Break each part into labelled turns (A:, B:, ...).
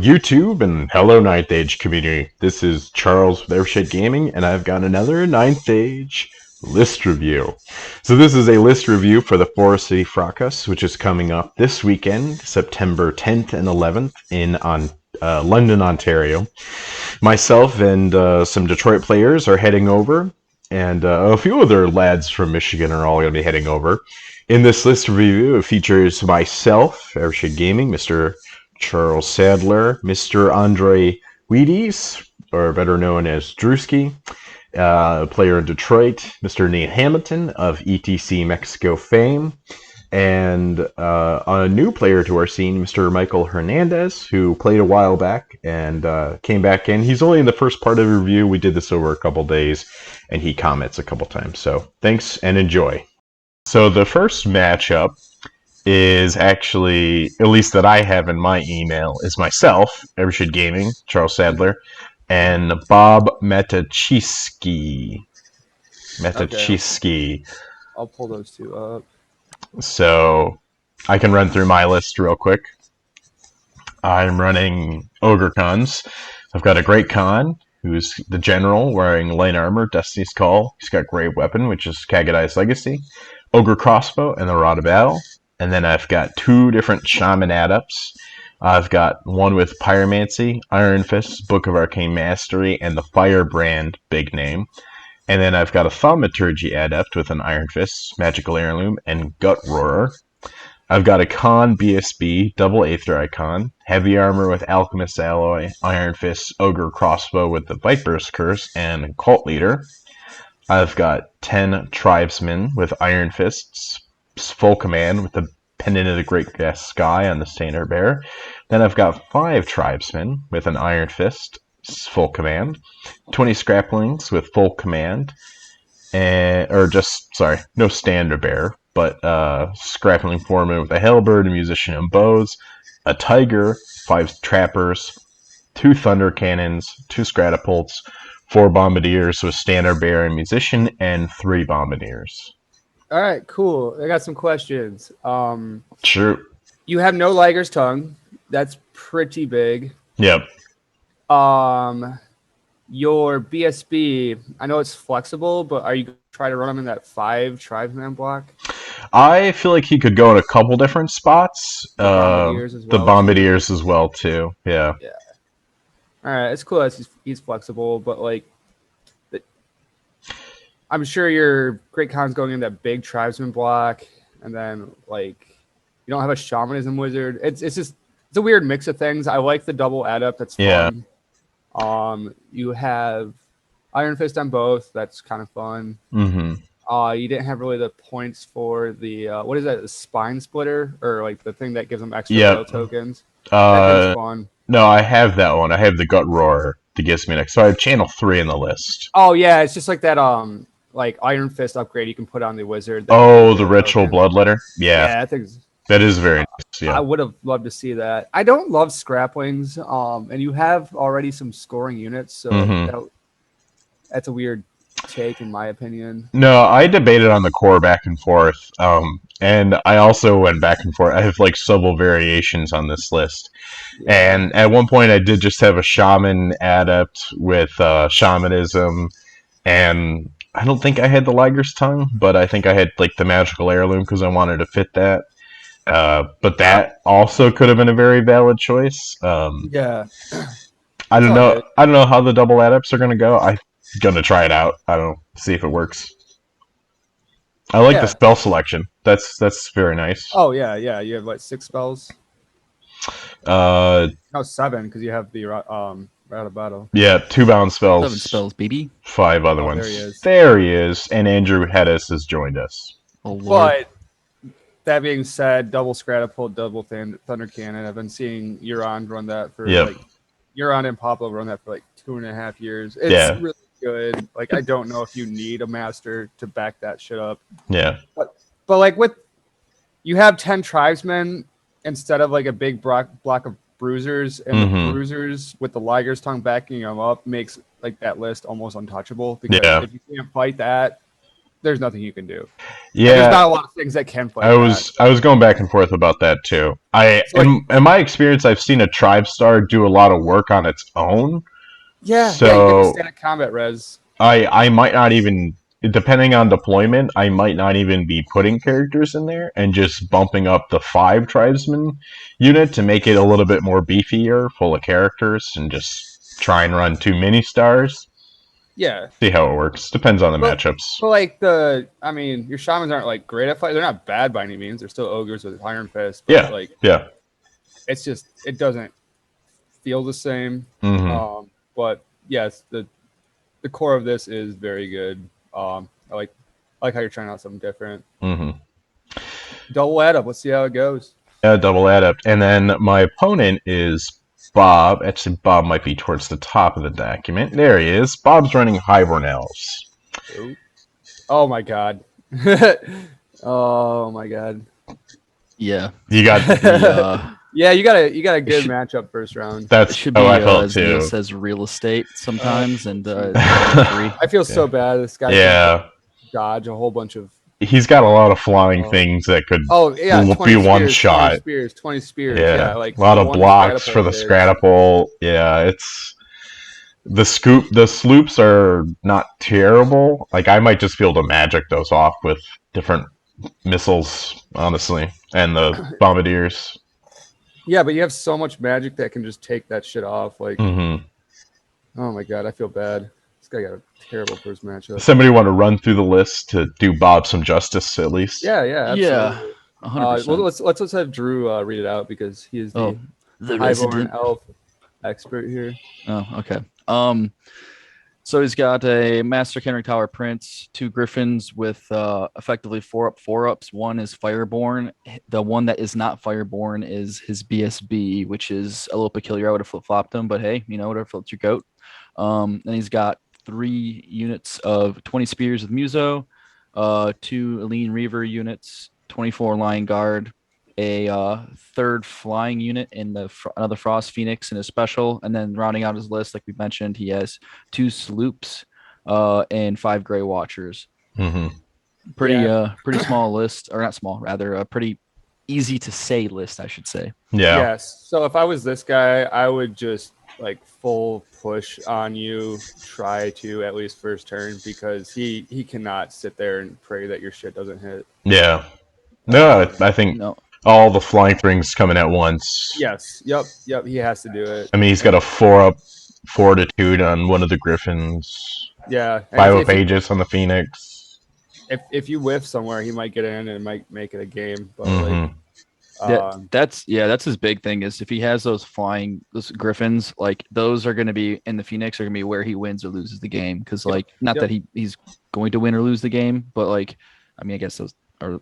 A: YouTube and hello Ninth Age community. This is Charles with Evershade Gaming, and I've got another Ninth Age list review. So this is a list review for the Forest City Fracas, which is coming up this weekend, September 10th and 11th in London, Ontario. Myself and some Detroit players are heading over, and a few other lads from Michigan are all going to be heading over. In this list review, it features myself, Evershade Gaming, Mr. Charles Sadler, Mr. Andre Wheaties, or better known as Drewski, player in Detroit, Mr. Nate Hamilton of ETC Mexico fame, and a new player to our scene, Mr. Michael Herdandez, who played a while back and came back in. He's only in the first part of the review. We did this over a couple days, and he comments a couple times. So thanks and enjoy. So the first matchup is actually, at least that I have in my email, is myself, Evershade Gaming, Charles Sadler, and Bob Metachiski.
B: Okay. I'll pull those two up.
A: So I can run through my list real quick. I'm running Ogre Cons. I've got a Great Khan, who's the general wearing light armor, Destiny's Call. He's got Great Weapon, which is Kagadai's Legacy, Ogre Crossbow, and the Rod of Battle. And then I've got two different Shaman adepts. I've got one with Pyromancy, Iron Fist, Book of Arcane Mastery, and the Firebrand big name. And then I've got a Thaumaturgy adept with an Iron Fist, Magical Heirloom, and Gut Roarer. I've got a Khan BSB, double Aether Icon, Heavy Armor with Alchemist Alloy, Iron Fist, Ogre Crossbow with the Viper's Curse, and Cult Leader. I've got 10 Tribesmen with Iron Fists, full command with the Pendant of the Great Gas Sky on the Standard Bearer. Then I've got 5 Tribesmen with an Iron Fist, full command, 20 Scraplings with full command, no Standard Bearer, but Scrappling Foreman with a Halberd, a Musician and Bows, a Tiger, 5 Trappers, 2 Thunder Cannons, 2 Scratapults, 4 Bombardiers with Standard Bearer and Musician, and 3 Bombardiers.
B: All right, cool. I got some questions.
A: Sure.
B: You have no Liger's Tongue. That's pretty big.
A: Yep.
B: Your BSB, I know it's flexible, but are you going to try to run them in that 5 Tribesman block?
A: I feel like he could go in a couple different spots. The Bombardiers as well, too. Yeah.
B: All right, it's cool. He's flexible, but I'm sure your Great Khan's going in that big Tribesman block, and then you don't have a Shamanism Wizard. It's a weird mix of things. I like the double adept. That's fun. Yeah. You have Iron Fist on both. That's kind of fun.
A: Mm-hmm.
B: You didn't have really the points for the what is that? The Spine Splitter, or the thing that gives them extra tokens. That thing's fun.
A: No, I have that one. I have the Gut Roarer that gives me next. So I have Channel 3 in the list.
B: Oh yeah, it's just like that. Iron Fist upgrade you can put on the wizard.
A: The Ritual Bloodletter. Yeah, that is very nice. Yeah,
B: I would have loved to see that. I don't love Scraplings, and you have already some scoring units, so that's a weird take in my opinion.
A: No, I debated on the core back and forth, and I also went back and forth. I have several variations on this list, and at one point I did just have a Shaman adept with Shamanism, and I don't think I had the Liger's Tongue, but I think I had the Magical Heirloom because I wanted to fit that. But that also could have been a very valid choice.
B: Yeah.
A: I don't know. I don't know how the double adepts are going to go. I'm going to try it out. I don't know, see if it works. I like the spell selection. That's very nice.
B: Oh yeah. You have 6 spells.
A: No,
B: 7 because you have the Route of Battle.
A: Yeah, 2 bound spells.
C: 7 spells, baby.
A: 5 other ones. There he is. And Andrew Hedis has joined us.
C: Oh, Lord.
B: But that being said, double Scratapult, double Thunder Cannon. I've been seeing Euron run that for Euron and Pablo run that for 2.5 years. It's really good. I don't know if you need a master to back that shit up.
A: Yeah.
B: But with you have 10 Tribesmen instead of a big block of Bruisers, and the Bruisers with the Liger's Tongue backing them up makes that list almost untouchable because if you can't fight that, there's nothing you can do.
A: Yeah,
B: And there's not a lot of things that can fight that.
A: I was going back and forth about that too.
B: So like,
A: In my experience, I've seen a tribe star do a lot of work on its own.
B: yeah, you get the
A: So
B: static combat res.
A: I might not even, depending on deployment, I might not even be putting characters in there and just bumping up the 5 tribesman unit to make it a little bit more beefier, full of characters, and just try and run 2 mini stars.
B: Yeah.
A: See how it works. Depends on the
B: But
A: matchups.
B: like I mean, your shamans aren't like great at fight. They're not bad by any means. They're still ogres with iron fist. But
A: Yeah,
B: like,
A: yeah.
B: it's just it doesn't feel the same.
A: Mm-hmm.
B: But yes, the core of this is very good. I like how you're trying out something different.
A: Mm-hmm.
B: Double add up. Let's see how it goes.
A: Yeah, double adept. And then my opponent is Bob. Actually, Bob might be towards the top of the document. There he is. Bob's running Highborn Elves.
B: Oh my god. Oh my god.
C: Yeah.
A: You got
B: Yeah, you got a good matchup first round.
A: that's
C: It should
A: how
C: be,
A: I felt
C: as Neil
A: too.
C: says, real estate sometimes, and
B: I feel so bad. This guy can dodge a whole bunch of.
A: He's got a lot of flying things that could be one shot.
B: 20 spears.
A: Yeah,
B: Yeah, like
A: a lot of
B: one
A: blocks for the Scratapult. Yeah, it's the sloops are not terrible. Like I might just be able to magic those off with different missiles, honestly, and the bombardiers.
B: Yeah, but you have so much magic that can just take that shit off. Like,
A: Mm-hmm.
B: Oh my god, I feel bad. This guy got a terrible first matchup.
A: Somebody want to run through the list to do Bob some justice at least?
B: Yeah, absolutely.
C: Yeah, 100%.
B: Well, let's have Drew read it out because he is the
C: the
B: Highborn
C: resident
B: elf expert here.
C: Oh, okay. So he's got a Master Kendrick Tower Prince, 2 Griffins with effectively 4-ups. One is Fireborn. The one that is not Fireborn is his BSB, which is a little peculiar. I would have flip-flopped him, but hey, whatever floats your goat. And he's got 3 units of 20 Spears with Muso, 2 Lean Reaver units, 24 Lion Guard, a 3rd flying unit in another Frost Phoenix in his special, and then rounding out his list, like we mentioned, he has 2 sloops and 5 Gray Watchers.
A: Mm-hmm.
C: Pretty small list, or not small, rather a pretty easy to say list, I should say.
A: Yeah.
B: Yes. So if I was this guy, I would just like full push on you, try to at least first turn, because he cannot sit there and pray that your shit doesn't hit.
A: Yeah. No, I think all the flying things coming at once.
B: Yes. Yep. He has to do it.
A: I mean, he's got a 4-up fortitude on one of the Griffins.
B: Yeah.
A: 5-up Aegis on the Phoenix.
B: If you whiff somewhere, he might get in and it might make it a game. But
C: that's his big thing, is if he has those Griffins, like those are going to be in the Phoenix, are going to be where he wins or loses the game. Because that he's going to win or lose the game, but like, I mean, I guess those are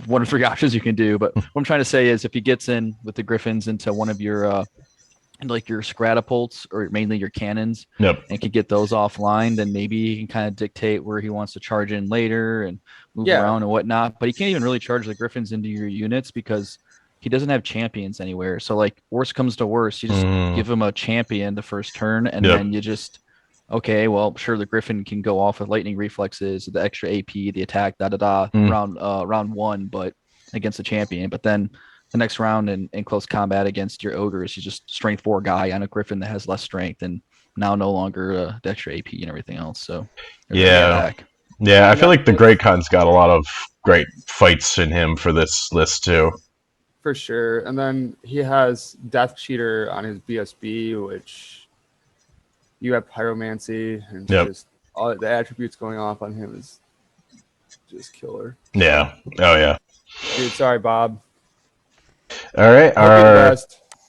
C: 1 of 3 options you can do. But what I'm trying to say is if he gets in with the Griffins into one of your like your Scratapults or mainly your cannons, and can get those offline, then maybe he can kind of dictate where he wants to charge in later and move around and whatnot. But he can't even really charge the Griffins into your units because he doesn't have champions anywhere. So like worst comes to worst, you just give him a champion the first turn, and then you just well, sure, the Griffin can go off with lightning reflexes, the extra AP, the attack, round 1, but against the champion. But then the next round in close combat against your ogres, you just strength 4 guy on a Griffin that has less strength and now no longer the extra AP and everything else. So
A: I feel like the Great Khan's got a lot of great fights in him for this list too.
B: For sure. And then he has Death Cheater on his BSB, which you have Pyromancy, and just all the attributes going off on him is just killer.
A: Yeah. Oh yeah.
B: Dude, sorry, Bob.
A: All right. Our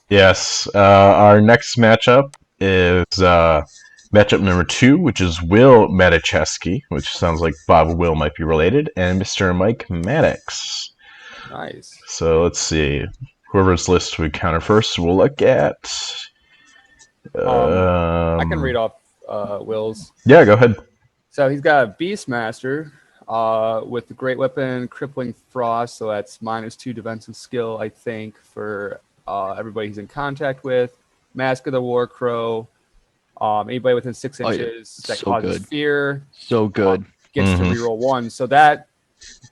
A: next matchup is matchup number 2, which is Will Matichewski, which sounds like Bob and Will might be related, and Mr. Mike Maddox.
B: Nice.
A: So let's see. Whoever's list we counter first, we'll look at.
B: I can read off Will's.
A: Yeah, go ahead.
B: So he's got a Beastmaster with the Great Weapon, Crippling Frost, so that's -2 defensive skill, I think, for everybody he's in contact with. Mask of the War Crow, anybody within 6 inches that causes fear.
C: So good.
B: gets to reroll 1. So that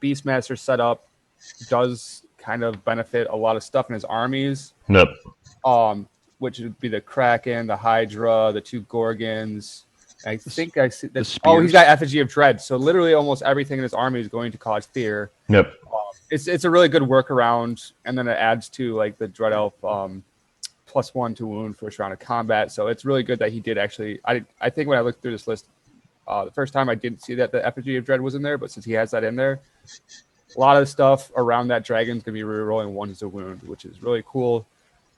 B: Beastmaster setup does kind of benefit a lot of stuff in his armies.
A: Yep.
B: Which would be the Kraken, the Hydra, the 2 Gorgons. I think I see that.
C: Spears.
B: Oh, he's got Effigy of Dread. So literally almost everything in his army is going to cause fear.
A: Yep.
B: It's a really good workaround, and then it adds to like the Dread Elf +1 to wound first round of combat. So it's really good that he did actually. I think when I looked through this list the first time, I didn't see that the Effigy of Dread was in there, but since he has that in there, a lot of the stuff around that dragon's gonna be rerolling 1 to wound, which is really cool.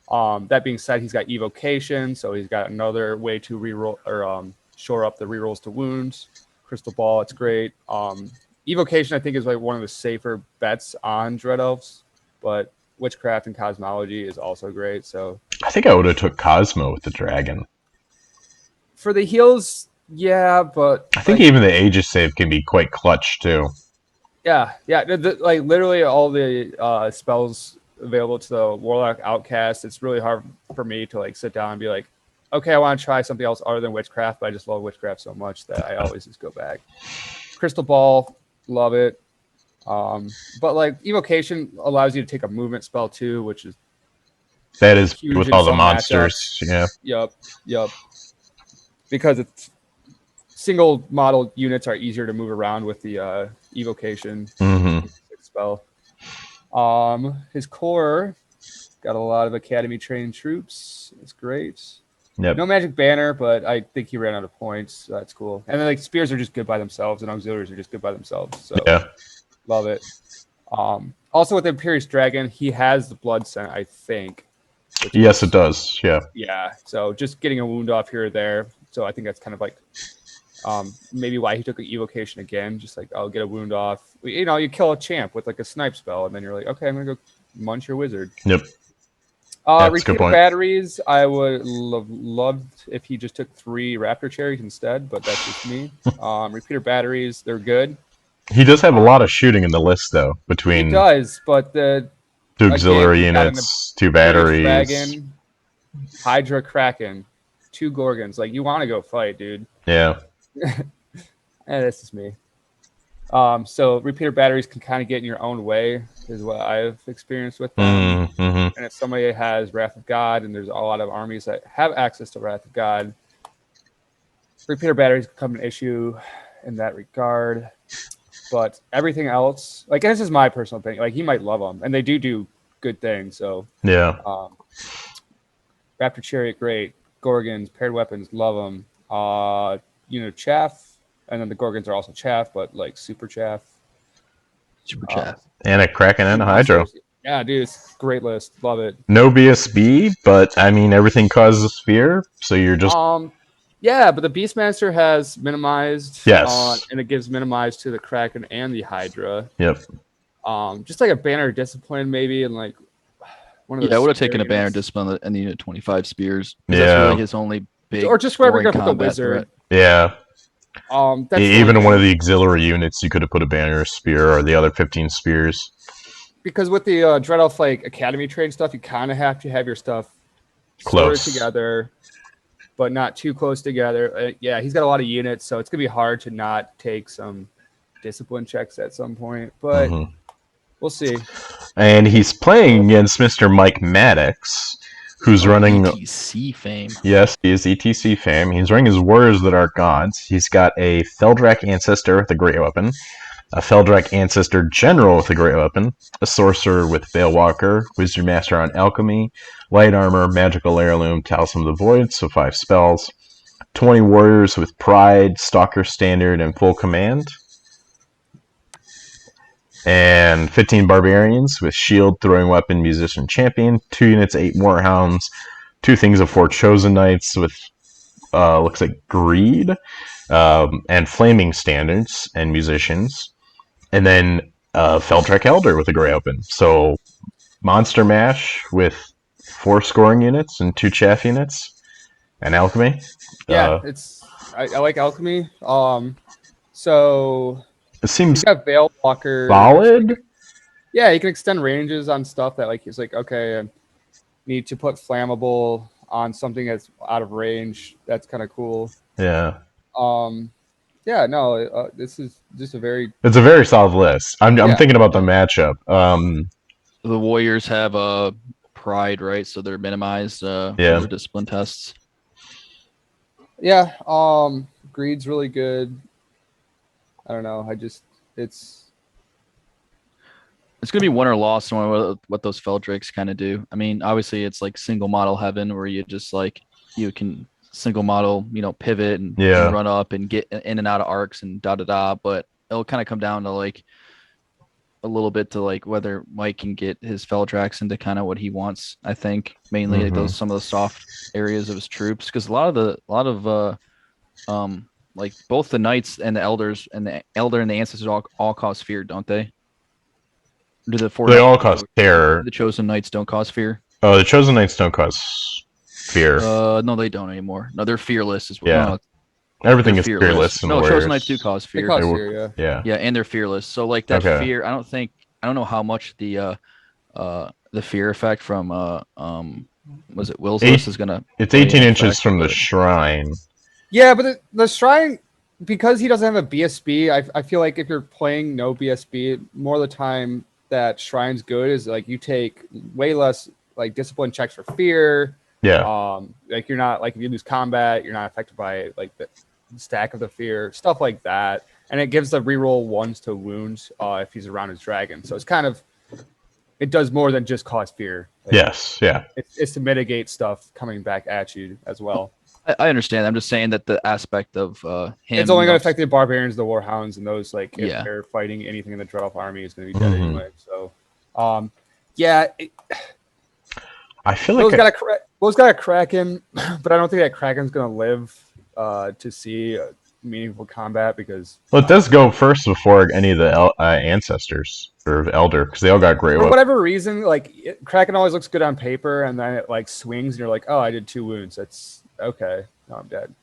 B: That being said, he's got evocation, so he's got another way to reroll or shore up the rerolls to wounds. Crystal Ball, it's great. Evocation, I think, is like one of the safer bets on Dread Elves, but Witchcraft and Cosmology is also great. So
A: I think I would have took Cosmo with the dragon.
B: for the heals, yeah, but
A: I think even the Aegis save can be quite clutch too.
B: Yeah. Like literally all the spells available to the Warlock Outcast. It's really hard for me to like sit down and be like, okay, I want to try something else other than Witchcraft, but I just love Witchcraft so much that I always just go back. Crystal Ball, love it. But like Evocation allows you to take a movement spell too, which is
A: that is
B: huge
A: with
B: in
A: all the
B: some
A: monsters.
B: matchups.
A: Yeah.
B: Yep. Because it's single model units are easier to move around with the Evocation spell. His core got a lot of Academy trained troops. It's great.
A: Yep.
B: No magic banner, but I think he ran out of points. So that's cool. And then like spears are just good by themselves, and auxiliaries are just good by themselves. So
A: Yeah.
B: love it. Also with the Imperious Dragon, he has the blood scent, I think.
A: Yes, it does. Yeah.
B: Yeah. So just getting a wound off here or there. So I think that's kind of like maybe why he took an evocation again. Just like, I'll get a wound off. You know, you kill a champ with like a snipe spell, and then you're like, okay, I'm gonna go munch your wizard.
A: Yep. That's a good
B: Repeater
A: point.
B: batteries, I would have loved if he just took 3 Raptor Cherries instead, but that's just me. Repeater batteries, they're good.
A: He does have a lot of shooting in the list, though, between
B: He does, but the
A: 2 auxiliary
B: again,
A: units, 2 batteries.
B: Dragon, Hydra, Kraken, 2 Gorgons. Like, you want to go fight, dude.
A: Yeah.
B: This is me. So repeater batteries can kind of get in your own way, is what I've experienced with them. And if somebody has Wrath of God, and there's a lot of armies that have access to Wrath of God, repeater batteries become an issue in that regard. But everything else, like, this is my personal opinion. Like, he might love them, and they do good things. So
A: Yeah.
B: Raptor Chariot, great. Gorgons, paired weapons, love them. Chaff. And then the Gorgons are also chaff, but like super chaff.
C: Super chaff.
A: And a Kraken and a Hydro.
B: Yeah, dude, it's a great list. Love it.
A: No BSB, but I mean everything causes fear, so you're just
B: yeah, but the Beastmaster has minimized.
A: Yes.
B: And it gives minimized to the Kraken and the Hydra.
A: Yep.
B: Just like a Banner of Discipline, maybe, and like one of
C: I would have
B: spear
C: taken a Banner of
B: units.
C: Discipline and the unit 25 spears.
A: Yeah.
C: That's really his only big.
B: Or just wherever you're
C: boring
B: gonna put the
C: combat
B: wizard.
C: threat.
A: Yeah.
B: That's
A: Even in one of the auxiliary units, you could have put a banner or spear or the other 15 spears.
B: Because with the Dread Elf like Academy train stuff, you kind of have to have your stuff
A: Close
B: sorted together, but not too close together. Yeah, he's got a lot of units, so it's gonna be hard to not take some discipline checks at some point. But we'll see.
A: And he's playing against Mr. Mike Maddox, who's running
C: ETC fame.
A: Yes, he is ETC fame. He's running his Warriors That Are Gods. He's got a Feldrak Ancestor with a Great Weapon, a Feldrak Ancestor General with a Great Weapon, a Sorcerer with Veilwalker, Wizardmaster on Alchemy, Light Armor, Magical Heirloom, Talisman of the Void, so 5 spells, 20 Warriors with Pride, Stalker Standard, and Full Command, and 15 Barbarians with Shield, Throwing Weapon, Musician, Champion, 2 units, 8 Warhounds, 2 things of 4 Chosen Knights with looks like Greed, and Flaming Standards and Musicians, and then Feldrak Elder with a Grey Open. So Monster Mash with 4 scoring units and 2 chaff units, and Alchemy.
B: Yeah, I like Alchemy. So
A: it seems
B: he's got Veilwalker.
A: solid.
B: Yeah, he can extend ranges on stuff that like he's like, okay, I need to put flammable on something that's out of range. That's kind of cool.
A: Yeah.
B: Yeah, no, this is just a very
A: It's a very solid list. I'm
B: Yeah.
A: thinking about the matchup.
C: The Warriors have pride, right? So they're minimized
A: Yeah.
C: from their discipline tests.
B: yeah. Greed's really good. I don't know. It's
C: It's gonna be win or loss on what those Feldrakes kind of do. I mean, obviously it's like single model heaven where you just like you can single model, pivot and run up and get in and out of arcs and da da da. But it'll kind of come down to like a little bit to like whether Mike can get his Feldrax into kind of what he wants. I think mainly like some of the soft areas of his troops, because a lot of like both the knights and the elders and the elder and the ancestors all cause fear, don't they? Do the four
A: They
C: knights,
A: all cause terror.
C: The chosen knights don't cause fear.
A: Oh, the chosen knights don't cause fear.
C: No, they don't anymore. No, they're fearless as well.
A: Yeah.
C: No,
A: Everything is fearless.
C: No, chosen knights do cause fear.
B: They cause fear,
A: yeah.
C: Yeah, and they're fearless. So like that fear, I don't know how much the fear effect from was it Will's list is gonna.
A: It's 18 inches from the shrine.
B: Yeah, but the shrine, because he doesn't have a BSB, I feel like if you're playing no BSB, more of the time that shrine's good is like you take way less like discipline checks for fear.
A: Yeah.
B: Like you're not like if you lose combat, you're not affected by like the stack of the fear, stuff like that. And it gives the reroll ones to wounds if he's around his dragon. So it's kind of it does more than just cause fear. Like,
A: yes, yeah.
B: It's to mitigate stuff coming back at you as well.
C: I understand. I'm just saying that the aspect of him.
B: It's only going to affect the barbarians, the warhounds, and those like if
C: Yeah.
B: they're fighting anything in the Dread Elf army is going to be dead anyway. So, yeah.
A: I feel like
B: Will's got a Kraken, but I don't think that Kraken's going to live to see meaningful combat because.
A: Well, it does go first before any of the ancestors or elder because they all got great.
B: For whatever reason, like Kraken always looks good on paper, and then it like swings, and you're like, oh, I did 2 wounds. That's okay. No, I'm dead.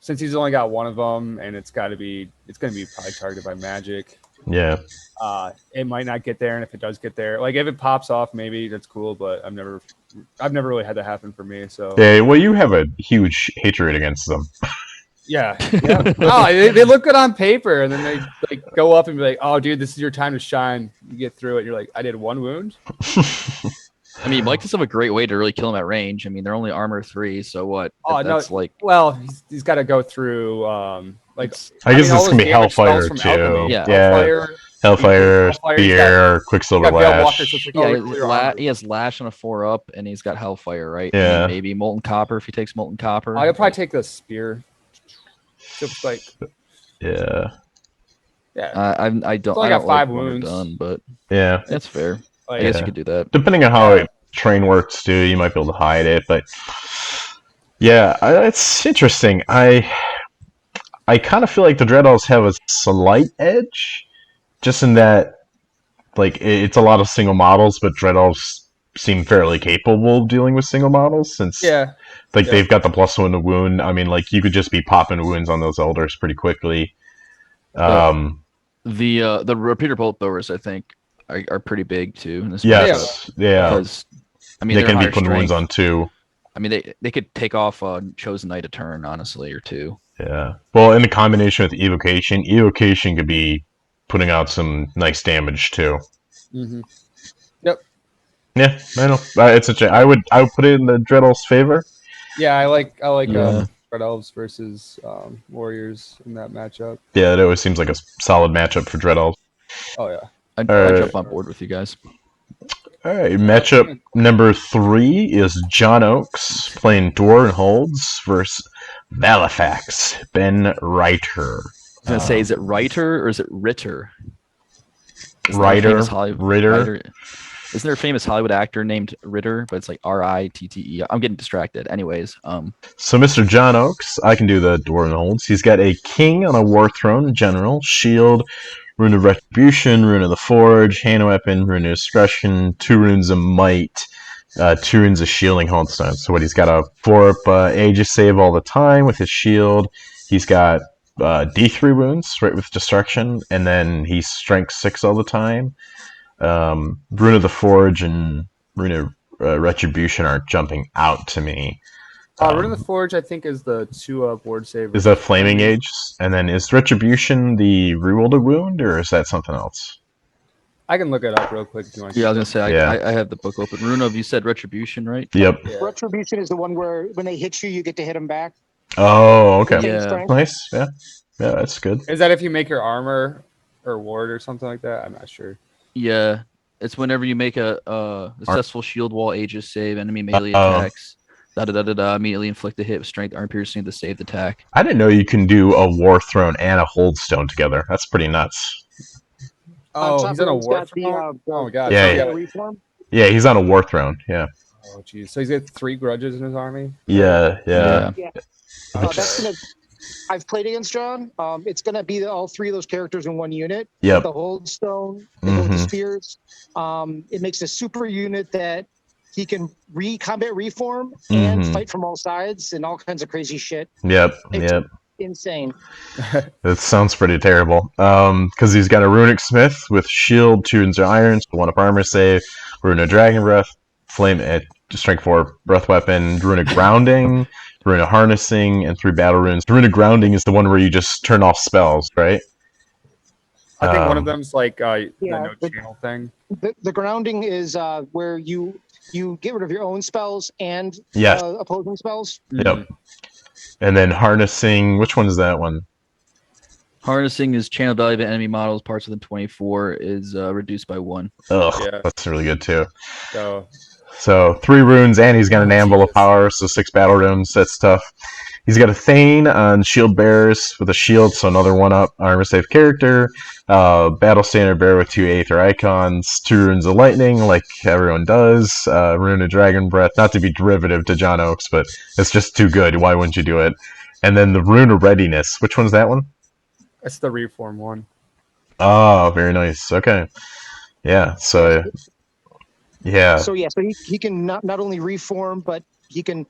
B: Since he's only got one of them, and it's going to be probably targeted by magic.
A: Yeah.
B: It might not get there, and if it does get there, like if it pops off, maybe that's cool. But I've never really had that happen for me. So
A: yeah, well, you have a huge hatred against them.
B: Yeah. Oh, they look good on paper, and then they like go up and be like, "Oh, dude, this is your time to shine." You get through it. You're like, "I did 1 wound."
C: I mean, Mike does have a great way to really kill him at range. I mean, they're only armor 3, so what?
B: Oh
C: that's
B: no!
C: Like,
B: well, he's got to go through like.
A: I guess this can be Hellfire too.
B: Alchemy.
A: Yeah. Hellfire, Spear, Quicksilver Lash.
B: Like,
C: he has Lash on a 4-up, and he's got Hellfire, right?
A: Yeah.
C: And maybe Molten Copper if he takes Molten Copper.
B: I'll probably take the Spear. Just like.
A: Yeah.
B: Yeah.
C: I don't.
B: I got 5
C: like
B: wounds.
C: Done, but
A: yeah,
C: that's fair.
B: Like,
C: I guess you could do that.
A: Depending on how a train works too, you might be able to hide it. But yeah, it's interesting. I kind of feel like the Dread Elves have a slight edge, just in that like it's a lot of single models, but Dread Elves seem fairly capable of dealing with single models since they've got the +1 to wound. I mean, like you could just be popping wounds on those elders pretty quickly.
C: The repeater bolt throwers, I think, are pretty big too. In this
A: yes, yeah.
C: Because I mean,
A: they can be putting
C: strength.
A: wounds on 2.
C: I mean, they could take off a chosen knight a turn, honestly, or 2.
A: Yeah. Well, in the combination with evocation could be putting out some nice damage too.
B: Mm-hmm. Yep.
A: Yeah, I know. It's I would put it in the Dread Elves' favor.
B: Yeah, I like Dread Elves versus Warriors in that matchup.
A: Yeah, it always seems like a solid matchup for Dread Elves.
B: Oh yeah.
C: I'd jump on board with you guys.
A: All right, matchup number 3 is John Oakes playing Dwarven Holds versus Valifax, Ben Reiter.
C: I was gonna say, is it Reiter or is it Ritter?
A: Ritter.
C: Isn't there a famous Hollywood actor named Ritter, but it's like Ritte? I'm getting distracted. Anyways,
A: So Mr. John Oakes, I can do the Dwarven Holds. He's got a king on a war throne, general, shield, rune of retribution, rune of the forge, hand weapon, rune of discretion, 2 runes of might, 2 runes of shielding holdstone. So what he's got a 4-up Aegis save all the time with his shield. He's got D3 wounds, right, with destruction, and then he's strength 6 all the time. Rune of the Forge and Rune of Retribution aren't jumping out to me.
B: Rune of the Forge, I think, is the 2 board save.
A: Is that Flaming Age? And then is Retribution the reroll a wound, or is that something else?
B: I can look it up real quick if you want.
C: Yeah, I was gonna say
A: Yeah.
C: I have the book open. Runov, you said Retribution, right?
A: Yep.
B: Yeah.
D: Retribution is the one where when they hit you, you get to hit them back.
A: Oh, okay.
C: Yeah.
A: Nice. Yeah. Yeah, that's good.
B: Is that if you make your armor or ward or something like that? I'm not sure.
C: Yeah, it's whenever you make a successful shield wall Aegis save, enemy melee attacks. Immediately inflict a hit with strength arm piercing to save the attack.
A: I didn't know you can do a War Throne and a Hold Stone together. That's pretty nuts.
B: Oh, he's on a war
D: the,
B: throne? Oh my god.
A: Yeah,
B: so
A: yeah.
D: Reform.
A: Yeah, he's on a War Throne. Yeah.
B: Oh jeez. So he's got 3 grudges in his army?
A: Yeah.
D: That's gonna. I've played against John. It's gonna be all 3 of those characters in one unit.
A: Yep.
D: The Hold Stone, the Spears. It makes a super unit that he can combat reform and fight from all sides and all kinds of crazy shit.
A: Yep.
D: It's
A: Yep.
D: insane.
A: That sounds pretty terrible. Because he's got a Runic Smith with shield, 2 runes of iron, so 1 up armor save, Rune of Dragon Breath, Flame Strength 4 Breath Weapon, Rune of Grounding, Rune of Harnessing, and 3 battle runes. Rune of Grounding is the one where you just turn off spells, right?
B: I think one of them's like the
D: yeah,
B: no channel thing.
D: The grounding is where you get rid of your own spells and
A: Yes.
D: opposing spells.
A: Yep. And then Harnessing, which one is that one?
C: Harnessing is channel value of enemy models, parts within 24 is reduced by 1.
A: Ugh,
B: Yeah.
A: that's really good too.
B: So
A: 3 runes, and he's got an Anvil of Power, so 6 battle runes. That's tough. He's got a Thane on Shield Bearers with a shield, so another 1-up armor save character. Battle Standard Bearer with 2 Aether Icons, 2 runes of Lightning, like everyone does. Rune of Dragon Breath, not to be derivative to John Oakes, but it's just too good. Why wouldn't you do it? And then the Rune of Readiness. Which one's that one?
B: that's the reform one.
A: Oh, very nice. Okay. Yeah, so... Yeah.
D: So he can not only reform, but he can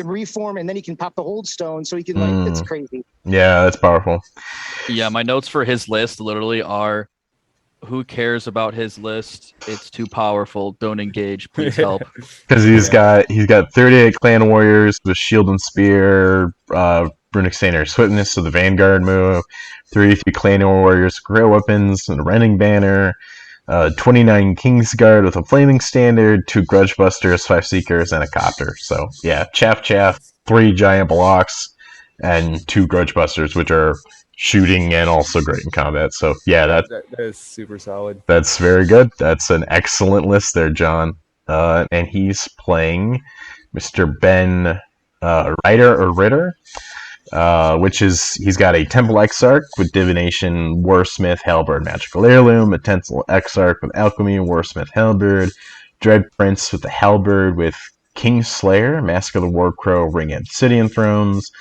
D: reform and then he can pop the Hold Stone. So he can it's crazy.
A: Yeah, that's powerful.
C: Yeah, my notes for his list literally are: who cares about his list? It's too powerful. Don't engage. Please help.
A: Because he's got 38 clan warriors with shield and spear, runic standard swiftness, so the vanguard move, 33 clan warriors, great weapons, and a rending banner, 29 Kingsguard with a flaming standard, 2 grudge busters, 5 seekers, and a copter. So yeah, chaff, 3 giant blocks, and 2 grudge busters, which are shooting and also great in combat. So yeah, that
B: is super solid.
A: That's very good. That's an excellent list there, John. And he's playing Mr. Ben Ritter, which is, he's got a Temple Exarch with Divination, Warsmith, Halberd, Magical Heirloom, a Temple Exarch with Alchemy, Warsmith, Halberd, Dread Prince with the Halberd with Kingslayer, Mask of the Warcrow, Ring Obsidian Thrones,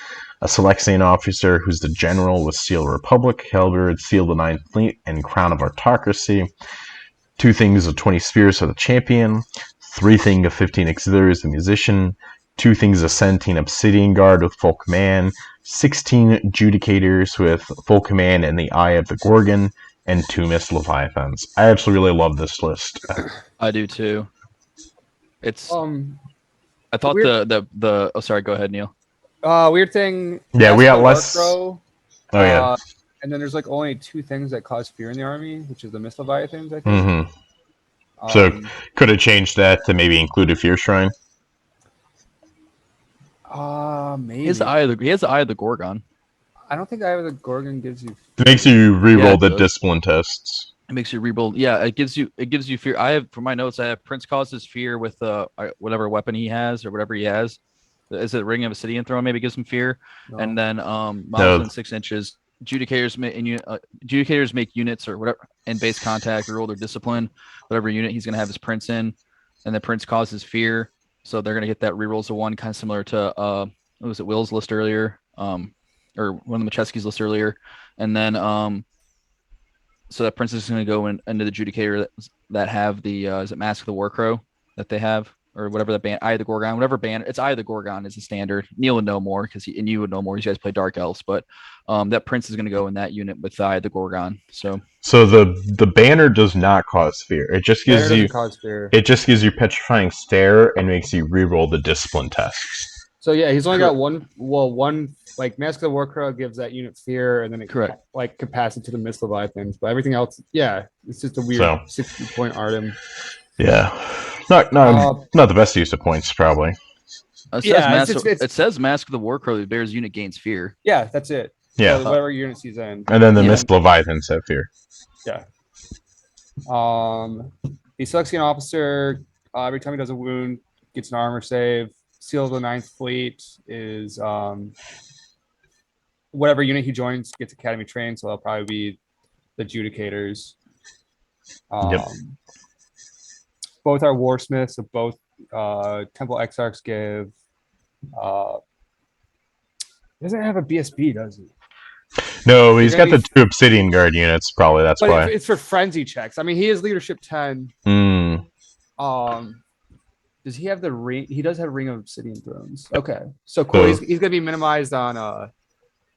A: a Selexian officer who's the General with Seal Republic, Halberd, Seal the Ninth Fleet, and Crown of Autocracy, 2 things of 20 Spears for the Champion, 3 things of 15 Auxiliaries the Musician, 2 things of 17 Obsidian Guard with full command, 16 Judicators with full command and the Eye of the Gorgon, and 2 Mist Leviathans. I absolutely really love this list.
C: I do too. It's. I thought
B: weird-
C: the. Oh, sorry. Go ahead, Neil.
B: Weird thing.
A: Yeah, we
B: Mask
A: got
B: of
A: less.
B: Warcrow,
A: Oh yeah.
B: and then there's like only 2 things that cause fear in the army, which is the Mist Leviathans, I think.
A: So could have changed that to maybe include a Fear Shrine.
B: Maybe.
C: He has the eye of the Gorgon.
B: I don't think Eye of the Gorgon gives you.
A: It makes you reroll
C: Yeah, it
A: the
C: does.
A: discipline tests.
C: It makes you rebuild. Yeah, it gives you fear. I have, for my notes, I have Prince causes fear with whatever weapon he has or whatever he has. Is it Ring of Obsidian Throne? Maybe gives him fear.
B: No.
C: And then miles within 6 inches. Judicators make units or whatever in base contact or roll their discipline, whatever unit he's gonna have his Prince in, and the Prince causes fear, so they're gonna get that rerolls of 1, kind of similar to what was it, Will's list earlier, or one of the Macheski's list earlier, and then so that Prince is gonna go into the Judicator that have the is it Mask of the Warcrow that they have, or whatever that Eye of the Gorgon, whatever banner. It's Eye of the Gorgon is the standard. Neil would know more and you would know more. You guys play Dark Elves, but that Prince is going to go in that unit with Eye of the Gorgon. So
A: the banner does not cause fear. It just gives you
B: cause fear.
A: Petrifying Stare and makes you reroll the discipline tests.
B: So yeah, he's only got one. Well, one like Mask of the Warcrow gives that unit fear, and then it
C: Correct.
B: like capacity to the Mist Leviathans. But everything else, yeah, it's just a weird
A: So.
B: 60-point Artem.
A: Yeah, not the best use of points, probably.
C: It says Mask of the Warcrow. The bear's unit gains fear.
B: Yeah, that's it.
A: Yeah,
B: so whatever unit he's in.
A: And then the Mist Leviathans have fear.
B: Yeah. He selects an officer. Every time he does a wound, gets an armor save. Seal of the Ninth Fleet is whatever unit he joins gets Academy trained, so that'll probably be the Judicators. Both are Warsmiths, so both Temple Exarchs give. He doesn't have a BSB, does he?
A: No, he's got the 2 Obsidian Guard units. Probably that's why.
B: It's for frenzy checks. I mean, he is leadership 10. Does he have the ring? He does have Ring of Obsidian Thrones. Okay, so cool. He's gonna be minimized on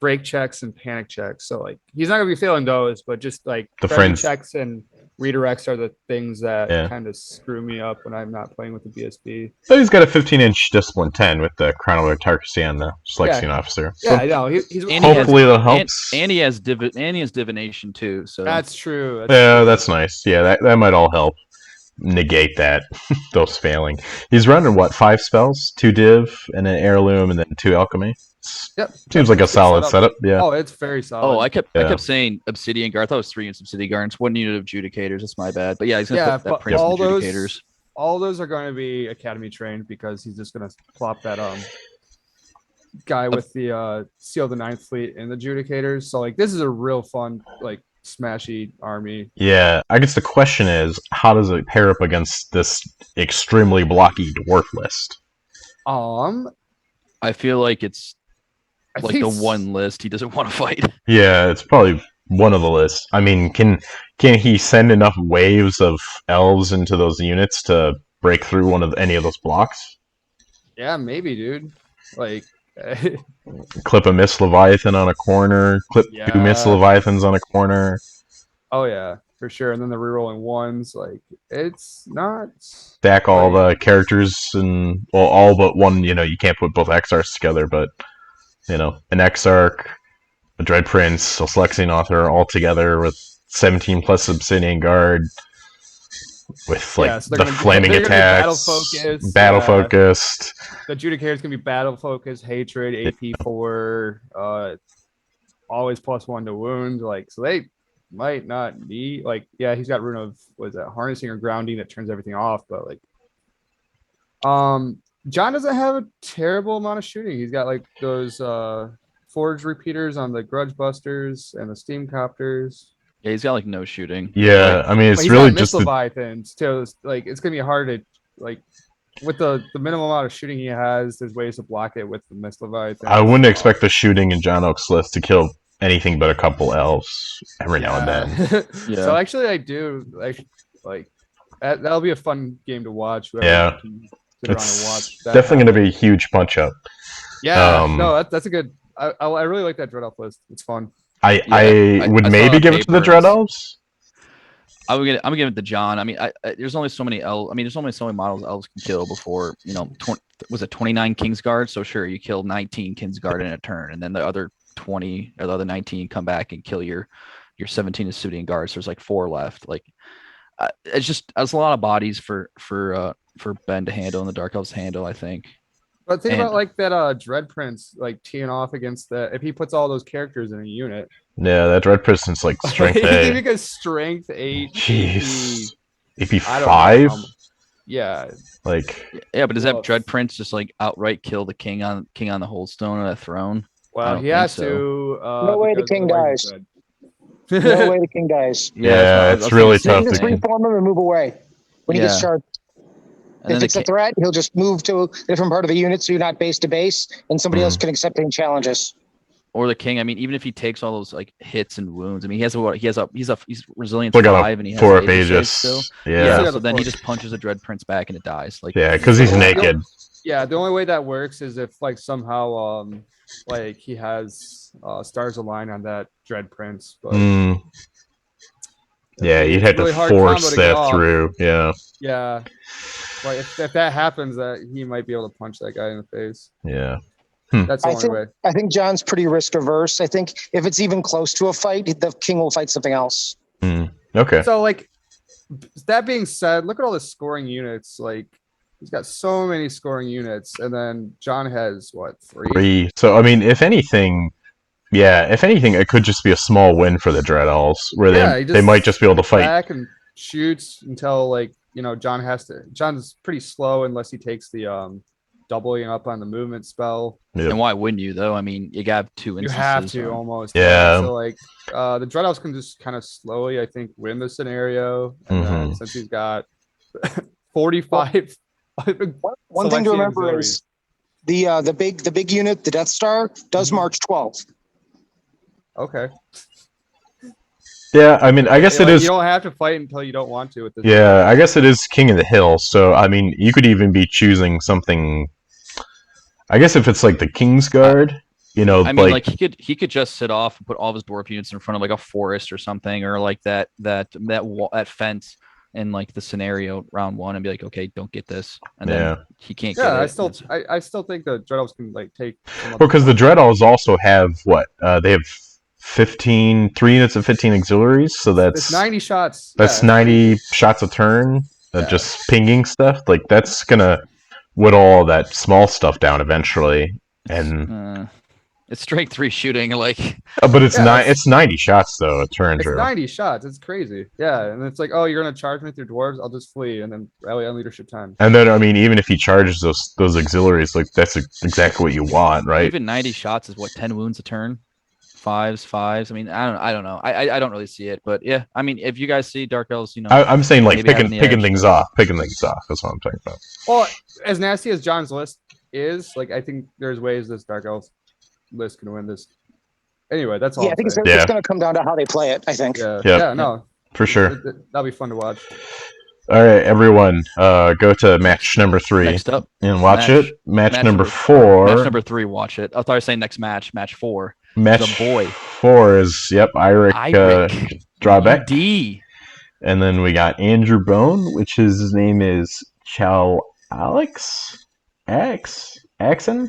B: break checks and panic checks. So like he's not gonna be failing those, but just like
A: the
B: frenzy checks and redirects are the things that kind of screw me up when I'm not playing with the BSB.
A: But he's got a 15-inch Discipline 10 with the Crown of Tarkasy and the Selection Officer.
B: Yeah, I know. He's
A: hopefully that helps.
C: And he has divination too. So
B: that's true.
A: That's nice. Yeah, that might all help negate that those failing. He's running what 5 spells, 2 div, and an heirloom, and then 2 alchemy.
B: Yep,
A: seems like a solid setup. Yeah.
B: Oh, it's very solid.
C: Oh, I kept saying Obsidian Guard. I thought it was 3 units Obsidian Guards, 1 unit of Judicators. That's my bad. But yeah, he's gonna put that Prince of Judicators.
B: All those are going to be Academy trained because he's just gonna plop that guy with the Seal of the Ninth Fleet and the Judicators. So like this is a real fun like smashy army.
A: Yeah, I guess the question is, how does it pair up against this extremely blocky dwarf list?
C: I feel like it's like the one list he doesn't want to fight.
A: Yeah, it's probably one of the lists. I mean, can he send enough waves of elves into those units to break through any of those blocks?
B: Yeah, maybe, dude. Like
A: clip a Mist Leviathan on a corner, clip 2 Mist Leviathans on a corner.
B: Oh yeah, for sure. And then the rerolling ones, like it's not
A: stack all the characters and all but one. You can't put both Exarchs together, but an Exarch, a Dread Prince, a Selection Author all together with 17 plus Obsidian Guard. With the flaming attacks, battle focused.
B: The Judicators can be battle focused, hatred, AP4, always +1 to wound. Like so, they might not need he's got rune of harnessing or grounding that turns everything off. But John doesn't have a terrible amount of shooting. He's got like those forge repeaters on the Grudge Busters and the Steam Copters.
C: Yeah, he's got like no shooting.
A: Yeah, I mean it's really just
B: Leviathans too. Like it's gonna be hard to with the minimum amount of shooting he has. There's ways to block it with the Mist Leviathans.
A: I wouldn't expect the shooting in John Oak's list to kill anything but a couple elves every now and then.
B: So actually, I do like that'll be a fun game to watch.
A: Yeah, it's definitely going to be a huge punch up.
B: Yeah, no, that's a good. I really like that Dread Elf list. It's fun.
A: I would maybe give it to the Dread Elves.
C: I'm gonna give it to John. I mean, there's only so many there's only so many models elves can kill before was it 29 Kingsguard? So sure, you kill 19 Kingsguard in a turn, and then the other 20 or the other 19 come back and kill your 17 Obsidian Guards. So there's like 4 left. Like it's a lot of bodies for Ben to handle and the Dark Elves to handle, I think.
B: But think about like that Dread Prince teeing off against if he puts all those characters in a unit.
A: Yeah, that Dread Prince is like strength 8.
B: Because strength 8.
A: Jeez. AP 5?
B: Yeah.
A: Yeah,
C: but does that Dread Prince just like outright kill the king on the Holdstone of the throne?
B: Well, he has to.
D: No way the king dies. No way the king dies.
A: Yeah, it's really tough.
D: You can just reform him and move away when he gets charged. If it's a threat, he'll just move to a different part of the unit, so you're not base to base, and somebody else can accept any challenges.
C: Or the king. I mean, even if he takes all those like hits and wounds, I mean, he's resilience 5, and he has
A: 4 pages still.
C: Yeah, so then he just punches a Dread Prince back and it dies.
A: Because he's naked.
B: Yeah, the only way that works is if somehow he has stars align on that Dread Prince, but
A: Yeah, you'd
B: It's
A: have
B: really
A: to
B: hard combo
A: force
B: to get
A: that
B: off.
A: through. Yeah.
B: Yeah. Like if that happens, that he might be able to punch that guy in the face.
A: Yeah.
B: That's the only way.
D: I think John's pretty risk averse. I think if it's even close to a fight, the king will fight something else.
A: Okay.
B: So like that being said, look at all the scoring units. Like he's got so many scoring units, and then John has what, 3?
A: So I mean, if anything, it could just be a small win for the Dread Owls, where they might just be able to fight
B: back and shoots until like John's pretty slow unless he takes the doubling up on the movement spell.
A: Yep.
C: And why wouldn't you though? I mean, you got 2 instances.
B: You have to almost.
A: Yeah.
B: So like the Dread Elves can just kind of slowly, I think, win the scenario. And then since he's got 45
D: one thing to remember is the big unit, the Death Star, does March 12th.
B: Okay.
A: Yeah, I mean, I guess it is.
B: You don't have to fight until you don't want to with this.
A: Yeah, I guess it is King of the Hill. So I mean, you could even be choosing something. I guess if it's like the King's Guard, I mean,
C: like he could just sit off and put all of his dwarf units in front of like a forest or something, or like that fence in like the scenario round 1 and be like, okay, don't get this, and then he can't.
B: Yeah,
C: get it.
B: I still think the Dread Elves can like take.
A: Well, because the Dread Elves also have what? They have 3 units of 15 auxiliaries, so that's
B: 90 shots.
A: That's 90 shots a turn, just pinging stuff. Like that's gonna whittle all that small stuff down eventually, and
C: it's strength 3 shooting, like.
A: But it's it's 90 shots though a turn.
B: It's 90 shots. It's crazy. Yeah, and it's like, oh, you're gonna charge me with your dwarves? I'll just flee and then rally on leadership time.
A: And then I mean, even if he charges those auxiliaries, like that's exactly what you want, right?
C: Even 90 shots is what, 10 wounds a turn. 5s. I mean, I don't know. I don't really see it, but yeah. I mean, if you guys see Dark Elves,
A: I'm saying like picking things off. Picking things off. That's what I'm talking about.
B: Well, as nasty as John's list is, like, I think there's ways this Dark Elves list can win this. Anyway, that's all.
D: Yeah, I think it's going to come down to how they play it. I think.
B: Yeah. No,
A: for sure.
B: That'll be fun to watch.
A: All right, everyone, go to match number 3
C: next up
A: and watch it. Match number 4.
C: Match number 3. Watch it. I thought I was saying next match. Match 4.
A: Match
C: boy
A: 4 is Iric drawback.
C: D.
A: And then we got Andrew Bone, which his name is Alex Axon.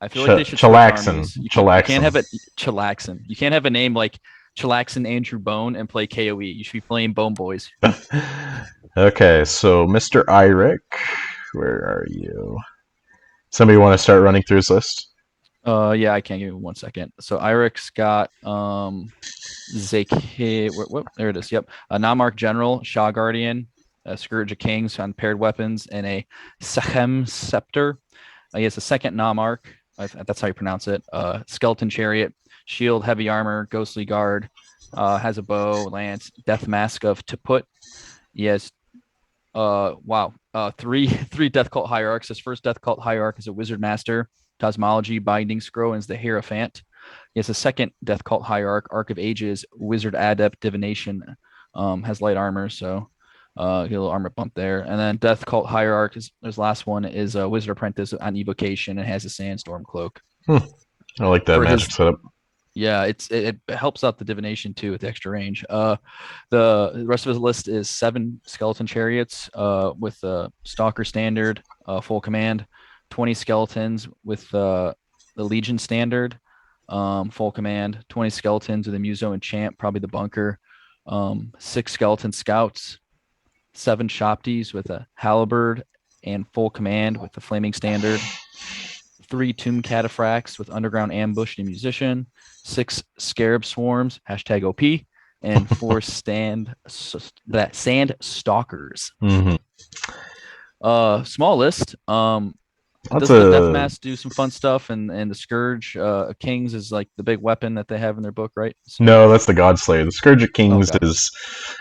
C: I feel like they should
A: Chillaxon.
C: You can't have it Chillaxon. You can't have a name like Chillaxon Andrew Bone and play KOE. You should be playing Bone Boys.
A: Okay, so Mr. Iric, where are you? Somebody want to start running through his list?
C: Yeah, I can't give you 1 second. So Iric's got Zeke. There it is. Yep. A Namark General, Shaw Guardian, a Scourge of Kings on paired weapons, and a Sechem Scepter. He has a second Namark. That's how you pronounce it. Skeleton Chariot, Shield, Heavy Armor, Ghostly Guard. Has a bow, lance, Death Mask of Taput. He has 3 Death Cult Hierarchs. His first Death Cult Hierarch is a Wizardmaster, Cosmology, Binding Scroll, and is the Hierophant. He has a second Death Cult Hierarch, Arc of Ages, Wizard Adept, Divination, has light armor, so get a little armor bump there. And then Death Cult Hierarch, his last one is a Wizard Apprentice on Evocation and has a Sandstorm Cloak.
A: I like that magic setup.
C: Yeah, it helps out the divination too with the extra range. The rest of his list is 7 skeleton chariots with Stalker standard, full command, 20 skeletons with the Legion standard, full command, 20 skeletons with a Muso enchant, probably the bunker, 6 skeleton scouts, 7 Shopties with a halberd and full command with the flaming standard, 3 tomb cataphracts with underground ambush and musician, 6 scarab swarms, #OP, and 4 sand stalkers. Small list. Does the Death Mask do some fun stuff, and the Scourge of Kings is like the big weapon that they have in their book, right? So,
A: no, that's the Godslayer. The Scourge of Kings is,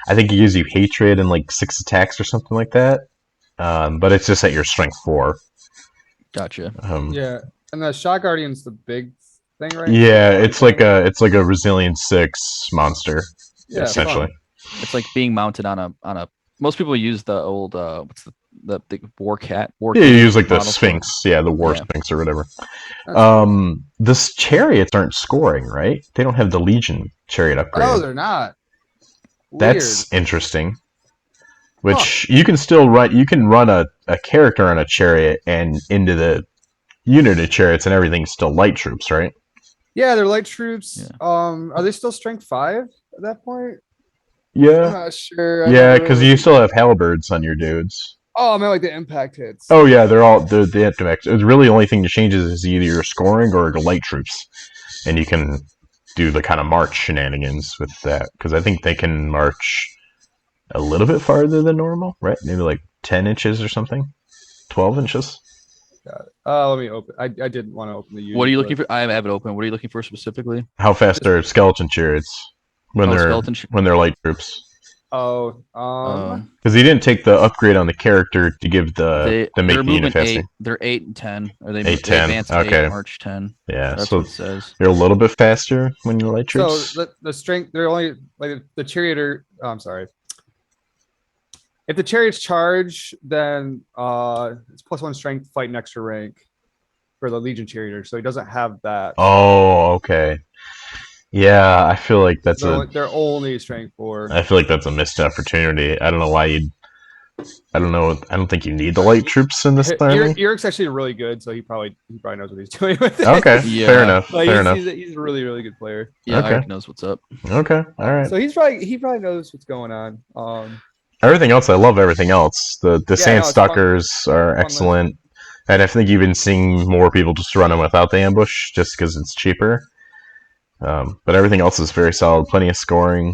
A: I think, it gives you hatred and like 6 attacks or something like that. But it's just at your strength 4.
C: Gotcha.
B: Yeah, and the Shaw Guardian's the big thing, right?
A: Yeah, it's like a resilient 6 monster, essentially.
B: Fun.
C: It's like being mounted on a. Most people use the old what's the war cat.
A: You use like the Sphinx, the war Sphinx or whatever. The chariots aren't scoring, right? They don't have the Legion chariot upgrade.
B: Oh, they're not.
A: That's interesting. Which you can still run. You can run a character on a chariot and into the unit of chariots, and everything's still light troops, right?
B: Yeah, they're light troops.
C: Yeah.
B: Are they still strength 5 at that point? I'm
A: Yeah.
B: not sure.
A: Yeah, because you still have halberds on your dudes.
B: Oh, I meant like the impact hits.
A: Oh yeah, they're the max. It's really the only thing that changes is either your scoring or the light troops, and you can do the kind of march shenanigans with that. Because I think they can march a little bit farther than normal, right? Maybe like 10 inches or something, 12 inches.
B: Got it. Let me open. I didn't want to open the unit.
C: What are you looking for? I have it open. What are you looking for specifically?
A: How fast are skeleton chariots when they're light troops?
B: Oh,
A: because he didn't take the upgrade on the character to give the make the unit faster.
C: They're 8 and 10. Or they
A: 8, 10.
C: Advance
A: okay.
C: 8, March 10.
A: Yeah,
C: that's
A: so
C: what it says.
A: They're a little bit faster when you're light troops.
B: So the strength, they're only like the charioteer. Oh, I'm sorry. If the chariots charge, then it's +1 strength, fight an extra rank for the Legion charioteer. So he doesn't have that.
A: Oh, okay. Yeah, I feel like
B: they're only strength 4.
A: I feel like that's a missed opportunity. I don't know why you'd. I don't know. I don't think you need the light troops in this army.
B: Eric's actually really good, so he probably knows what he's doing with it.
A: Okay, yeah. Fair enough. Fair enough.
B: He's a really, really good player.
C: Yeah,
A: okay.
C: Eric knows what's up.
A: Okay, all right.
B: So he probably knows what's going on.
A: Everything else, I love everything else. The Sandstalkers are excellent, and I think you've been seeing more people just run them without the ambush, just because it's cheaper. But everything else is very solid. Plenty of scoring.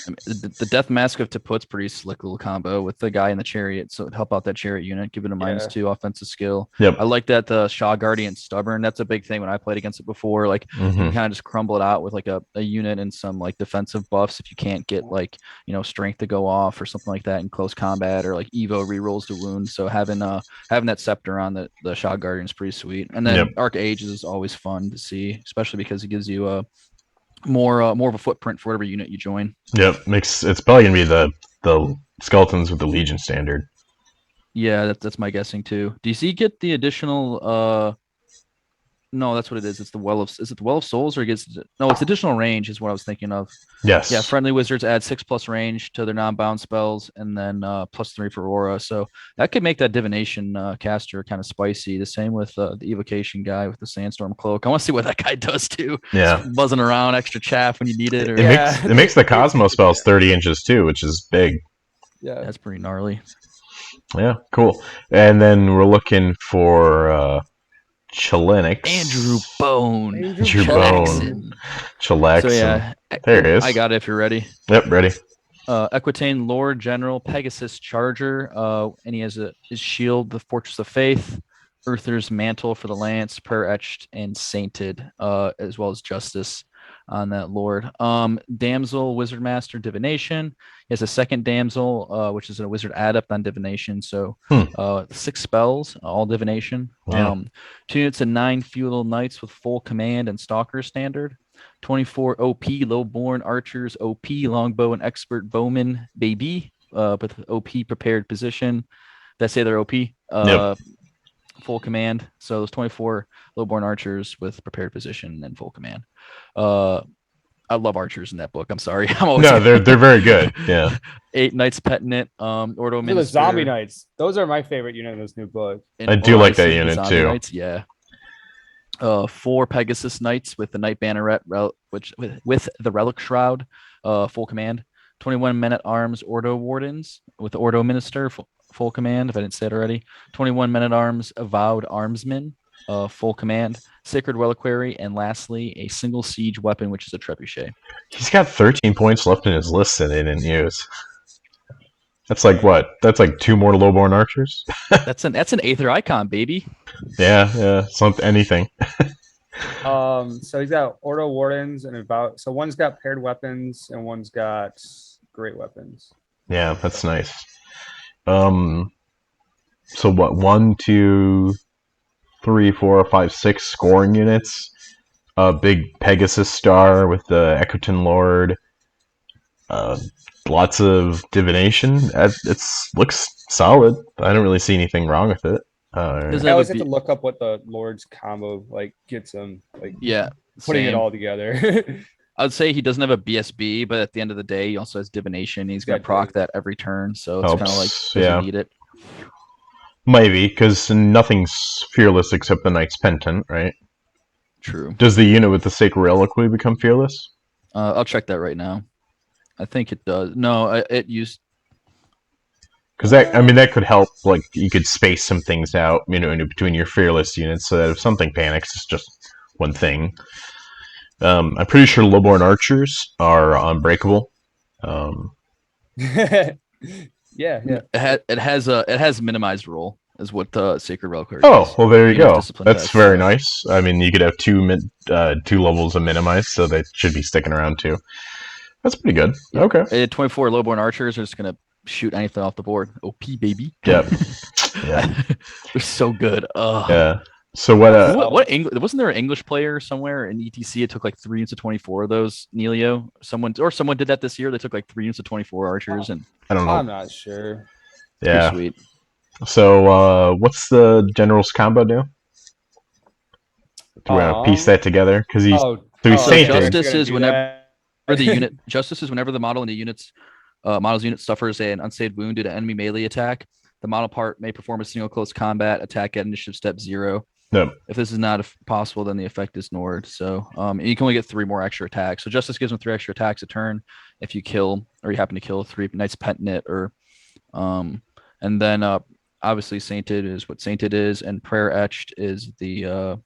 C: I mean, the Death Mask of Taput's pretty slick little combo with the guy in the chariot, so it'd help out that chariot unit, give it a -2 offensive skill.
A: Yep.
C: I like that the Shaw Guardian Stubborn. That's a big thing when I played against it before. Like you can kind of just crumble it out with like a unit and some like defensive buffs if you can't get like strength to go off or something like that in close combat, or like Evo rerolls to wound. So having that scepter on the Shaw Guardian is pretty sweet. And then Arc Ages is always fun to see, especially because it gives you more of a footprint for whatever unit you join.
A: Yep, it's probably gonna be the skeletons with the Legion standard.
C: Yeah, that's my guessing too. DC get the additional? No, that's what it is. It's the Is it the Well of Souls, or it's additional range is what I was thinking of.
A: Yes.
C: Yeah, friendly wizards add 6+ range to their non-bound spells, and then +3 for aura. So that could make that divination caster kind of spicy. The same with the evocation guy with the sandstorm cloak. I want to see what that guy does too.
A: Yeah,
C: just buzzing around, extra chaff when you need it.
A: It makes the Cosmo spells 30 inches too, which is big.
B: Yeah,
C: that's pretty gnarly.
A: Yeah, cool. And then we're looking for Chilenix.
C: Andrew Bone.
A: Chillaxon.
C: So yeah,
A: there it is.
C: I got it if you're ready.
A: Yep, ready.
C: Equitane Lord General, Pegasus Charger, and he has his shield, the Fortress of Faith, Earther's Mantle for the Lance, Prayer Etched and Sainted, as well as Justice on that Lord. Damsel Wizardmaster Divination. He has a second Damsel, which is a wizard adept on Divination. So 6 spells, all Divination.
A: Wow.
C: 2 units of 9 Feudal Knights with full command and Stalker standard. 24 OP Lowborn Archers, OP Longbow and Expert Bowman Baby, with OP prepared position. Did I say they're OP?
A: Yep.
C: Full command. So those 24 Lowborn Archers with prepared position and full command. I love archers in that book. I'm sorry.
A: They're very good. Yeah.
C: 8 Knights Petinent, Ordo Minister.
B: The Zombie Knights. Those are my favorite unit in this new book.
A: I do like that unit too.
C: Knights, yeah. 4 Pegasus Knights with the Knight Banneret, with the Relic Shroud, full command. 21 Men-at-Arms Ordo Wardens with the Ordo Minister, full command, if I didn't say it already. 21 Men-at-Arms Avowed Armsmen, full command. Sacred Reliquary, and lastly, a single siege weapon, which is a trebuchet.
A: He's got 13 points left in his list that they didn't use. That's like what? That's like 2 more Lowborn Archers?
C: That's an Aether Icon, baby.
A: Yeah, anything.
B: So he's got Ordo Wardens and so one's got paired weapons and one's got great weapons.
A: Yeah, that's nice. So what? 1, 2, 3, 4, 5, 6 scoring units. A big Pegasus star with the Equitane Lord. Lots of divination. It looks solid. I don't really see anything wrong with it.
B: I always have to look up what the Lord's combo gets him.
C: Yeah,
B: putting it all together.
C: I would say he doesn't have a BSB, but at the end of the day, he also has divination. He's going to proc that every turn, so it's kind of like doesn't need it.
A: Maybe, because nothing's fearless except the Knight's Pendant, right?
C: True.
A: Does the unit with the Sacred Reliquary become fearless?
C: I'll check that right now. I think it does. No, it used.
A: Because that could help. Like you could space some things out, in between your fearless units, so that if something panics, it's just one thing. I'm pretty sure lowborn archers are unbreakable.
B: Yeah.
C: It has minimized roll is what the Sacred Reliquary.
A: Oh, well, there you go. That's
C: does,
A: very nice. I mean, you could have two levels of minimize, so they should be sticking around too. That's pretty good.
C: Yeah.
A: Okay.
C: 24 lowborn archers are just gonna shoot anything off the board. OP baby.
A: Yep. Yeah.
C: They're so good.
A: Yeah. So what
C: English wasn't there an English player somewhere in ETC? It took like 3 units of 24 of those. Neilio, someone did that this year. They took like 3 units of 24 archers, and
A: I don't know.
B: I'm not sure.
A: Yeah.
C: Pretty sweet.
A: So what's the general's combo do? Do we want to piece that together? Because he's
C: Justice is whenever the model in the model's unit suffers an unsaved wound due to enemy melee attack, the model part may perform a single close combat attack at initiative step 0.
A: Yep.
C: If this is not possible, then the effect is ignored. So you can only get 3 more extra attacks. So Justice gives him 3 extra attacks a turn if you kill or you happen to kill 3 Knights Pendant or and then obviously Sainted is what Sainted is, and Prayer Etched is the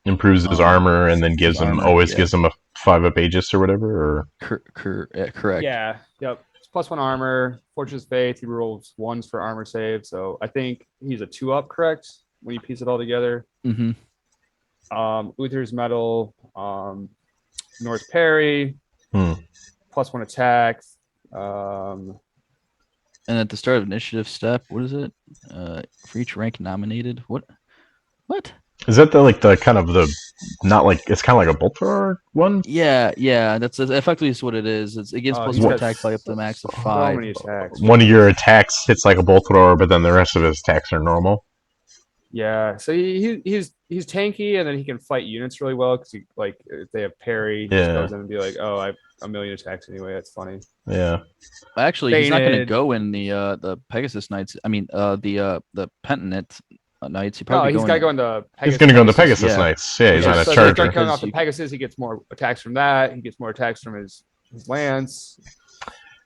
A: improves his armor and then gives him a 5-up Aegis or whatever. Or
B: correct. Yeah. Yep. It's +1 armor. Fortress Faith. He rolls 1s for armor save. So I think he's a 2-up. Correct. When you piece it all together.
C: Mm-hmm.
B: Uther's Medal. Norse Parry. +1 attack.
C: And at the start of initiative step, what is it? For each rank nominated. What?
A: Is that it's kind of like a bolt thrower one?
C: Yeah. That's effectively what it is. It gives +1 attack by up to the max of 5.
B: So many attacks.
A: One of your attacks hits like a bolt thrower, but then the rest of his attacks are normal.
B: Yeah, so he's tanky, and then he can fight units really well because if they have parry, he just goes in and be like, oh, I have a million attacks anyway. That's funny.
A: Yeah.
C: Actually, he's not going to go in the Pegasus Knights. I mean, the Penitent Knights.
B: He's got to go into Pegasus.
A: He's going to go into Pegasus Knights. Yeah, he's on a charger.
B: Going off the Pegasus, he gets more attacks from that. He gets more attacks from his lance.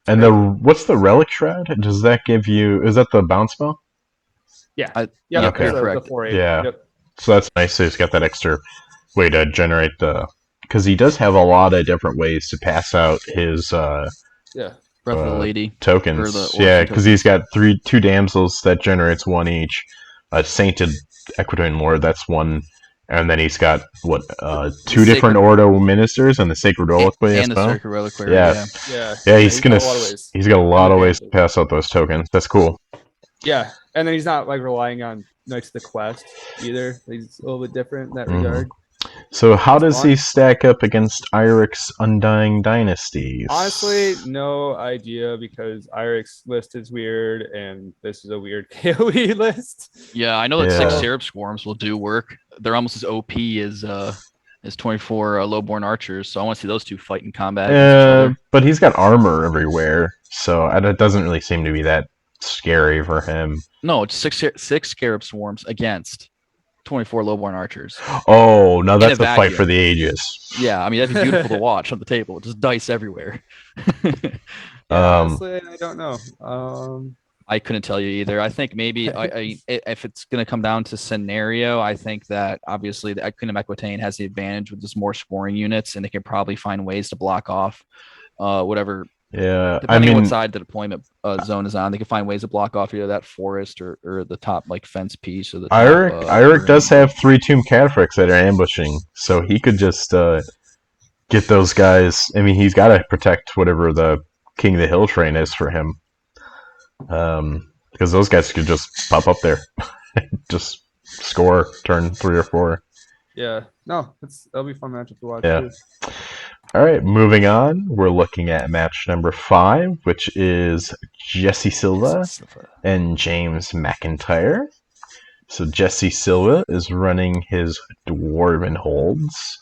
A: And what's the Relic Shroud? Does that give you? Is that the bounce spell?
B: Yeah.
A: Okay.
C: Correct.
A: Yeah. Yep. So that's nice. So he's got that extra way to generate because he does have a lot of different ways to pass out his
C: Breath of the Lady
A: tokens. Because he's got 2 damsels that generates 1 each. A Sainted Equitarian Lord, that's 1, and then he's got 2 different Ordo Ministers and the Sacred Reliquary as well.
C: The Sacred Reliquary.
A: Yeah. He's got a lot of ways to pass out those tokens. That's cool.
B: Yeah, and then he's not relying on Knights of the Quest either. He's a little bit different in that regard.
A: So how does he stack up against Irik's Undying Dynasties?
B: Honestly, no idea, because Irik's list is weird, and this is a weird KOE list.
C: Yeah, I know that 6 Seraph Swarms will do work. They're almost as OP as 24 lowborn archers, so I want to see those 2 fight in combat.
A: But he's got armor everywhere, so it doesn't really seem to be that scary for him.
C: No, it's 6 Scarab Swarms against 24 lowborn archers.
A: Oh, no, that's the fight for the ages.
C: Yeah, I mean, that'd be beautiful to watch on the table. Just dice everywhere.
B: Honestly, I don't know.
C: I couldn't tell you either. I think maybe if it's going to come down to scenario, I think that obviously the Queen of Equitaine has the advantage with just more scoring units, and they can probably find ways to block off whatever.
A: Yeah,
C: depending on what side the deployment zone is on, they can find ways to block off either that forest or the top fence piece. Or the
A: Irik does have 3 Tomb Cataphracts that are ambushing, so he could just get those guys. I mean, he's got to protect whatever the King of the Hill train is for him, because those guys could just pop up there, just score turn 3 or 4.
B: Yeah, no, that'll be a fun matchup to watch.
A: Yeah.
B: Too.
A: All right, moving on. We're looking at match number 5, which is Jesse Silva and James Mcintyre. So Jesse Silva is running his Dwarven Holds.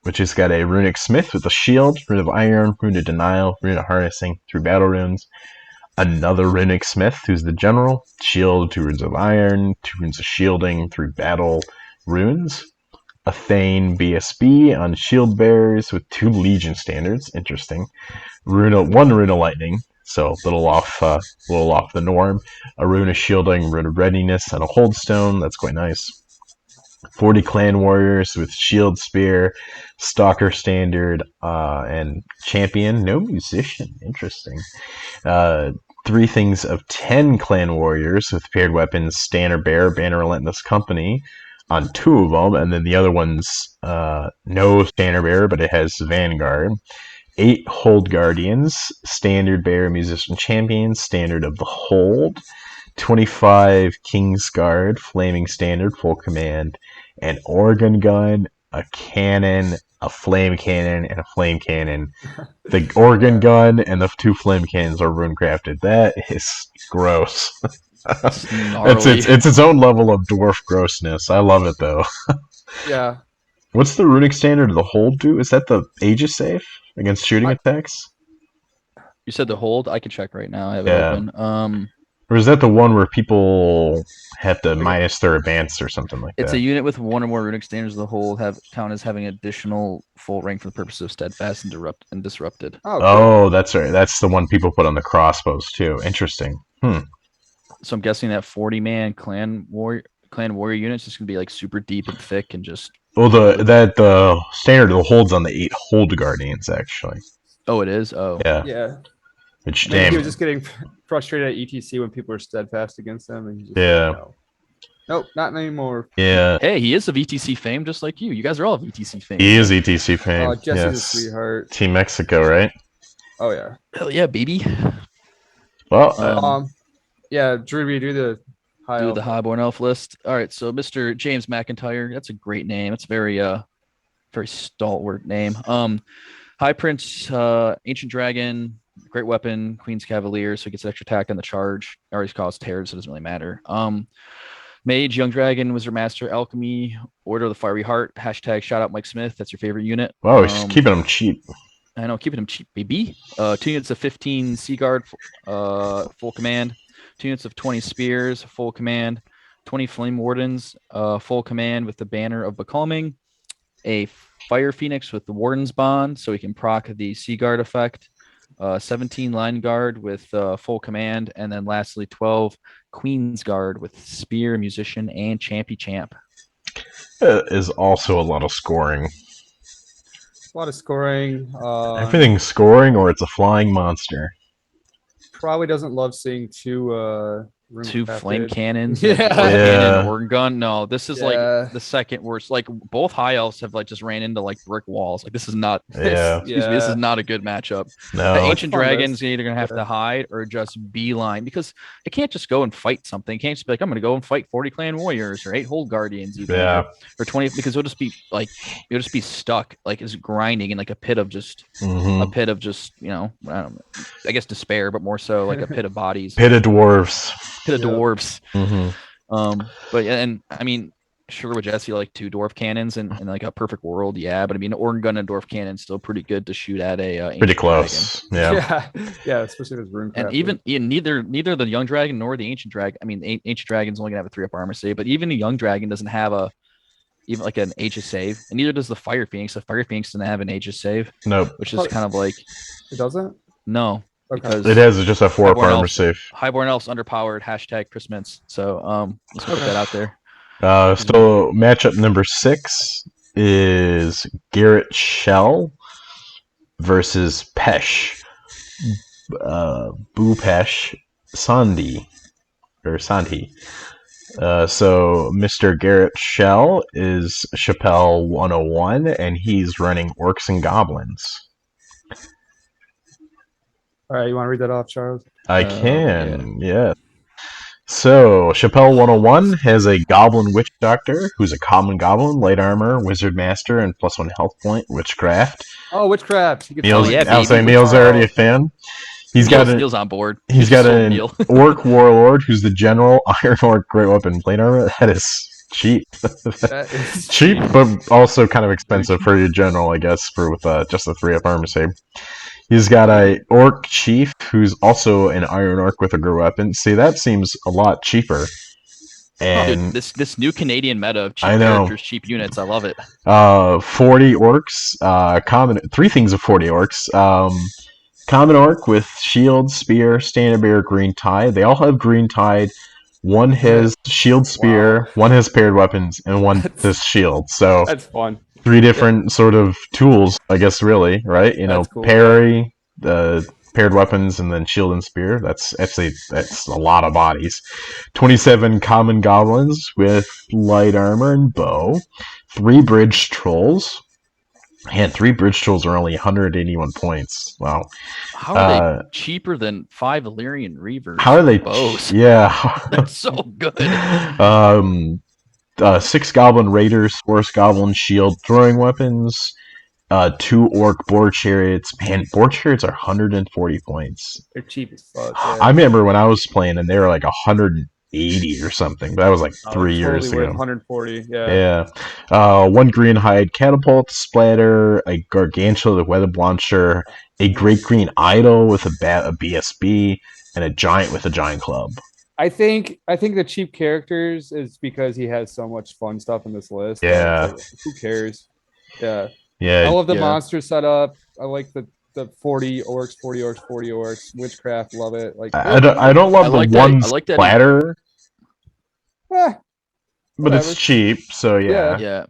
A: which has got a Runic Smith with a shield, Rune of Iron, Rune of Denial, Rune of Harnessing, 3 battle runes. Another Runic Smith, who's the general, shield, 2 runes of Iron, 2 runes of shielding, 3 battle runes. A Thane BSB on shield bearers with 2 Legion standards. Interesting. 1 Rune of Lightning, so a little off the norm. A Rune of Shielding, Rune of Readiness, and a Holdstone. That's quite nice. 40 Clan Warriors with Shield Spear, Stalker Standard, and Champion. No Musician. Interesting. 3 things of 10 Clan Warriors with paired weapons, Standard Bearer, Banner Relentless Company, on 2 of them, and then the other one's no Standard Bearer, but it has Vanguard. 8 Hold Guardians, Standard Bearer, Musician Champion, Standard of the Hold. 25 King's Guard, Flaming Standard, Full Command, an Organ Gun, a Cannon, a Flame Cannon, and a Flame Cannon. The Organ Gun and the 2 Flame Cannons are rune crafted. That is gross. It's its own level of dwarf grossness. I love it though.
B: Yeah.
A: What's the runic standard of the hold do? Is that the Aegis save against shooting attacks?
C: You said the hold? I can check right now. I have it open.
A: Or is that the one where people have to minus their advance or something like that?
C: It's a unit with 1 or more runic standards of the hold count as having additional full rank for the purpose of steadfast and disrupted.
B: Oh,
A: cool. That's right. That's the one people put on the crossbows too. Interesting.
C: So I'm guessing that 40-man clan warrior unit's just gonna be like super deep and thick and just.
A: Well, the standard of the holds on the 8 hold guardians actually.
C: Oh, it is. Oh,
B: yeah.
A: Which
B: Maybe he was just getting frustrated at ETC when people were steadfast against them. And he just nope, not anymore.
A: Yeah.
C: Hey, he is of ETC fame, just like you. You guys are all of ETC fame.
A: He is ETC fame.
B: Oh, Jesse's a sweetheart.
A: Team Mexico, right?
B: Oh yeah.
C: Hell yeah, baby.
A: Well,
B: yeah, Drew, we do the
C: Highborn Elf list. All right, so Mr. James Mcintyre, that's a great name. It's very stalwart name. High Prince, Ancient Dragon, great weapon, Queen's Cavalier, so he gets extra attack on the charge. Already caused tears, so it doesn't really matter. Mage, Young Dragon, Wizardmaster, Alchemy, Order of the Fiery Heart, hashtag shout out Mike Smith. That's your favorite unit.
A: Wow, he's keeping them cheap.
C: I know, keeping them cheap, baby. 2 units of 15 Sea Guard, full command. 2 units of 20 Spears, full command. 20 Flame Wardens, full command with the Banner of Becalming. A Fire Phoenix with the Warden's Bond, so we can proc the Sea Guard effect. 17 Line Guard with full command. And then lastly, 12 Queen's Guard with Spear, Musician, and Champy Champ.
A: It is also a lot of scoring.
B: A lot of scoring.
A: Everything's scoring or it's a flying monster.
B: Probably doesn't love seeing 2
C: flame cannons.
B: Yeah.
C: Cannon, organ gun. No, this is like the second worst. Like both high elves have like just ran into like brick walls. Like this is not. This is not a good matchup.
A: No.
C: The Ancient Dragons either gonna have to hide or just beeline because it can't just go and fight something. It can't just be like I'm gonna go and fight 40 Clan Warriors or 8 Hold Guardians even or 20 because it'll just be stuck like it's grinding in like a pit of just I guess despair, but more so like a pit of bodies.
A: Pit of dwarves.
C: Dwarves. But yeah, and I mean, sure, with Jesse like 2 dwarf cannons and like a perfect world, but I mean, organ gun and dwarf cannon still pretty good to shoot at a
A: pretty close.
B: Dragon. Yeah, especially with rune.
C: And even neither the young dragon nor the ancient dragon. I mean, the ancient dragon's only gonna have a 3-up armor save, but even the young dragon doesn't have even like an Aegis save, and neither does the Fire Phoenix. The Fire Phoenix doesn't have an Aegis save.
A: Nope.
C: Which is kind of like
B: it doesn't.
C: No.
B: Okay.
C: Because
A: it has just a 4-up armor save.
C: Highborn Elves underpowered. Hashtag Chris Mintz. So let's put that out there.
A: So matchup number 6 is Garrett Shell versus Pesh. Bupesh Sandhi. So Mr. Garrett Shell is Chappelle 101, and he's running Orcs and Goblins.
B: All right, you want to read that off, Charles?
A: I can, yeah. So, Chappelle 101 has a Goblin Witch Doctor, who's a common goblin, light armor, wizard master, and +1 health point, witchcraft.
B: Oh, witchcraft!
A: Neil's already a fan.
C: Neil's on board.
A: He's got an Orc Warlord, who's the general, Iron Orc, great weapon, plate armor. That is cheap.
B: That is
A: Cheap, but also kind of expensive for your general, I guess, for with just the 3-up armor save. He's got a orc chief who's also an iron orc with a great weapon. See, that seems a lot cheaper. And
C: Dude, this new Canadian meta of cheap
A: I know.
C: characters, cheap units, I love it.
A: 40 orcs, common 3 things of 40 orcs. Common orc with shield, spear, standard bearer, green tide. They all have green tide. One has shield, spear.
B: Wow.
A: One has paired weapons, and one has shield. So
B: That's fun.
A: 3 different sort of tools, I guess. Really, right? You know,
B: That's cool,
A: parry, paired weapons, and then shield and spear. That's a lot of bodies. 27 common goblins with light armor and bow. 3 bridge trolls. Man, 3 bridge trolls are only 181 points. Wow.
C: How are they cheaper than 5 Illyrian Reavers?
A: How are they?
C: Bows?
A: Yeah.
C: That's so good.
A: 6 goblin raiders, Forest goblin shield throwing weapons. 2 orc boar chariots. Man, boar chariots are 140 points.
B: They're cheap as fuck.
A: I remember when I was playing and they were like 180 or something. But that was like 3 years
B: totally
A: ago.
B: 140. Yeah.
A: Yeah. 1 green hide catapult splatter, a gargantua with weather launcher, a great green idol with a BSB, and a giant with a giant club.
B: I think the cheap characters is because he has so much fun stuff in this list.
A: Yeah.
B: Like, who cares? Yeah.
A: Yeah.
B: I love the monster setup. I like the 40 orcs, 40 orcs, 40 orcs. Witchcraft, love it. Like
A: I don't love the one splatter, but it's cheap, so yeah.
C: Yeah.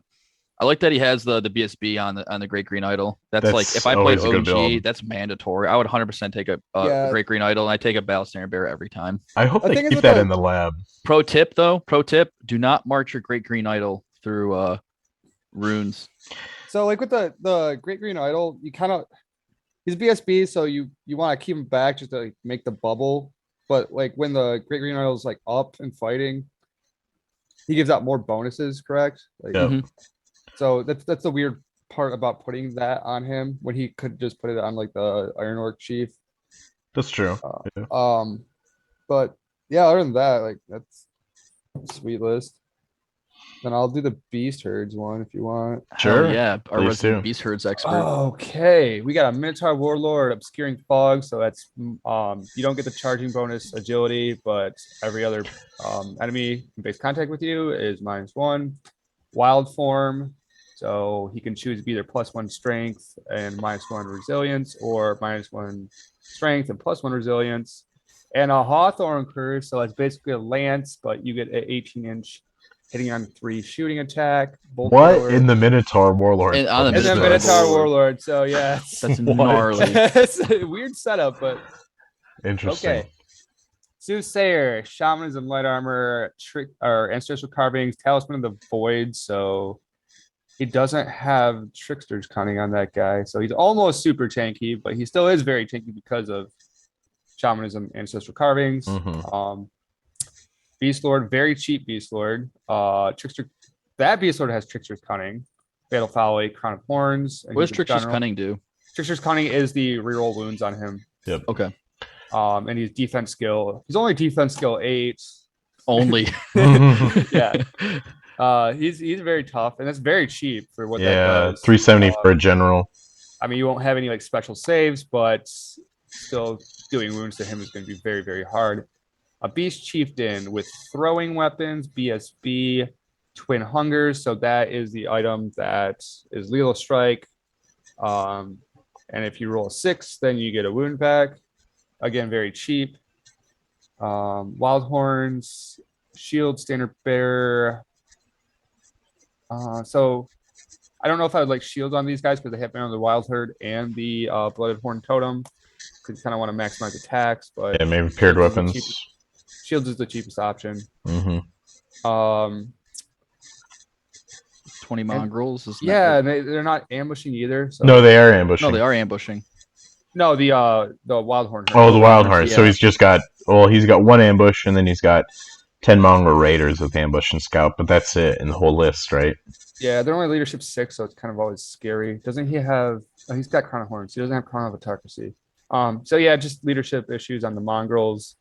C: I like that he has the BSB on the Great Green Idol. That's like if I played OG, that's mandatory. I would 100% take a Great Green Idol, and I take a Battle Standard Bearer every time.
A: I hope they keep that in the lab.
C: Pro tip: do not march your Great Green Idol through runes.
B: So like with the Great Green Idol, you kind of he's BSB, so you want to keep him back just to like, make the bubble. But like when the Great Green Idol is like up and fighting, he gives out more bonuses. Correct? Like, So that's the weird part about putting that on him when he could just put it on like the Iron Orc Chief.
A: That's true.
B: But yeah, other than that, like that's a sweet list. Then I'll do the Beast Herds one if you want.
C: Sure. Yeah, our resident Beast Herds expert.
B: Okay, we got a Minotaur Warlord, Obscuring Fog. So that's you don't get the charging bonus agility, but every other enemy in base contact with you is -1. Wild form. So he can choose to be either +1 strength and -1 resilience, or -1 strength and +1 resilience. And a Hawthorn curse. So it's basically a lance, but you get an 18-inch hitting on 3 shooting attack.
A: What in the Minotaur Warlord?
B: In the Minotaur Warlord. So yeah,
C: that's gnarly.
B: It's a weird setup, but
A: interesting.
B: Okay. Soothsayer, Shamanism, Light Armor, Trick or Ancestral Carvings, Talisman of the Void. So he doesn't have Tricksters counting on that guy. So he's almost super tanky, but he still is very tanky because of Shamanism, Ancestral Carvings. Beast Lord, very cheap Beast Lord. Trickster, that Beast Lord has Trickster's Cunning, Fatal Folly, Crown of Horns.
C: What does Trickster's Cunning do?
B: Trickster's Cunning is the reroll wounds on him.
A: Yep.
C: Okay.
B: And he's defense skill. He's only defense skill 8.
C: Only.
B: Yeah. He's very tough, and that's very cheap for what that does.
A: 370 for a general.
B: I mean, you won't have any like special saves, but still doing wounds to him is going to be very, very hard. A Beast Chieftain with throwing weapons, BSB, Twin Hungers. So that is the item that is lethal strike. And if you roll a 6, then you get a wound back. Again, very cheap. Wild Horns, Shield, Standard Bearer. So I don't know if I would like shields on these guys because they have been on the Wild Herd and the Blooded Horn Totem. Because you kind of want to maximize attacks, but
A: yeah, maybe paired weapons.
B: Shields is the cheapest option.
C: 20 mongrels.
B: Yeah, they're not ambushing either. So.
A: No, they are ambushing.
C: No, they are ambushing.
B: No, the Wildhorn.
A: Oh, the Wildhorn. Yeah. So he's just got he's got 1 ambush, and then he's got 10 mongrel raiders with ambush and scout, but that's it in the whole list, right?
B: Yeah, they're only leadership 6, so it's kind of always scary. Doesn't he have? Oh, he's got Crown of Horns. He doesn't have Crown of Autocracy. So yeah, just leadership issues on the mongrels.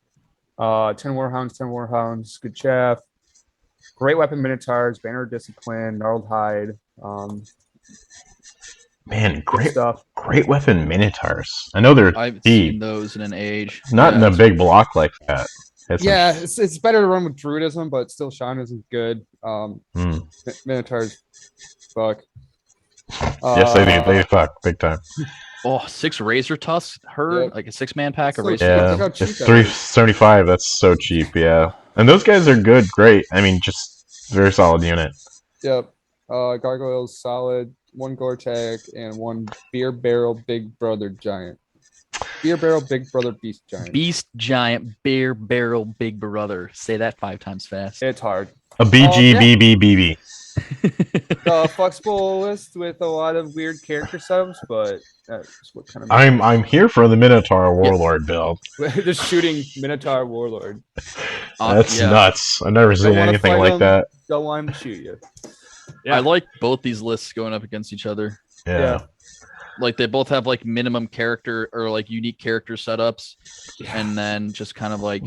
B: 10 warhounds, good chaff. Great weapon Minotaurs, Banner of Discipline, Gnarled Hide.
A: Man,
B: Good stuff.
A: great weapon Minotaurs. I know they're
C: I've
A: cheap,
C: seen those in an age.
A: not in
C: Yeah,
A: a big block like that. That's
B: Yeah, it's better to run with Druidism, but still Shamanism is good. Minotaurs fuck.
A: Yes, they fuck big time.
C: Oh, 6 Razor Tusks herd,
B: Yep.
C: like a 6-man pack
B: That's
C: of
B: so
C: Razor
B: cheap.
C: Tusks.
B: Look how
A: Yeah,
B: cheap
A: it's
B: that is.
A: 375. That's so cheap. Yeah, and those guys are good, great. I mean, just very solid unit.
B: Yep. Gargoyles solid. 1 Gorchak and 1 Beer Barrel Big Brother Giant. Beer Barrel Big Brother Beast Giant.
C: Beast Giant Beer Barrel Big Brother. Say that 5 times fast.
B: It's hard.
A: A BGBBBB.
B: Flexible list with a lot of weird character subs, but that's what kind of.
A: I'm here for the Minotaur Warlord build.
B: Just shooting Minotaur Warlord.
A: That's
C: yeah.
A: nuts. I've never seen
B: wanna
A: anything
B: fight
A: like
B: him.
A: that.
B: Don't want him to shoot you.
C: I like both these lists going up against each other.
A: Yeah.
C: Like they both have like minimum character or like unique character setups, and then just kind of like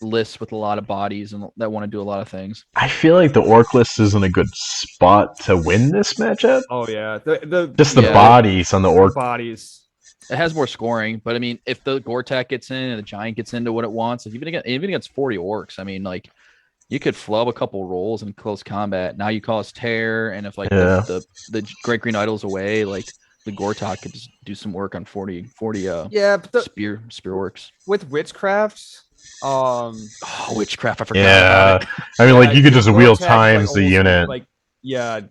C: lists with a lot of bodies and that want to do a lot of things.
A: I feel like the Orc list isn't a good spot to win this matchup.
B: Oh yeah,
A: Just the bodies on the Orc.
B: Bodies.
C: It has more scoring, but I mean, if the Gortak gets in and the Giant gets into what it wants, if even against 40 Orcs, I mean, like you could flub a couple rolls in close combat. Now you cause tear, and if like the Great Green Idol's away, like the Gortak could just do some work on 40
B: but
C: spear orcs.
B: With witchcraft,
C: witchcraft, I forgot about it.
A: I mean, like you could just wheel
B: Gortak,
A: times the unit.
B: Like,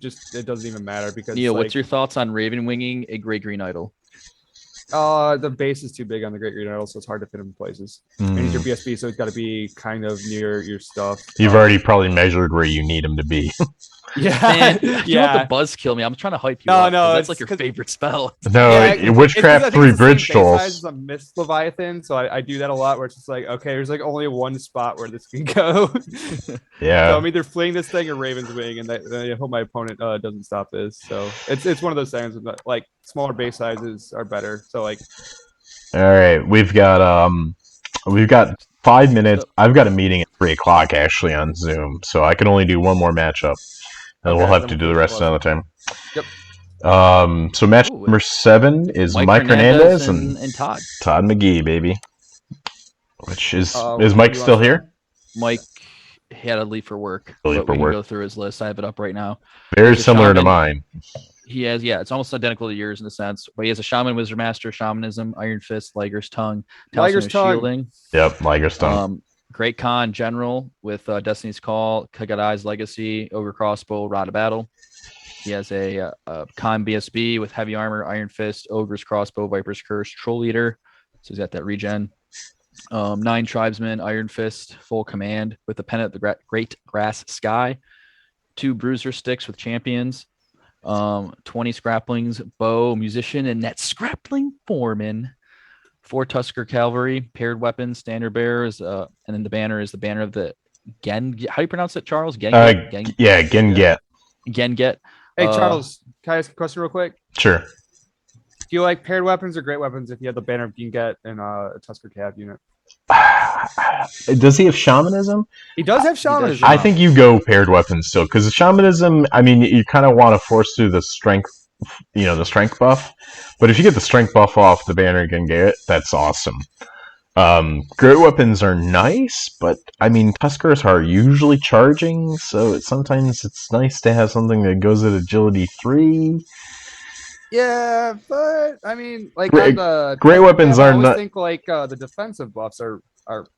B: just it doesn't even matter because.
C: Neil, what's your thoughts on Raven winging a Great Green Idol?
B: The base is too big on the Great Green Idol, so it's hard to fit in places. And he's your BSB, so it's got to be kind of near your stuff.
A: You've already probably measured where you need him to be.
B: Yeah,
C: man, you don't have to buzz kill me. I'm trying to hype you up. No, that's like your favorite spell.
A: No, witchcraft 3 bridge trolls.
B: It's a Mist Leviathan, so I do that a lot. Where it's just like, okay, there's like only one spot where this can go.
A: Yeah.
B: So I'm either fleeing this thing or Raven's Wing, and I hope my opponent doesn't stop this. So it's one of those things that like smaller base sizes are better. So like,
A: all right, we've got 5 minutes. I've got a meeting at 3:00 actually on Zoom, so I can only do one more matchup. And we'll have to do the rest another time.
B: Yep.
A: So match number 7 is Mike Hernandez and
C: Todd
A: Mcgee, baby. Which is Mike still here?
C: Mike had to leave for work.
A: We can
C: go through his list. I have it up right now.
A: Very similar to mine.
C: He has, it's almost identical to yours in a sense. But he has a Shaman Wizardmaster, Shamanism, Iron Fist, Liger's Tongue,
B: Liger's Tongue.
C: Shielding.
A: Yep, Liger's Tongue.
C: Great Khan General with Destiny's Call, Kagadai's Legacy, Ogre Crossbow, Rod of Battle. He has a Khan BSB with Heavy Armor, Iron Fist, Ogre's Crossbow, Viper's Curse, Troll Leader. So he's got that regen. 9 Tribesmen, Iron Fist, Full Command with the Pennant, the Great Grass Sky. 2 Bruiser Sticks with Champions. 20 Scrapplings, Bow, Musician, and that Scrappling Foreman. 4 Tusker Cavalry, paired weapons, standard bearers, and then the banner is the banner of the Gen. How do you pronounce it, Charles?
A: Genget.
C: Genget.
B: Hey, Charles, can I ask a question real quick?
A: Sure.
B: Do you like paired weapons or great weapons if you had the banner of Genget and a Tusker Cav unit?
A: Does he have shamanism?
B: He does have shamanism.
A: I think you go paired weapons still, because shamanism, I mean, you kind of want to force through the strength, the strength buff. But if you get the strength buff off the banner again, Garrett, that's awesome. Great weapons are nice, but I mean, Tuskers are usually charging, so sometimes it's nice to have something that goes at agility 3.
B: Yeah, but I mean, like
A: great weapons
B: I
A: are
B: always
A: not.
B: think like the defensive buffs are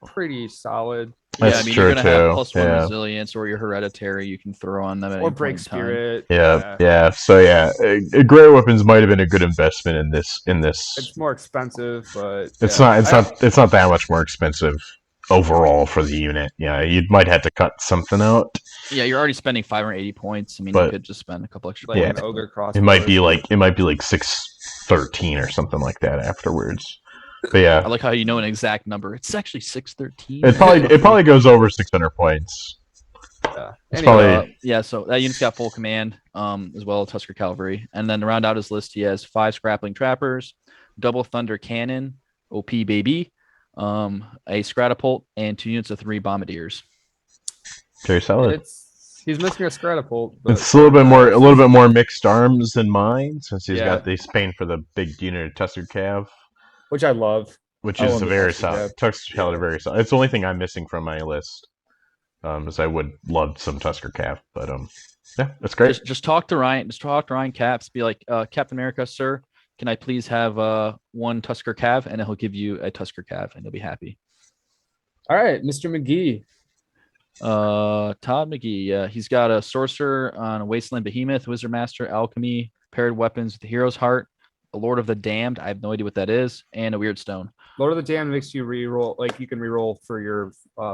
B: pretty solid.
A: That's
C: I mean,
A: true
C: you're gonna have
A: too.
C: +1 resilience, or your hereditary. You can throw on them at
B: Or
C: any
B: break
C: point in time.
B: spirit.
A: Yeah. So great weapons might have been a good investment in this.
B: It's more expensive, but
A: It's not that much more expensive overall for the unit. Yeah, you might have to cut something out.
C: Yeah, you're already spending 580 points. I mean, you could just spend a couple extra
B: like
C: points.
B: an ogre crossbow.
A: It might be like 613 or something like that afterwards. But yeah,
C: I like how you know an exact number. It's actually 613.
A: It probably goes over 600 points.
B: Yeah.
C: So that unit's got full command, as well as Tusker Cavalry. And then to round out his list, he has 5 Scrappling Trappers, Double Thunder Cannon, OP Baby, a Scratapult, and 2 units of 3 Bombardiers.
A: Very solid.
B: He's missing a Scratapult. But
A: It's a little bit more mixed arms than mine, since he's got the Spain for the big unit Tusker Cav,
B: which I love.
A: which
B: I
A: is
B: love
A: a
B: the
A: very
B: Tusker
A: solid.
B: Cav.
A: Tusker Cav are very solid. It's the only thing I'm missing from my list. Is I would love some Tusker Cav, but yeah, that's great.
C: Just talk to Ryan. Just talk to Ryan Caps. Be like, Captain America, sir, can I please have one Tusker Cav, and he'll give you a Tusker Cav, and he'll be happy.
B: All right, Mr. McGee.
C: Todd Mcgee. Yeah, he's got a sorcerer on a Wasteland Behemoth, Wizardmaster, Alchemy, paired weapons with the Hero's Heart, a Lord of the Damned. I have no idea what that is, and a Weird Stone.
B: Lord of the Damned makes you reroll, like you can reroll for your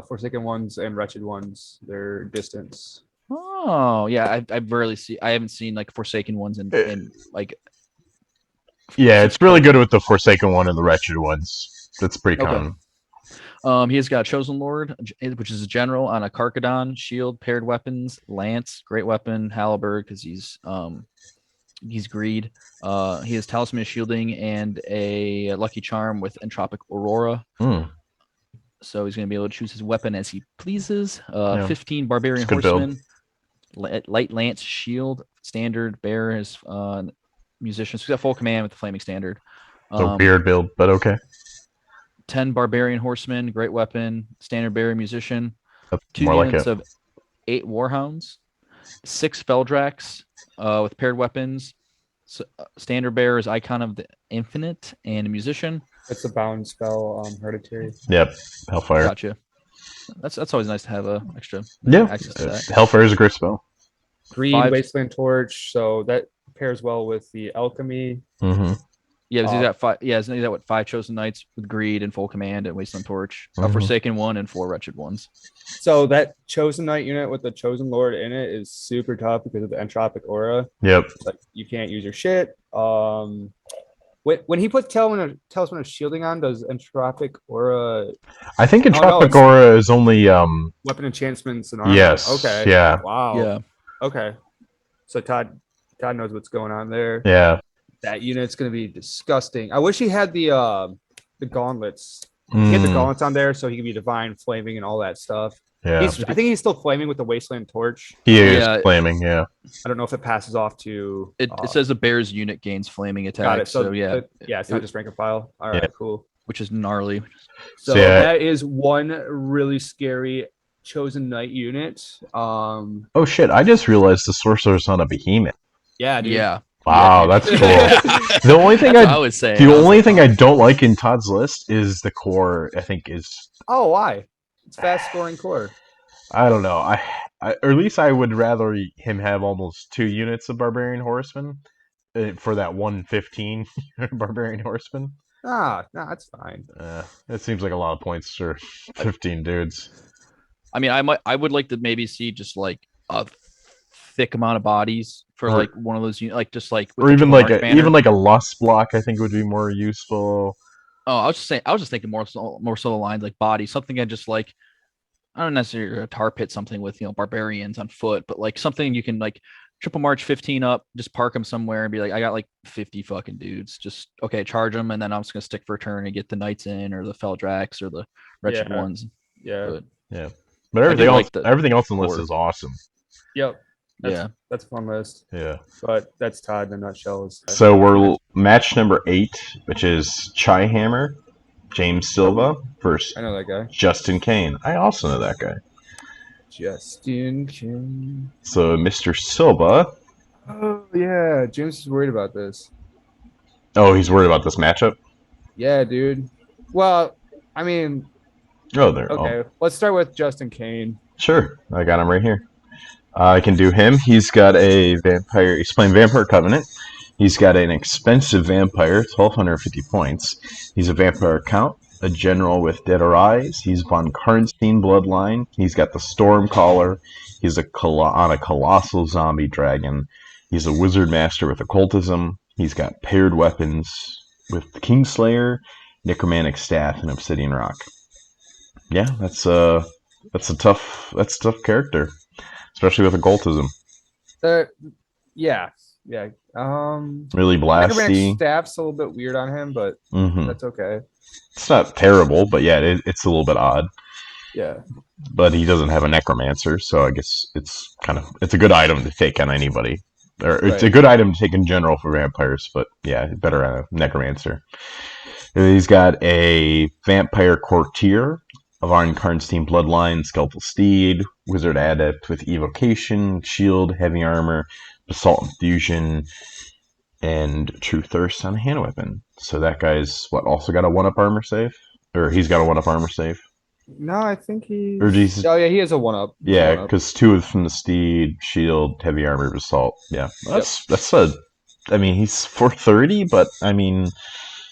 B: Forsaken ones and Wretched ones, their distance.
C: Oh yeah, I haven't seen like Forsaken ones in like.
A: Yeah, it's really good with the Forsaken one and the Wretched ones. That's pretty common.
C: He has got Chosen Lord, which is a general on a Karkadon, shield, paired weapons, lance, great weapon, halberd, because he's greed. He has Talisman of Shielding and a Lucky Charm with Entropic Aurora. So he's going to be able to choose his weapon as he pleases. 15 Barbarian Horsemen, Light Lance, Shield, Standard, Bear, his musicians. He's got full command with the Flaming Standard.
A: So weird build, but okay.
C: 10 Barbarian Horsemen, great weapon, Standard Bear, musician.
A: That's
C: 2
A: more
C: units
A: like it.
C: of 8 Warhounds, 6 Feldrax with paired weapons. So, Standard Bearer is Icon of the Infinite and a musician.
B: That's a bound spell, Hereditary.
A: Yep, Hellfire.
C: Gotcha. That's always nice to have a extra access to that.
A: Hellfire is a great spell.
B: Greed, Wasteland Torch, so that pairs well with the Alchemy.
A: Mm-hmm.
C: Yeah, he's got 5. Yeah, he's got 5 Chosen Knights with Greed and full command and Wasteland Torch. A Forsaken one and 4 Wretched ones.
B: So that Chosen Knight unit with the Chosen Lord in it is super tough because of the Entropic Aura.
A: Yep.
B: Like you can't use your shit. When he puts Talisman of Shielding on, does Entropic Aura?
A: I think Entropic Aura is only
B: weapon enchantments and armor.
A: Yes.
B: Okay.
A: Yeah.
B: Wow.
C: Yeah.
B: Okay. So Todd knows what's going on there.
A: Yeah.
B: That unit's gonna be disgusting. I wish he had the gauntlets. He had the gauntlets on there so he could be divine, flaming, and all that stuff.
A: Yeah.
B: I think he's still flaming with the Wasteland Torch.
A: He is flaming, yeah.
B: I don't know if it passes off to.
C: It says the bear's unit gains flaming attack.
B: Got it.
C: So yeah.
B: It's not just rank and file. All right, cool.
C: Which is gnarly.
B: So that is one really scary Chosen Knight unit.
A: Oh shit! I just realized the sorcerer's on a behemoth.
B: Yeah, dude.
C: Yeah.
A: Wow, that's cool. The only thing I would say, the only thing I don't like in Todd's list is the core. I think is.
B: Oh, why? It's fast scoring core.
A: I don't know. I or at least I would rather him have almost 2 units of Barbarian Horsemen for that 115 Barbarian Horsemen.
B: No, that's fine.
A: It seems like a lot of points for 15 dudes.
C: I mean, I would like to maybe see just like a thick amount of bodies for like one of those, like just like,
A: or even like a lust block. I think would be more useful.
C: Oh, I was just thinking more so the lines like body, something I just like. I don't necessarily a tar pit something with barbarians on foot, but like something you can like triple march 15 up, just park them somewhere and be like, I got like 50 fucking dudes. Just charge them, and then I'm just gonna stick for a turn and get the knights in or the Feldrax or the wretched ones.
B: Yeah,
A: but everything else in the list is awesome.
B: Yep. That's a fun list.
A: Yeah.
B: But that's Todd in a nutshell.
A: So we're match number 8, which is Chai Hammer, James Silva versus
B: I know that guy.
A: Justin Kane. I also know that guy.
B: Justin Kane.
A: So Mr. Silva.
B: Oh yeah, James is worried about this.
A: Oh, he's worried about this matchup?
B: Yeah, dude. Well, I mean.
A: Oh, there.
B: Okay, let's start with Justin Kane.
A: Sure, I got him right here. I can do him. He's got a vampire. He's playing Vampire Covenant. He's got an expensive vampire, 1,250 points. He's a vampire count, a general with Deader Eyes. He's von Karnstein bloodline. He's got the Storm Caller. He's on a colossal zombie dragon. He's a wizard master with occultism. He's got paired weapons with the Kingslayer, Necromantic Staff, and Obsidian Rock. Yeah, that's a tough character, especially with occultism.
B: Yeah.
A: Really blasty.
B: Staff's a little bit weird on him, but that's okay.
A: It's not terrible, but yeah, it's a little bit odd.
B: Yeah.
A: But he doesn't have a necromancer, so I guess it's a good item to take on anybody. Or it's a
B: Right.
A: good item to take in general for vampires, but yeah, better on a necromancer. He's got a vampire courtier of Arn Karnstein bloodline, skeletal steed, wizard adept with evocation, shield, heavy armor, basalt infusion, and true thirst on a hand weapon. So that guy's also got a 1-up armor save? Or he's got a 1-up armor save?
B: No, I think
A: Or
B: he's.
A: he's
B: Oh yeah, he has a 1-up. He's a
A: yeah,
B: 1-up.
A: because 2 is from the steed, shield, heavy armor, basalt. Yeah,
B: Yep.
A: that's a. I mean, he's 430, but I mean,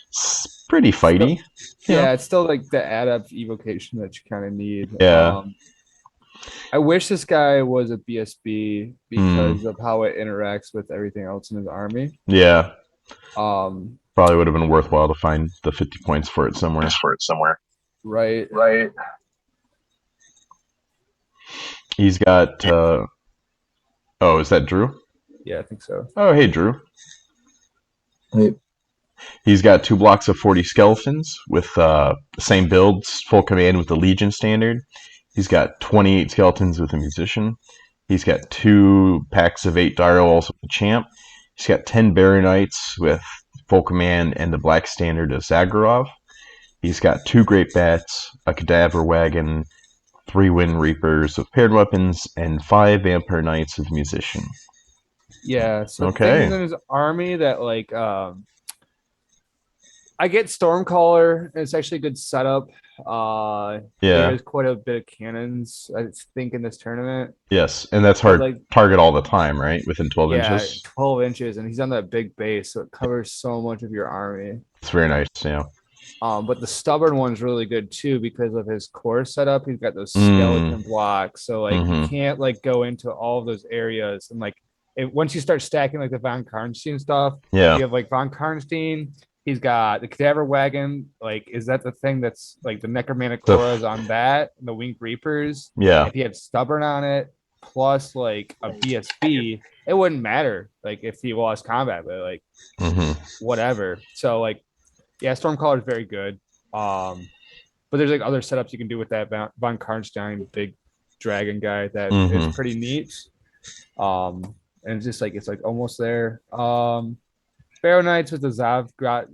A: it's pretty fighty.
B: Yeah, it's still like the adept evocation that you kind of need.
A: Yeah.
B: I wish this guy was a BSB
A: Hmm.
B: because of how it interacts with everything else in his army.
A: Yeah.
B: Um,
A: Probably would have been worthwhile to find the 50 points for it somewhere.
B: right.
A: He's got. Oh, is that Drew?
B: Yeah, I think so.
A: Oh, hey, Drew.
E: Hey.
A: He's got 2 blocks of 40 skeletons with the same builds, full command with the Legion standard. He's got 28 skeletons with a musician. He's got 2 packs of 8 dire wolves with the champ. He's got 10 Barry Knights with full command and the black standard of Zagorov. He's got 2 great bats, a cadaver wagon, 3 wind reapers with paired weapons, and 5 vampire knights with musician.
B: Yeah, so
A: Okay.
B: things in his army that like I get Stormcaller, and it's actually a good setup.
A: Yeah.
B: There is quite a bit of cannons, I think, in this tournament.
A: Yes, and that's hard
B: like-
A: to target all the time, right? Within 12
B: Yeah,
A: inches.
B: 12 inches, and he's on that big base, so it covers so much of your army.
A: It's very nice, yeah.
B: But the stubborn one's really good too because of his core setup. He's got those skeleton blocks, so like you can't like go into all of those areas. And like once you start stacking like the Von Karnstein stuff,
A: Yeah.
B: you have like Von Karnstein. He's got the cadaver wagon. Like, is that the thing that's like the necromantic auras on that? And the winged reapers.
A: Yeah.
B: If he had stubborn on it, plus like a BSB, it wouldn't matter. Like if he lost combat, but like whatever. So like. Yeah, Stormcaller is very good. But there's like other setups you can do with that Von Karnstein big dragon guy that is pretty neat. And it's just like it's like almost there. Pharaoh Knights with the Zagspod.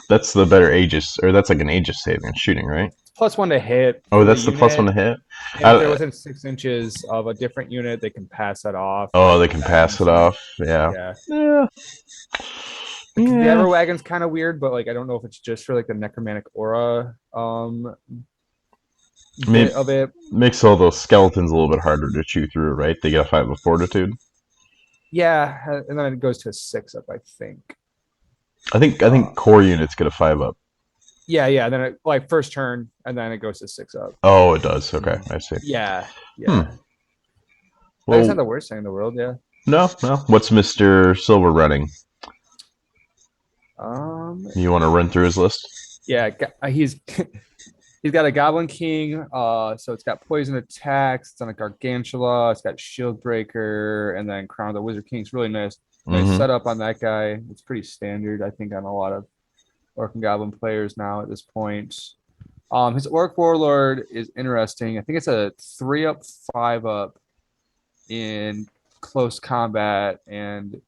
A: That's the better Aegis, or that's like an Aegis saving shooting, right?
B: +1 to hit.
A: Oh, that's the +1 to hit.
B: And if they're within 6 inches of a different unit, they can pass that off.
A: Oh, they can pass it off. Yeah.
B: The cadaver wagon's kind of weird, but like I don't know if it's just for like the necromantic aura bit of it.
A: Makes all those skeletons a little bit harder to chew through, right? They get a 5 of fortitude.
B: Yeah, and then it goes to a 6-up, I think.
A: I think core units get a 5-up.
B: Yeah. Then it like first turn, and then it goes to 6-up.
A: Oh, it does. Okay, I see.
B: Yeah.
A: Well,
B: That's not the worst thing in the world. Yeah.
A: No. What's Mr. Silva running? You want to run through his list?
B: Yeah, he's got a Goblin King. So it's got poison attacks. It's on a Gargantula. It's got Shield Breaker, and then Crown of the Wizard King. It's really nice setup on that guy. It's pretty standard, I think, on a lot of Orc and Goblin players now at this point. His Orc Warlord is interesting. I think it's a 3-up, 5-up in close combat, and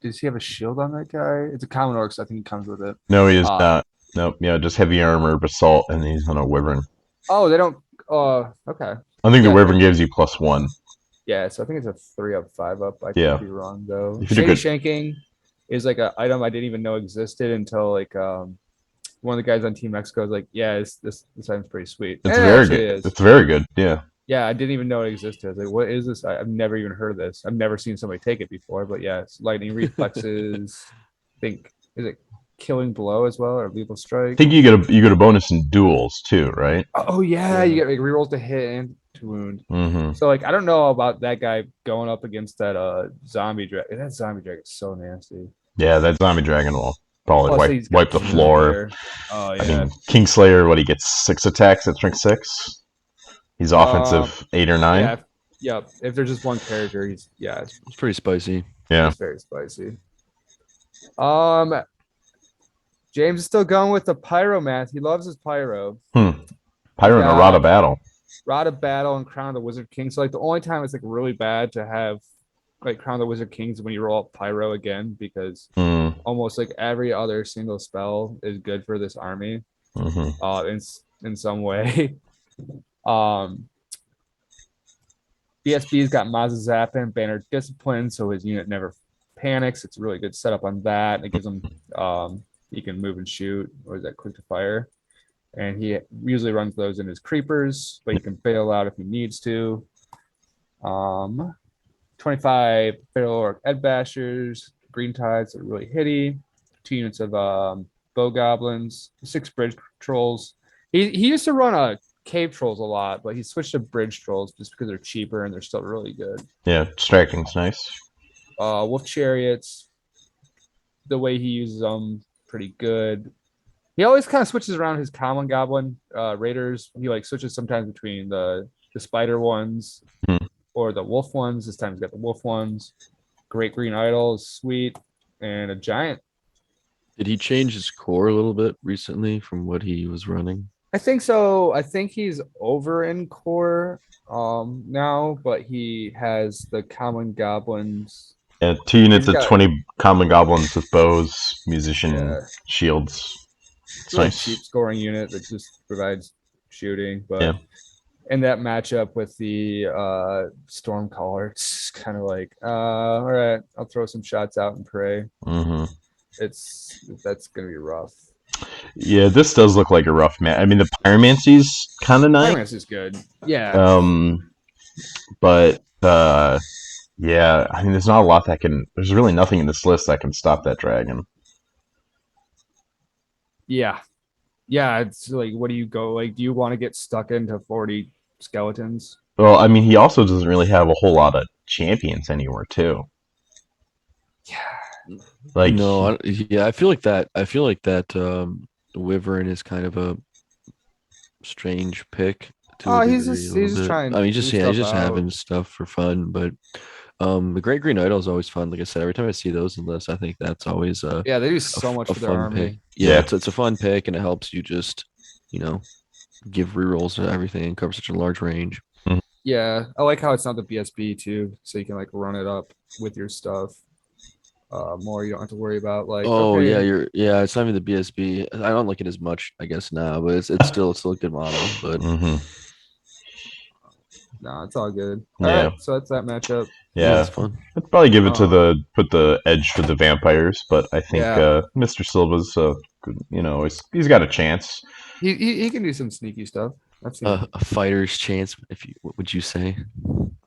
B: does he have a shield on that guy? It's a common orc, so I think he comes with it.
A: No, he does not. Nope. Yeah, just heavy armor, basalt, and he's on a wyvern.
B: Oh, they don't. Okay.
A: I think the wyvern gives you +1.
B: Yeah, so I think it's a 3-up, 5-up. I could be wrong though.
A: If you
B: Shady
A: could-
B: Shanking is like an item I didn't even know existed until like one of the guys on Team Mexico was like, "Yeah, this item's pretty sweet."
A: It's
B: And it
A: very
B: actually
A: good.
B: is.
A: It's very good. Yeah.
B: Yeah, I didn't even know it existed. I was like, "What is this?" I've never even heard of this. I've never seen somebody take it before. But yeah, it's lightning reflexes. I think is it killing blow as well or lethal strike?
A: I think you get a bonus in duels too, right?
B: Oh yeah, you get like rerolls to hit and to wound. So like I don't know about that guy going up against that zombie dragon. That zombie dragon is so nasty.
A: Yeah, that zombie dragon will probably
B: Plus,
A: wipe the floor.
B: Oh yeah.
A: I mean, Kingslayer, he gets 6 attacks at strength 6. He's offensive 8 or 9.
B: Yeah. Yep. If there's just one character, it's
C: pretty spicy.
A: Yeah.
B: It's very spicy. James is still going with the pyromath. He loves his pyro.
A: Pyro and a Rod of Battle.
B: Rod of Battle and Crown of the Wizard King. So like the only time it's like really bad to have like Crown of the Wizard Kings when you roll up pyro again, because almost like every other single spell is good for this army. In some way. BSB's got Mazazapin, Banner Discipline, so his unit never panics. It's a really good setup on that. It gives him he can move and shoot, or is that quick to fire? And he usually runs those in his creepers, but he can bail out if he needs to. 25 Feral Orc Ed Bashers, Green Tides are really hitty. 2 units of Bow Goblins, 6 Bridge Trolls. He used to run a Cave Trolls a lot, but he switched to Bridge Trolls just because they're cheaper and they're still really good.
A: Yeah, distracting's nice.
B: Wolf Chariots, the way he uses them, pretty good. He always kind of switches around his common goblin raiders. He like switches sometimes between the spider ones or the wolf ones. This time he's got the wolf ones. Great Green Idol is sweet, and a giant.
F: Did he change his core a little bit recently from what he was running?
B: I think so. I think he's over in core now, but he has the common goblins.
A: Yeah, 2 units of 20 common goblins with bows, musician shields. It's
B: really
A: nice.
B: Cheap scoring unit that just provides shooting, but in that matchup with the Stormcaller, it's kind of like, all right, I'll throw some shots out and pray. That's gonna be rough.
A: Yeah, this does look like a rough match. I mean, the Pyromancy's kind of nice.
B: Pyromancy's good. Yeah.
A: But yeah, I mean, there's not a lot that can. There's really nothing in this list that can stop that dragon.
B: Yeah. It's like, what do you go? Like, do you want to get stuck into 40 skeletons?
A: Well, I mean, he also doesn't really have a whole lot of champions anywhere, too.
B: Yeah.
A: Like,
F: no, I feel like that Wyvern is kind of a strange pick.
B: He's just trying.
F: I mean, he's just having stuff for fun, but the Great Green Idol is always fun. Like I said, every time I see those in lists, I think that's always
B: they do so much for their army.
F: Pick. Yeah, it's a fun pick, and it helps you just give rerolls to everything and cover such a large range.
B: Yeah, I like how it's not the BSB too, so you can like run it up with your stuff. More you don't have to worry about like.
F: It's not even the BSB. I don't like it as much, I guess now, but it's still a good model. But
B: no, it's all good. All right, so that's that matchup.
A: Yeah,
F: it's fun.
A: I'd probably give it to put the edge for the vampires, but I think Mr. Silva's he's got a chance.
B: He can do some sneaky stuff. I've seen
F: a fighter's chance. What would you say?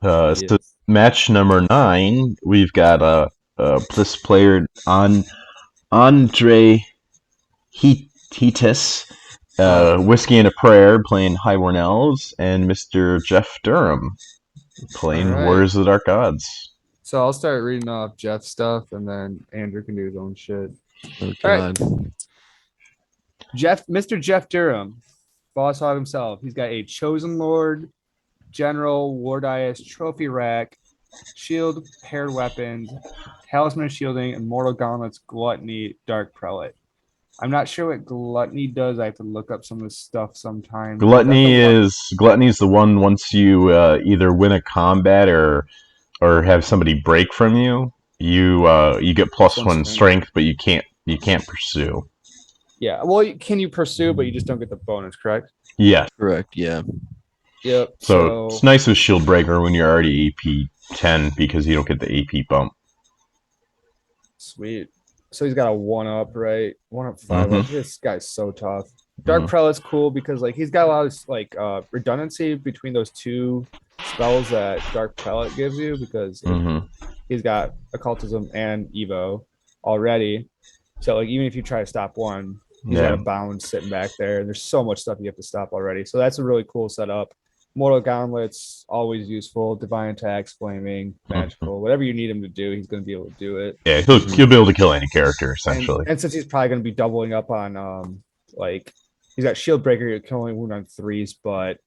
A: So match number 9, we've got this player Andre Hetis, Whiskey and a Prayer playing Highborn Elves, and Mr. Jeff Durham playing Warriors of the Dark Gods.
B: So I'll start reading off Jeff's stuff, and then Andrew can do his own shit.
F: Oh God.
B: All right. Mr. Jeff Durham, boss hog himself. He's got a Chosen Lord, General, Wardias, Trophy Rack, Shield, Paired Weapons, Talisman of Shielding, and Mortal Gauntlets, Gluttony, Dark Prelate. I'm not sure what Gluttony does. I have to look up some of this stuff sometime.
A: Gluttony is the one once you either win a combat or have somebody break from you, you get +1 strength, but you can't pursue.
B: Yeah, well, can you pursue, but you just don't get the bonus, correct?
A: Yeah.
F: Correct, yeah.
B: Yep.
A: So it's nice with Shield Breaker when you're already AP 10 because you don't get the AP bump.
B: Sweet. So he's got a 1-up, right? 1-up 5-up. This guy's so tough. Dark Prelate's cool because like he's got a lot of like redundancy between those 2 spells that Dark Prelate gives you because he's got Occultism and Evo already. So like even if you try to stop one, he's got a bound sitting back there. There's so much stuff you have to stop already. So that's a really cool setup. Mortal Gauntlets, always useful. Divine Attacks, Flaming, Magical. Whatever you need him to do, he's going to be able to do it.
A: Yeah, he'll be able to kill any character, essentially.
B: And since he's probably going to be doubling up on, he's got Shield Breaker, you can only wound on 3s, but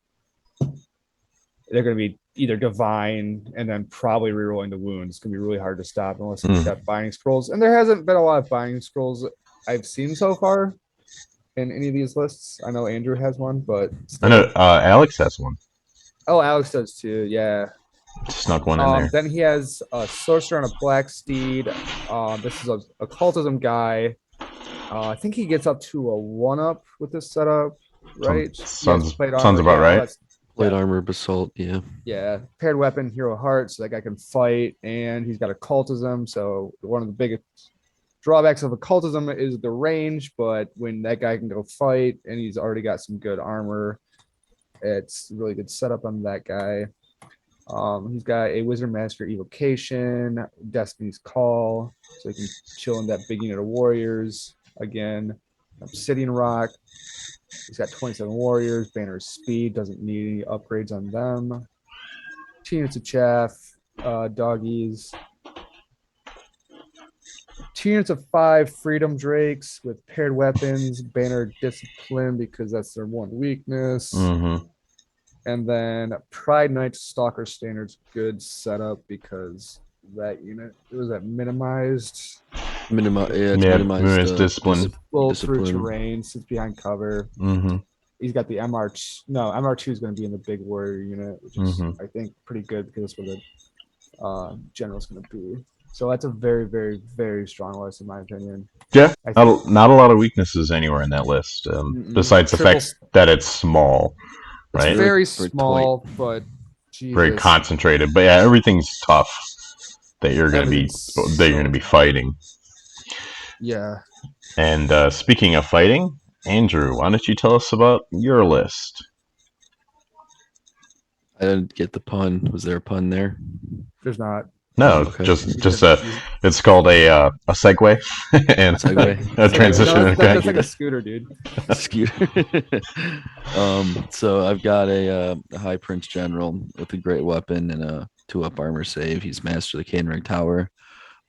B: they're going to be either Divine and then probably rerolling the wounds. It's going to be really hard to stop unless he's got Binding Scrolls. And there hasn't been a lot of Binding Scrolls I've seen so far in any of these lists. I know Andrew has one, but
A: I know Alex has one.
B: Oh, Alex does too. Yeah.
A: Snuck one in there.
B: Then he has a sorcerer on a black steed. This is a occultism guy. I think he gets up to a 1-up with this setup, right?
A: Sounds
B: plate
A: about
B: yeah,
A: right.
F: Plate armor, basalt, yeah.
B: Yeah, paired weapon, hero heart, so that guy can fight, and he's got occultism. So one of the biggest drawbacks of occultism is the range, but when that guy can go fight and he's already got some good armor, it's a really good setup on that guy. He's got a Wizardmaster evocation, Destiny's Call, so he can chill in that big unit of warriors. Again, Obsidian Rock. He's got 27 warriors, banner speed, doesn't need any upgrades on them. 2 units of chaff, doggies. 2 units of 5 freedom drakes with paired weapons, banner discipline because that's their one weakness.
A: Mm-hmm.
B: And then Pride Knight Stalker Standards, good setup because that unit, it was that minimized.
F: Minimized
A: discipline.
B: Through terrain, sits behind cover.
A: Mm-hmm.
B: He's got the MR2 is going to be in the big warrior unit, which is I think pretty good because that's where the general's going to be. So that's a very, very, very strong list in my opinion.
A: Yeah, not a lot of weaknesses anywhere in that list, besides the fact that it's small. Right?
B: It's very small, but Jesus.
A: Very concentrated. But yeah, everything's tough that you're going to be fighting.
B: Yeah.
A: And speaking of fighting, Andrew, why don't you tell us about your list?
F: I didn't get the pun. Was there a pun there?
B: There's not.
A: No,
F: okay.
A: just it's called a segue and a transition.
B: No, that's like a scooter, dude.
F: Scooter. So I've got a High Prince General with a great weapon and a 2-up armor save. He's Master of the Cane Ring Tower.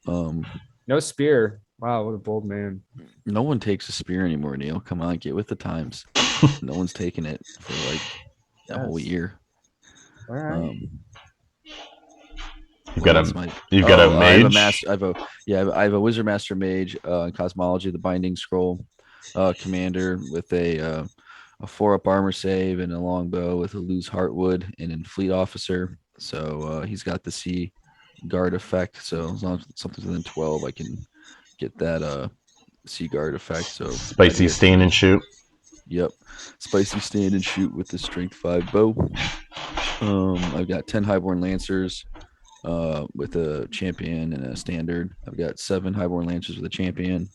B: No spear. Wow, what a bold man.
F: No one takes a spear anymore, Neil. Come on, get with the times. No one's taking it for like a whole year.
B: All right.
A: You've got a mage.
F: I have a Wizardmaster mage in Cosmology, the Binding Scroll commander with a 4-up armor save and a longbow with a loose Heartwood and a fleet officer. So he's got the Sea Guard effect. So as long as something's within 12, I can get that Sea Guard effect. So
A: spicy stand and shoot.
F: Yep, spicy stand and shoot with the Strength 5 bow. I've got 10 Highborn Lancers. With a champion and a standard. I've got 7 Highborn Lancers with a champion,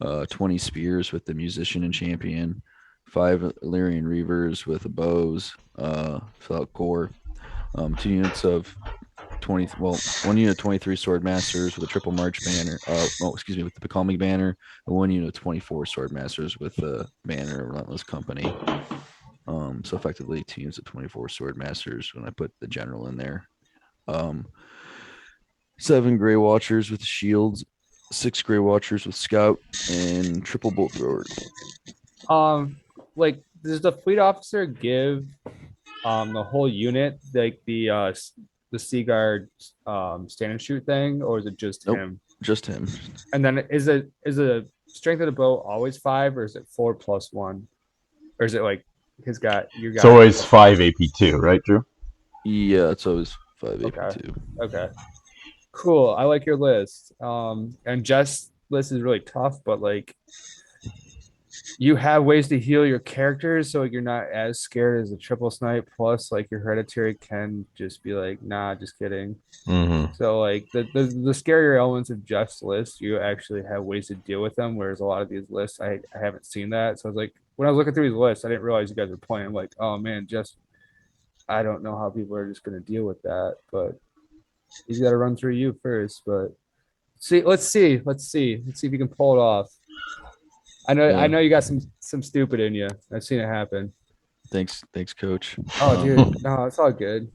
F: 20 spears with the musician and champion, 5 Illyrian Reavers with the bows, fill out core, 2 units of 1 unit of 23 Sword Masters with a triple march banner, with the Becalming banner, and 1 unit of 24 Sword Masters with the banner of Relentless Company. So effectively 2 units of 24 Sword Masters when I put the general in there. 7 Grey Watchers with shields, 6 Grey Watchers with scout, and triple bolt thrower.
B: Like, does the fleet officer give the whole unit like the Sea Guard stand and shoot thing, or is it just him?
F: Just him.
B: And then is a strength of the bow always 5, or is it 4+1, or is it like his guy?
A: It's always 5 AP2, right, Drew?
F: Yeah, it's always 5 AP2.
B: Okay. Cool. I like your list. And Jess' list is really tough, but like you have ways to heal your characters so you're not as scared as a triple snipe. Plus, like your hereditary can just be like, nah, just kidding.
A: Mm-hmm.
B: So like the scarier elements of Jeff's list, you actually have ways to deal with them. Whereas a lot of these lists, I haven't seen that. So I was like, when I was looking through these lists, I didn't realize you guys were playing. Like, oh man, Jess, I don't know how people are just going to deal with that, but he's got to run through you first. But let's see if you can pull it off. I know you got some stupid in you. I've seen it happen.
F: Thanks, coach.
B: Oh, dude, no, it's all good.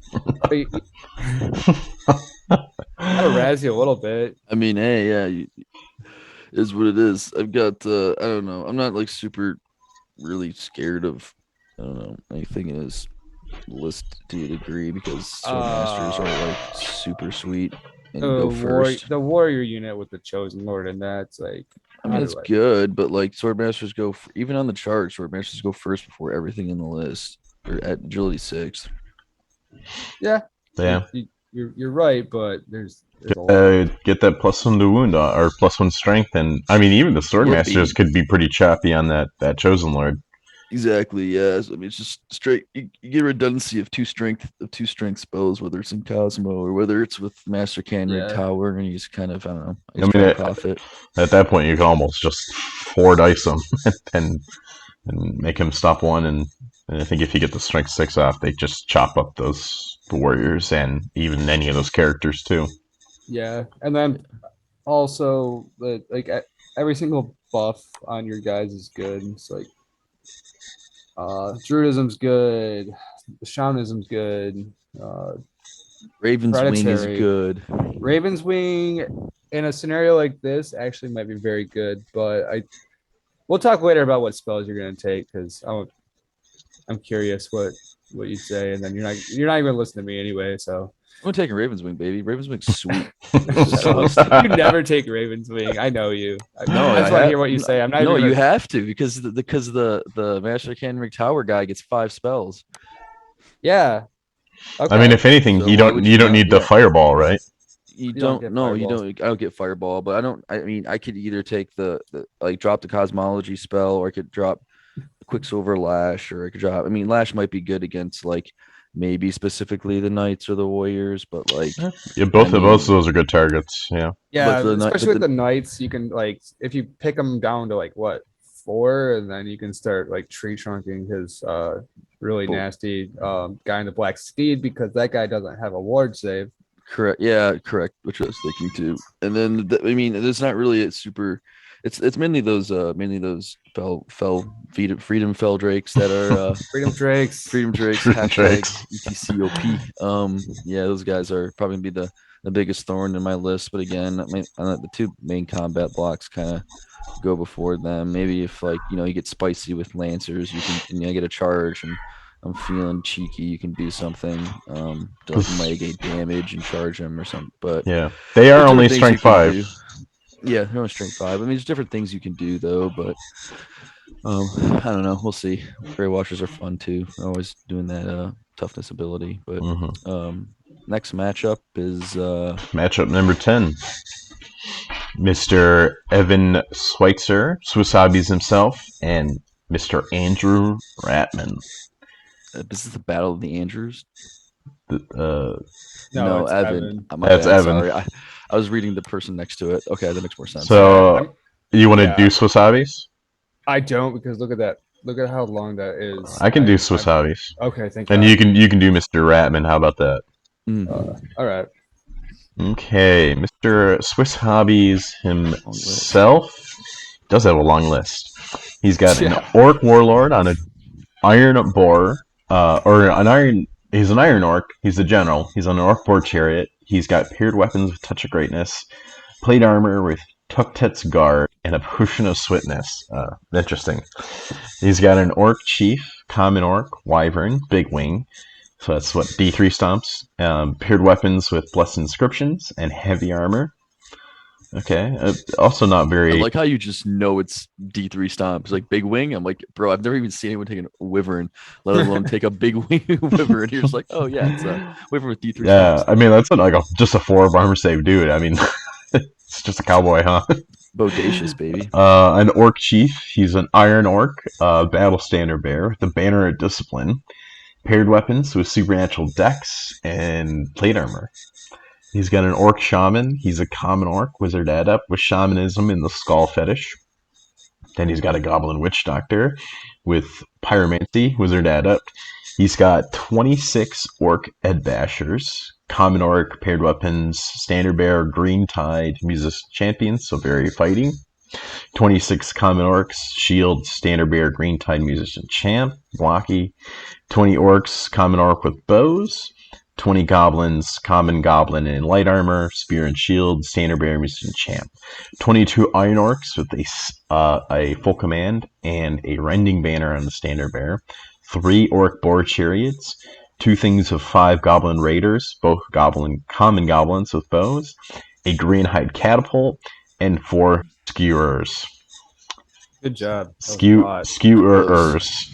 B: I'll razz you a little bit.
F: I mean, hey, yeah, is what it is. I've got, I don't know. I'm not like super really scared of, I don't know, anything in his list to a degree because Sword Masters are like super sweet and go first.
B: The warrior unit with the Chosen Lord, and that's like
F: I mean, it's good, but like Swordmasters go even on the chart. Swordmasters go first before everything in the list. They're at agility 6th.
B: Yeah.
A: Yeah.
B: You're right, but there's a lot.
A: Get that +1 to wound or +1 strength, and I mean even the Swordmasters could be pretty choppy on that Chosen Lord.
F: Exactly. Yeah. So, I mean, it's just straight. You get redundancy of two strength spells, whether it's in Cosmo or whether it's with Master Canrig Tower, and you just kind of I don't know. I mean,
A: at that point, you can almost just 4 dice them and make him stop one, and I think if you get the strength 6 off, they just chop up the warriors and even any of those characters too.
B: Yeah, and then also like every single buff on your guys is good. It's like Druidism's good, the Shamanism's good.
F: Raven's Wing is good.
B: Raven's Wing in a scenario like this actually might be very good, but we'll talk later about what spells you're going to take because I'm curious what you say, and then you're not even listening to me anyway. So
F: I'm taking Raven's Wing, baby. Raven's Wing's sweet.
B: You never take Raven's Wing. I know you. I just want to hear what you say. I'm not.
F: No, you have to because the Master Canrig Tower guy gets 5 spells.
B: Yeah. Okay.
A: I mean, if anything,
F: So
A: you don't need the fireball, right?
F: You don't. No, you don't. I don't get fireball, but I don't. I mean, I could either take the like drop the cosmology spell, or I could drop Quicksilver Lash, or I could drop. I mean, Lash might be good against like maybe specifically the Knights or the Warriors, but like
A: both of those are good targets. Yeah.
B: Yeah, especially with the Knights, you can like if you pick them down to like what 4, and then you can start like tree trunking his really nasty guy in the Black Steed because that guy doesn't have a ward save.
F: Correct. Yeah, correct. Which I was thinking too. And then I mean, it's not really a super. It's mainly those freedom fell drakes that are
B: freedom drakes
F: hashtag ETCOP. Yeah, those guys are probably gonna be the biggest thorn in my list. But again, I mean, the 2 main combat blocks kind of go before them. Maybe if like you get spicy with lancers, you can get a charge, and I'm feeling cheeky, you can do something to like mitigate damage and charge them or something. But
A: yeah, they are only strength 5.
F: Yeah, they're only strength 5. I mean, there's different things you can do though, but I don't know. We'll see. Grey Watchers are fun too. They're always doing that toughness ability. But next matchup is
A: matchup number 10. Mr. Evan Schweitzer, Swiss Hobbies himself, and Mr. Andrew Ratman.
F: This is the Battle of the Andrews.
B: No,
F: Evan.
A: That's Evan.
F: Sorry, I was reading the person next to it. Okay, that makes more sense.
A: So, you want to do Swiss Hobbies?
B: I don't because look at that. Look at how long that is.
A: I can do Swiss Hobbies.
B: Okay, thank you.
A: And you can do Mr. Ratman. How about that?
B: All right.
A: Okay, Mr. Swiss Hobbies himself does have a long list. He's got an Orc Warlord on an Iron Boar, he's an Iron Orc. He's a general. He's on an Orc Boar Chariot. He's got paired weapons with Touch of Greatness, plate armor with Tuktet's Guard, and a Potion of Swiftness. Interesting. He's got an Orc Chief, Common Orc, Wyvern, Big Wing. So that's what, D3 stomps. Paired weapons with Blessed Inscriptions and heavy armor. Okay. Also not very...
F: I like how you just know it's D3 stomps. Like Big Wing, I'm like, bro, I've never even seen anyone take a Wyvern, let alone take a Big Wing Wyvern. You're just like, oh yeah, it's a Wyvern with D3
A: stomps.
F: I
A: mean, that's just a 4 armor save dude. I mean, it's just a cowboy, huh?
F: Bodacious, baby.
A: An Orc Chief. He's an Iron Orc, Battle Standard Bearer, the Banner of Discipline. Paired weapons with supernatural dex and plate armor. He's got an Orc Shaman. He's a Common Orc, Wizard Adept with Shamanism and the Skull Fetish. Then he's got a Goblin Witch Doctor with Pyromancy, Wizard Adept. He's got 26 Orc Edbashers, Common Orc, Paired Weapons, Standard Bearer, Green Tide, Musician Champion, so very fighting. 26 Common Orcs, Shield, Standard Bearer, Green Tide, Musician Champ, blocky. 20 Orcs, Common Orc with Bows. 20 Goblins, Common Goblin in Light Armor, Spear and Shield, Standard Bearer, Musician Champ. 22 Iron Orcs with a full command and a Rending Banner on the Standard Bearer. 3 Orc Boar Chariots. 2 things of 5 Goblin Raiders, both Common Goblins with bows. A Green Hide Catapult. And 4 skewers.
B: Good job. That was a lot.
A: Skewers.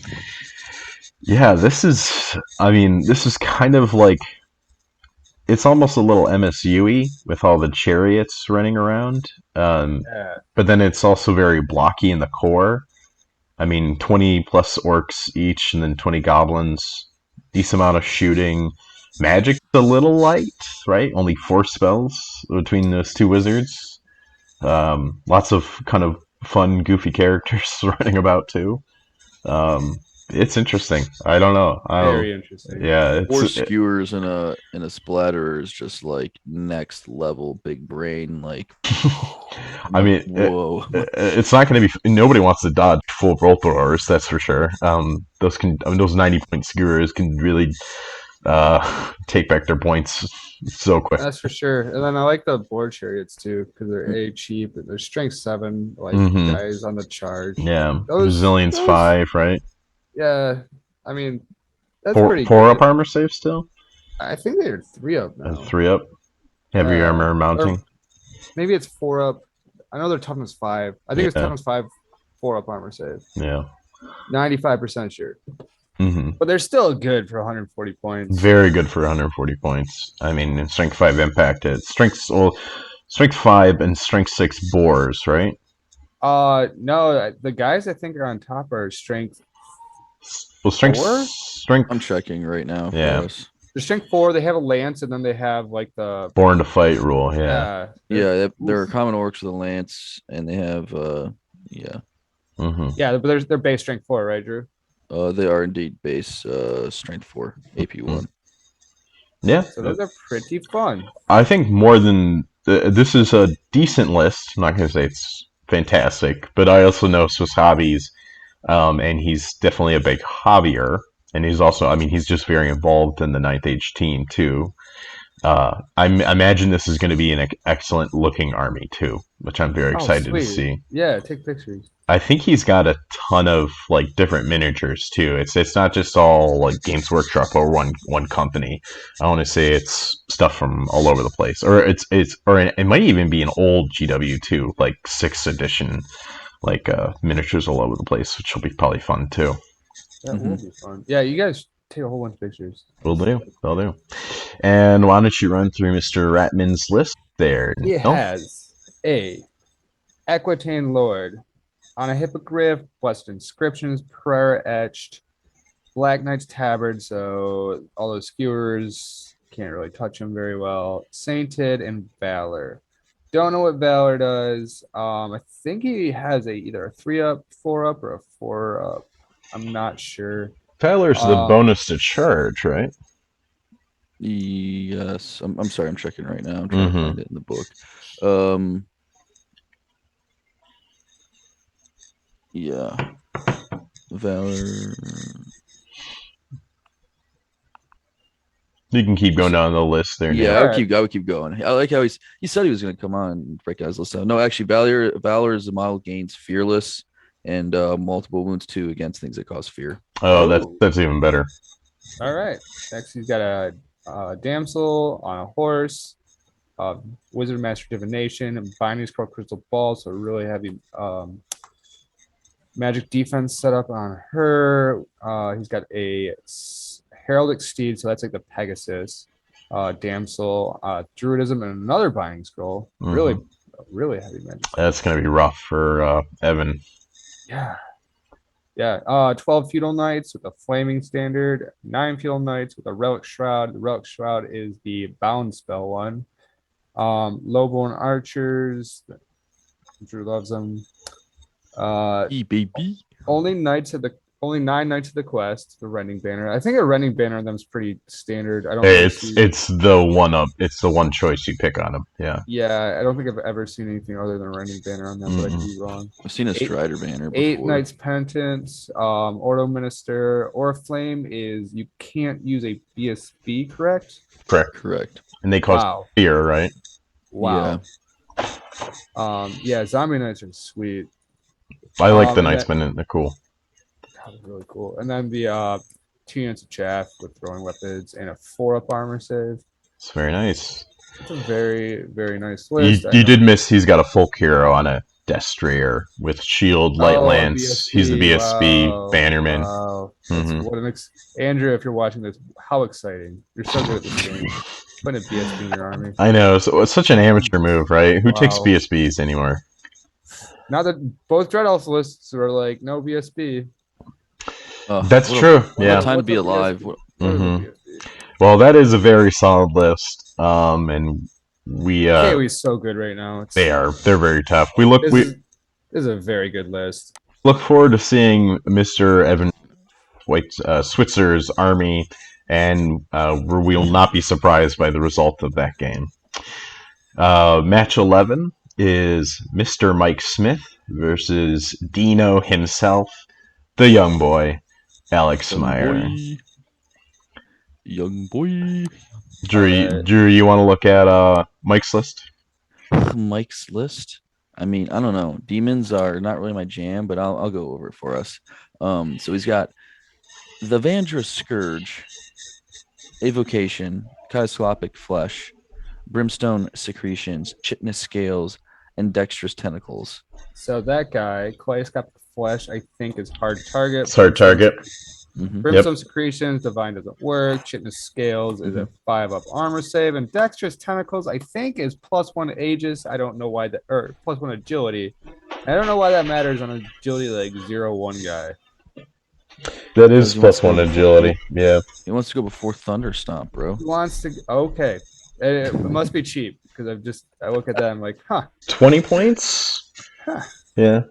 A: Yeah, this is kind of like, it's almost a little MSU-y with all the chariots running around.
B: Yeah.
A: But then it's also very blocky in the core. 20 plus orcs each, and then 20 goblins. Decent amount of shooting. Magic's a little light, right? Only 4 spells between those 2 wizards. Lots of kind of fun, goofy characters running about too. It's interesting. I don't know.
B: Very interesting.
A: Yeah,
F: 4 skewers in a splatterer is just like next level big brain. Like, whoa.
A: It's not going to be. Nobody wants to dodge full roll throwers, that's for sure. Those 90-point skewers can really take back their points so quick.
B: That's for sure. And then I like the board chariots too because they're cheap. They're strength 7, like guys on the charge.
A: Yeah,
B: those
A: 5, right?
B: Yeah, that's
A: 4
B: pretty.
A: 4 up armor save still.
B: I think they're 3 up now.
A: 3 up. Heavy armor mounting.
B: Maybe it's 4 up. I know their toughness 5. I think it's toughness 5, 4 up armor save.
A: Yeah.
B: 95% sure. But they're still good for 140 points.
A: Very good for 140 points. In strength 5 impact, it's strength 5 and strength 6 boars, right?
B: No, the guys I think are on top are strength.
A: Well, strength
B: 4?
F: I'm checking right now.
A: Yeah.
B: The strength 4, they have a lance, and then they have like the
A: born to fight rule.
F: Yeah, they're common orcs with a lance, and they have yeah,
B: but they're base strength 4, right, Drew?
F: They are indeed base strength 4, AP 1.
A: Yeah,
B: so those are pretty fun.
A: I think more than this is a decent list. I'm not going to say it's fantastic, but I also know Swiss Hobbies, and he's definitely a big hobbyer. And he's also, he's just very involved in the 9th Age team, too. I imagine this is going to be an excellent looking army, too, which I'm very excited to see.
B: Yeah, take pictures.
A: I think he's got a ton of, different miniatures, too. It's not just all, Games Workshop or one company. I want to say it's stuff from all over the place. Or it might even be an old GW, too, 6th edition, miniatures all over the place, which will be probably fun, too.
B: That will be fun. Yeah, you guys take a whole bunch of pictures.
A: Will do. And why don't you run through Mr. Ratman's list there?
B: He has a Equitane Lord on a hippogriff, blessed inscriptions, prayer etched, Black Knight's tabard, so all those skewers can't really touch him very well. Sainted and Valor. Don't know what Valor does. I think he has either a 3 up, 4 up, or a 4 up. I'm not sure.
A: Valor's the bonus to charge, right?
F: Yes. I'm sorry, I'm checking right now. I'm trying to find it in the book. Yeah. Valor.
A: You can keep going down the list there.
F: Yeah, I would keep going. I like how he said he was going to come on and break out his list out. No, actually, Valor is the model gains fearless and multiple wounds 2 against things that cause fear.
A: Oh, that's even better.
B: All right. Next, he's got a damsel on a horse, Wizardmaster divination, and binding scroll crystal ball. So really heavy magic defense set up on her. He's got a heraldic steed, so that's like the Pegasus. Damsel, druidism, and another binding scroll. Really heavy magic.
A: That's gonna be rough for Evan.
B: Yeah. 12 feudal knights with a flaming standard, 9 feudal knights with a relic shroud. The relic shroud is the bound spell one. Lowborn archers. Drew loves them.
F: Baby.
B: Only 9 knights of the quest. The rending banner. I think a rending banner on them is pretty standard. I don't.
A: It's the one up. It's the one choice you pick on them. Yeah.
B: Yeah, I don't think I've ever seen anything other than a rending banner on them, but I could be wrong.
F: I've seen a Strider banner before.
B: 8 Knights Penitents, Ordo Minister, or Flame is you can't use a BSB, correct?
F: Correct.
A: And they cause fear, right?
B: Wow. Yeah, Zombie Knights are sweet.
A: I like the Knights Pendant. They're cool.
B: Really cool. And then the 2 units of chaff with throwing weapons and a 4 up armor save.
A: It's very nice.
B: It's a very, very nice list.
A: You did miss he's got a folk hero on it. Destrier with shield, light lance. He's the BSB bannerman.
B: Wow. That's what Andrew, if you're watching this, how exciting. You're so good at this game. Putting a BSB in your army.
A: I know. So it's such an amateur move, right? Who takes BSBs anymore?
B: Now that both Dread Elf lists are like, no BSB.
A: That's true. Yeah.
F: Time to be alive.
A: Well, that is a very solid list. And we
B: KOE's so good right now.
A: They're very tough.
B: This is a very good list.
A: Look forward to seeing Mr. Evan Switzer's army, and we will not be surprised by the result of that game. Match 11 is Mr. Mike Smith versus Dino himself, the Young Boy, Alex Meyer.
F: Young Boy.
A: Drew, you want to look at Mike's list?
F: Mike's list? I mean, I don't know. Demons are not really my jam, but I'll go over it for us. So he's got the Vandrous Scourge, Evocation, Kyslopic Flesh, Brimstone Secretions, Chitinous Scales, and Dexterous Tentacles.
B: So that guy, Kaleidoscopic Flesh, I think is hard target.
A: It's hard target.
B: Brimstone Secretions, Divine doesn't work. Chitinous Scales is a 5-up armor save, and Dexterous Tentacles, I think, is +1 Aegis. I don't know why that, or +1 Agility. I don't know why that matters on Agility like 0-1 guy.
A: That is +1 Agility. Yeah.
F: He wants to go before Thunderstomp, bro.
B: He wants to. Okay, it must be cheap because I look at that, I'm like,
A: 20 points. Yeah.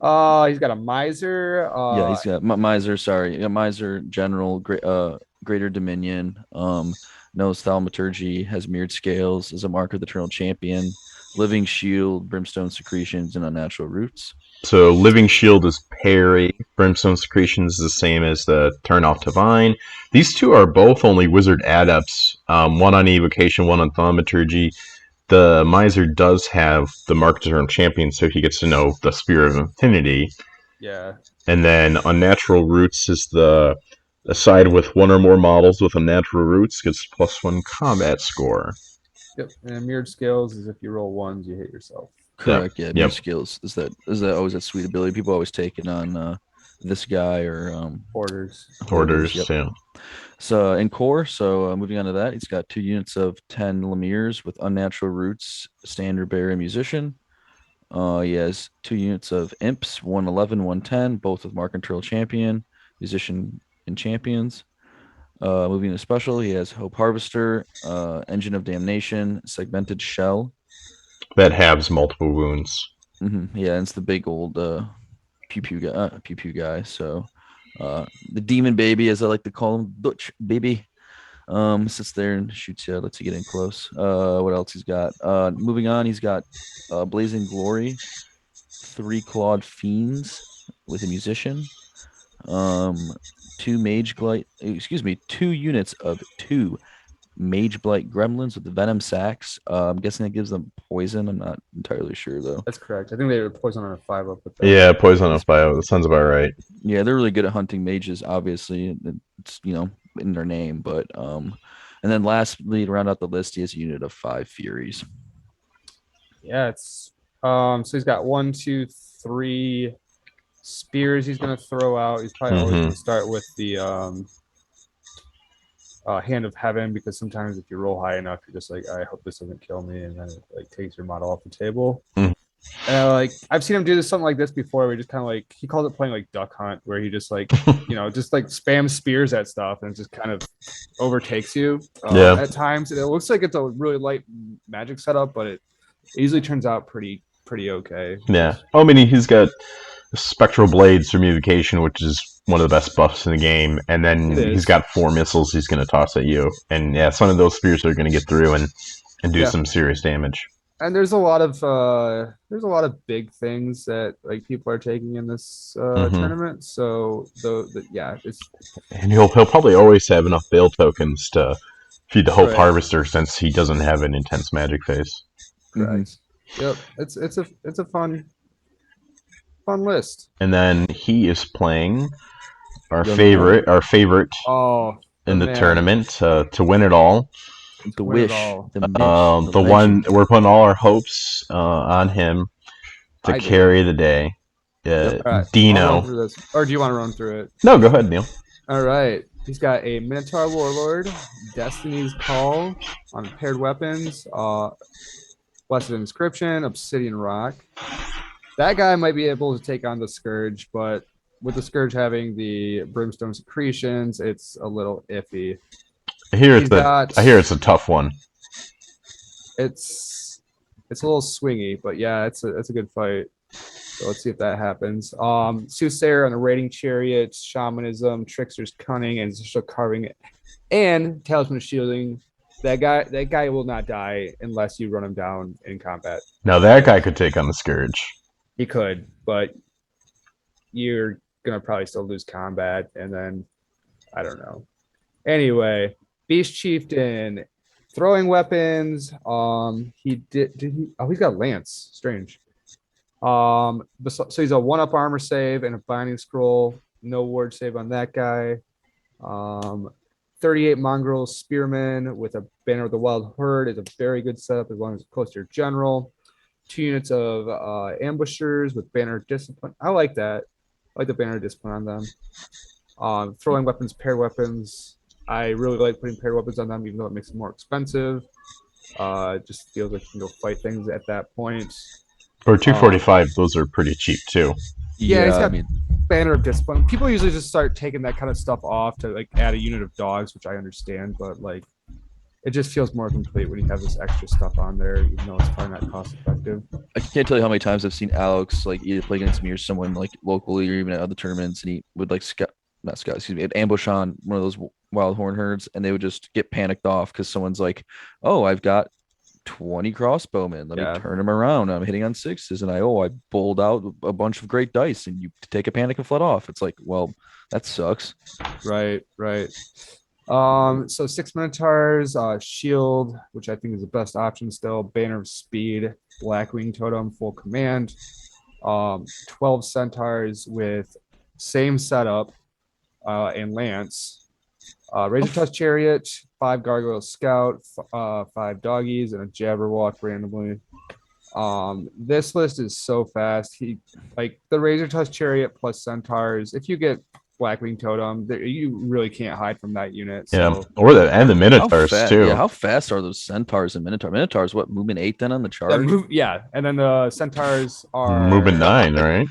B: He's got a Miser.
F: Yeah, he's got Miser. Sorry, Miser General, Greater Dominion. Knows Thaumaturgy, has Mirrored Scales, is a mark of the Eternal Champion. Living Shield, Brimstone Secretions, and Unnatural Roots.
A: So Living Shield is parry. Brimstone Secretions is the same as the Turn Off Divine. These two are both only Wizard adepts. One on Evocation, one on Thaumaturgy. The Miser does have the Mark of the Eternal Champion, so he gets to know the Spear of Infinity.
B: Yeah.
A: And then Unnatural Roots is the side with one or more models with Unnatural Roots gets +1 combat score.
B: Yep. And Mirrored Scales is if you roll ones, you hit yourself.
F: Correct. Yeah. Mirrored Scales is that always that sweet ability. People always take it on this guy or
B: Hoarders.
F: Yep.
A: Yeah.
F: So in core, moving on to that, he's got 2 units of 10 Lemirs with Unnatural Roots, Standard Bearer, and Musician. He has 2 units of Imps, 111, 110, both with Mark and Eternal Champion, Musician, and Champions. Moving to special, he has Hope Harvester, Engine of Damnation, Segmented Shell.
A: That halves multiple wounds.
F: Yeah, and it's the big old pew pew guy. So the demon baby, as I like to call him, Dutch baby, sits there and shoots you, lets you get in close. What else he's got? Moving on, he's got Blazing Glory, 3 Clawed Fiends with a Musician, 2 units of 2 Mage Blight Gremlins with the Venom Sacs. I'm guessing that gives them poison. I'm not entirely sure though.
B: That's correct. I think they were poison on a 5-up with that.
A: Yeah, poison on a 5-up. That sounds about right.
F: Yeah, they're really good at hunting mages. Obviously, it's in their name. But and then lastly, to round out the list, he has a unit of 5 Furies.
B: Yeah, it's so he's got 1, 2, 3 spears he's gonna throw out. He's probably always gonna start with the Hand of Heaven, because sometimes if you roll high enough, you're just like, I hope this doesn't kill me, and then it like takes your model off the table. And I've seen him do something like this before, where he just kind of like, he calls it playing like Duck Hunt, where he just like just like spams spears at stuff and it just kind of overtakes you at times. And it looks like it's a really light magic setup, but it usually turns out pretty okay.
A: Yeah. I mean, he's got Spectral Blades from Evocation, which is one of the best buffs in the game, and then he's got 4 missiles he's going to toss at you, and yeah, some of those spears are going to get through and do some serious damage. And
B: there's a lot of big things that like people are taking in this tournament. So
A: and he'll probably always have enough Bale tokens to feed the Hope Harvester, since he doesn't have an intense magic phase.
B: Correct. Yep. It's a fun list.
A: And then he is playing our favorite in the tournament to win it all.
C: The
B: Win it
C: wish,
B: all.
C: the Mitch,
A: The one we're putting all our hopes on him to
B: I do.
A: carry the day.
C: Yep.
B: All right, I'll run
A: Dino.
B: through this. Or do you want to run through it?
A: No, go ahead, Neil.
B: All right. He's got a Minotaur Warlord, Destiny's Call on paired weapons, Blessed Inscription, Obsidian Rock. That guy might be able to take on the Scourge, but with the Scourge having the Brimstone Secretions, it's a little iffy.
A: I hear it's a tough one.
B: It's a little swingy, but yeah, it's a good fight. So let's see if that happens. Soothsayer on a raiding chariot, shamanism, trickster's cunning, and just carving it, and talisman of shielding. That guy will not die unless you run him down in combat.
A: Now that guy could take on the Scourge.
B: He could, but you're gonna probably still lose combat, and then I don't know. Anyway, Beast Chieftain, throwing weapons. He did he? Oh, he's got Lance. Strange. So he's a 1-up armor save and a binding scroll. No ward save on that guy. 38 mongrel spearmen with a banner of the wild herd is a very good setup as long as it's close to your general. 2 units of ambushers with banner of discipline. I like that. I like the banner of discipline on them. Throwing weapons, paired weapons. I really like putting paired weapons on them, even though it makes them more expensive. It just feels like you can go fight things at that point.
A: For 245, those are pretty cheap too.
B: Yeah, he's got banner of discipline. People usually just start taking that kind of stuff off to like add a unit of dogs, which I understand, but like it just feels more complete when you have this extra stuff on there, even though it's probably not cost effective.
F: I can't tell you how many times I've seen Alex like either play against me or someone like locally or even at other tournaments, and he would like ambush on one of those wild horn herds, and they would just get panicked off because someone's like, "Oh, I've got 20 crossbowmen. Let me turn them around. I'm hitting on 6s, and I bowled out a bunch of great dice, and you take a panic and fled off." It's like, well, that sucks.
B: Right. So 6 Minotaurs, shield, which I think is the best option still. Banner of speed, Blackwing totem, full command. 12 centaurs with same setup, and lance. Razor Tusk chariot, 5 gargoyle scout, 5 doggies, and a jabberwock randomly. This list is so fast. He like the Razor Tusk chariot plus centaurs. If you get Blackwing totem, you really can't hide from that unit. So.
A: Yeah, or the Minotaurs too.
F: Yeah, how fast are those centaurs and Minotaur? Minotaurs, what, movement 8 then on the chart?
B: And then the centaurs are
A: movement 9, right?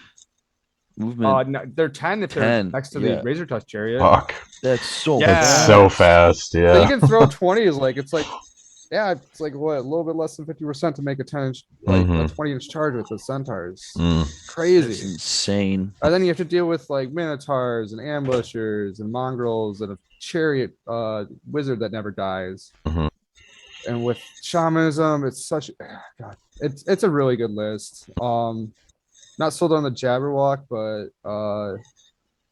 F: Movement.
B: No, they're 10 if they're next to the Razor Tusk chariot.
A: Fuck.
F: That's so
A: That's so fast. Yeah.
B: So you can throw 20 it's like what, a little bit less than 50% to make a 10-inch, like a 20-inch charge with the centaurs. Crazy.
F: That's insane.
B: And then you have to deal with like minotaurs and ambushers and mongrels and a chariot wizard that never dies. And with shamanism, it's it's a really good list. Not sold on the Jabberwock, but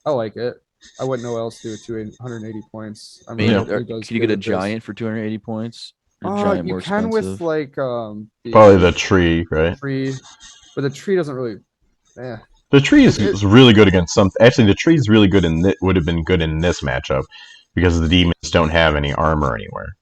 B: I like it. I wouldn't know what else to do with 280 points. I mean,
F: can you get a giant for 280 points?
B: Giant you can with like
A: probably the tree, right?
B: Tree, but the tree doesn't really. Yeah.
A: The tree is really good against some. Actually, the tree is really good would have been good in this matchup because the demons don't have any armor anywhere.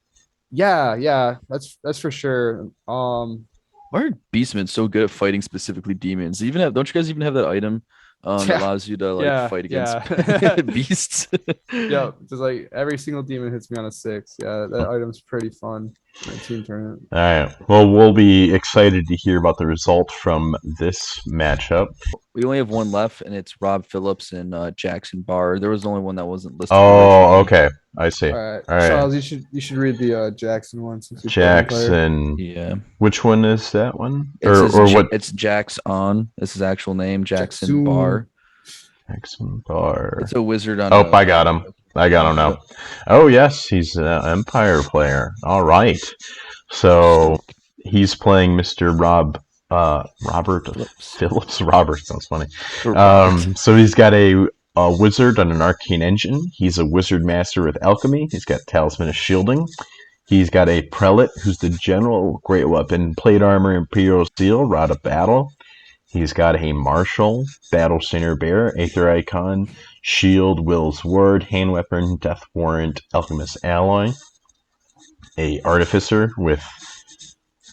B: Yeah, that's for sure.
F: Why are beastmen so good at fighting specifically demons? Don't you guys even have that item that allows you to fight against beasts?
B: Yeah, just like every single demon hits me on a 6. Yeah, that item's pretty fun in a team tournament.
A: All right. Well, we'll be excited to hear about the result from this matchup.
F: We only have one left, and it's Rob Phillips and Jackson Barr. There was the only one that wasn't listed.
A: Oh, okay. I see.
B: All right. Charles, you should read the Jackson one. Since
A: Jackson.
F: Yeah.
A: Which one is that one?
F: What? It's Jax on. This is his actual name, Jackson Barr.
A: Jackson Barr.
F: It's a wizard on.
A: I got him. I got him now. Oh yes, he's an Empire player. All right. So he's playing Mr. Robert Phillips. Robert sounds funny. So he's got a wizard on an arcane engine. He's a wizard master with alchemy. He's got talisman of shielding. He's got a prelate who's the general, great weapon, plate armor, imperial seal, rod of battle. He's got a marshal, battle center bear, aether icon, shield, will's word, hand weapon, death warrant, alchemist alloy. a artificer with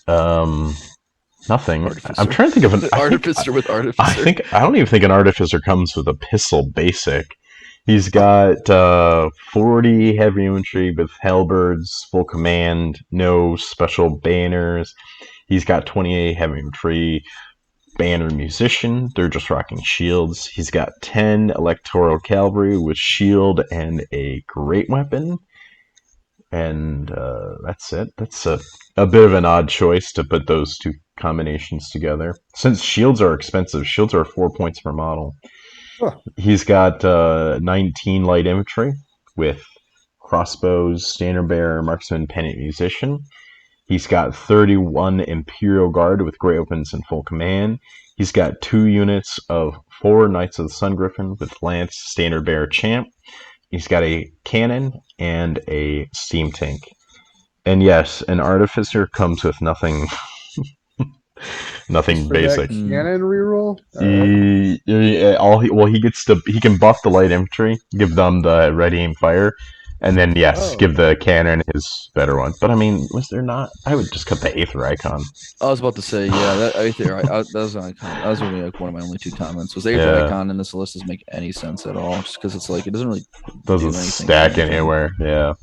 A: nothing.
F: Artificer.
A: I'm trying to think of an
F: Artificer with artificer.
A: I don't even think an artificer comes with a pistol basic. He's got 40 heavy infantry with halberds, full command, no special banners. He's got 28 heavy infantry, banner musician. They're just rocking shields. He's got 10 electoral cavalry with shield and a great weapon. And that's it. That's a bit of an odd choice to put those two combinations together. Since shields are expensive, shields are 4 points per model.
B: Huh.
A: He's got 19 light infantry with crossbows, standard bearer, marksman, pennant, musician. He's got 31 Imperial Guard with great weapons and full command. He's got 2 units of 4 Knights of the Sun Griffin with lance, standard bearer, champ. He's got a cannon and a steam tank. And yes, an artificer comes with nothing nothing
B: For
A: basic.
B: that cannon reroll.
A: He can buff the light infantry, give them the ready aim fire, and then give the cannon his better one. But I mean, was there not? I would just cut the Aether icon.
F: I was about to say, yeah, that was an icon. That was really like one of my only 2 comments. Was Aether icon in this list doesn't make any sense at all, just because it's like it doesn't really
A: Doesn't
F: do anything
A: stack
F: for anything.
A: anywhere. Yeah,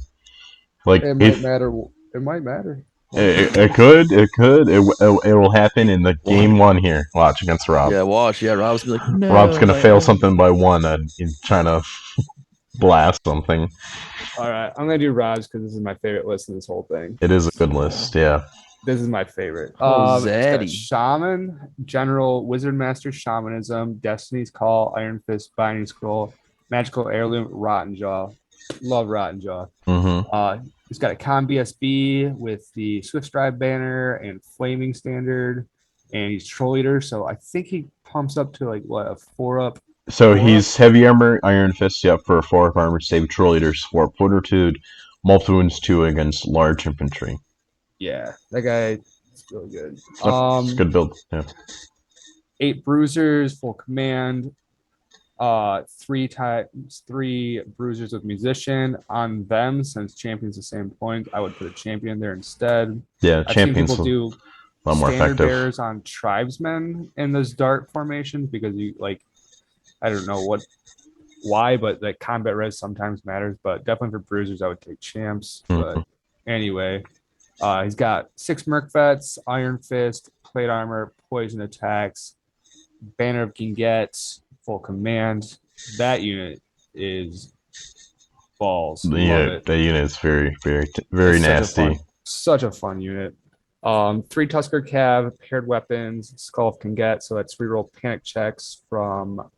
A: like
B: It might matter. It might matter.
A: It could. It will happen in the game 1 here. Watch against Rob.
F: Yeah, watch. Yeah, Rob's gonna be like, no.
A: Rob's gonna fail something by 1 and he's trying to blast something.
B: All right, I'm gonna do Rob's because this is my favorite list in this whole thing.
A: It is a good list. Yeah.
B: This is my favorite.
F: Oh,
B: It's got
F: Zaddy.
B: Shaman, General, Wizardmaster, Shamanism, Destiny's Call, Iron Fist, Binding Scroll, Magical Heirloom, Rotten Jaw. Love Rotten Jaw.
A: Mm-hmm.
B: He's got a Con BSB with the Swift Stride banner and Flaming Standard, and he's Troll Eater, so I think he pumps up to like what, a 4-up.
A: So he's heavy armor, Iron Fist, for a 4-up armor save, Troll Eaters, 4 fortitude, multiple wounds 2 against large infantry.
B: Yeah, that guy is really good.
A: It's a good build. Yeah.
B: 8 bruisers, full command. 3 bruisers with musician on them. Since champion's the same point, I would put a champion there instead.
A: Yeah,
B: I've seen
A: champions
B: people do
A: a lot more
B: standard
A: effective.
B: bearers on tribesmen in those dart formations because you like, I don't know why, but like combat res sometimes matters. But definitely for bruisers, I would take champs. But anyway, he's got 6 merc vets, Iron Fist, plate armor, poison attacks, Banner of Ginget, full command. That unit is balls.
A: Yeah, that unit is very, very, very nasty.
B: Such a fun unit. 3 Tusker Cav, paired weapons, Skull of Ginget. So that's reroll panic checks from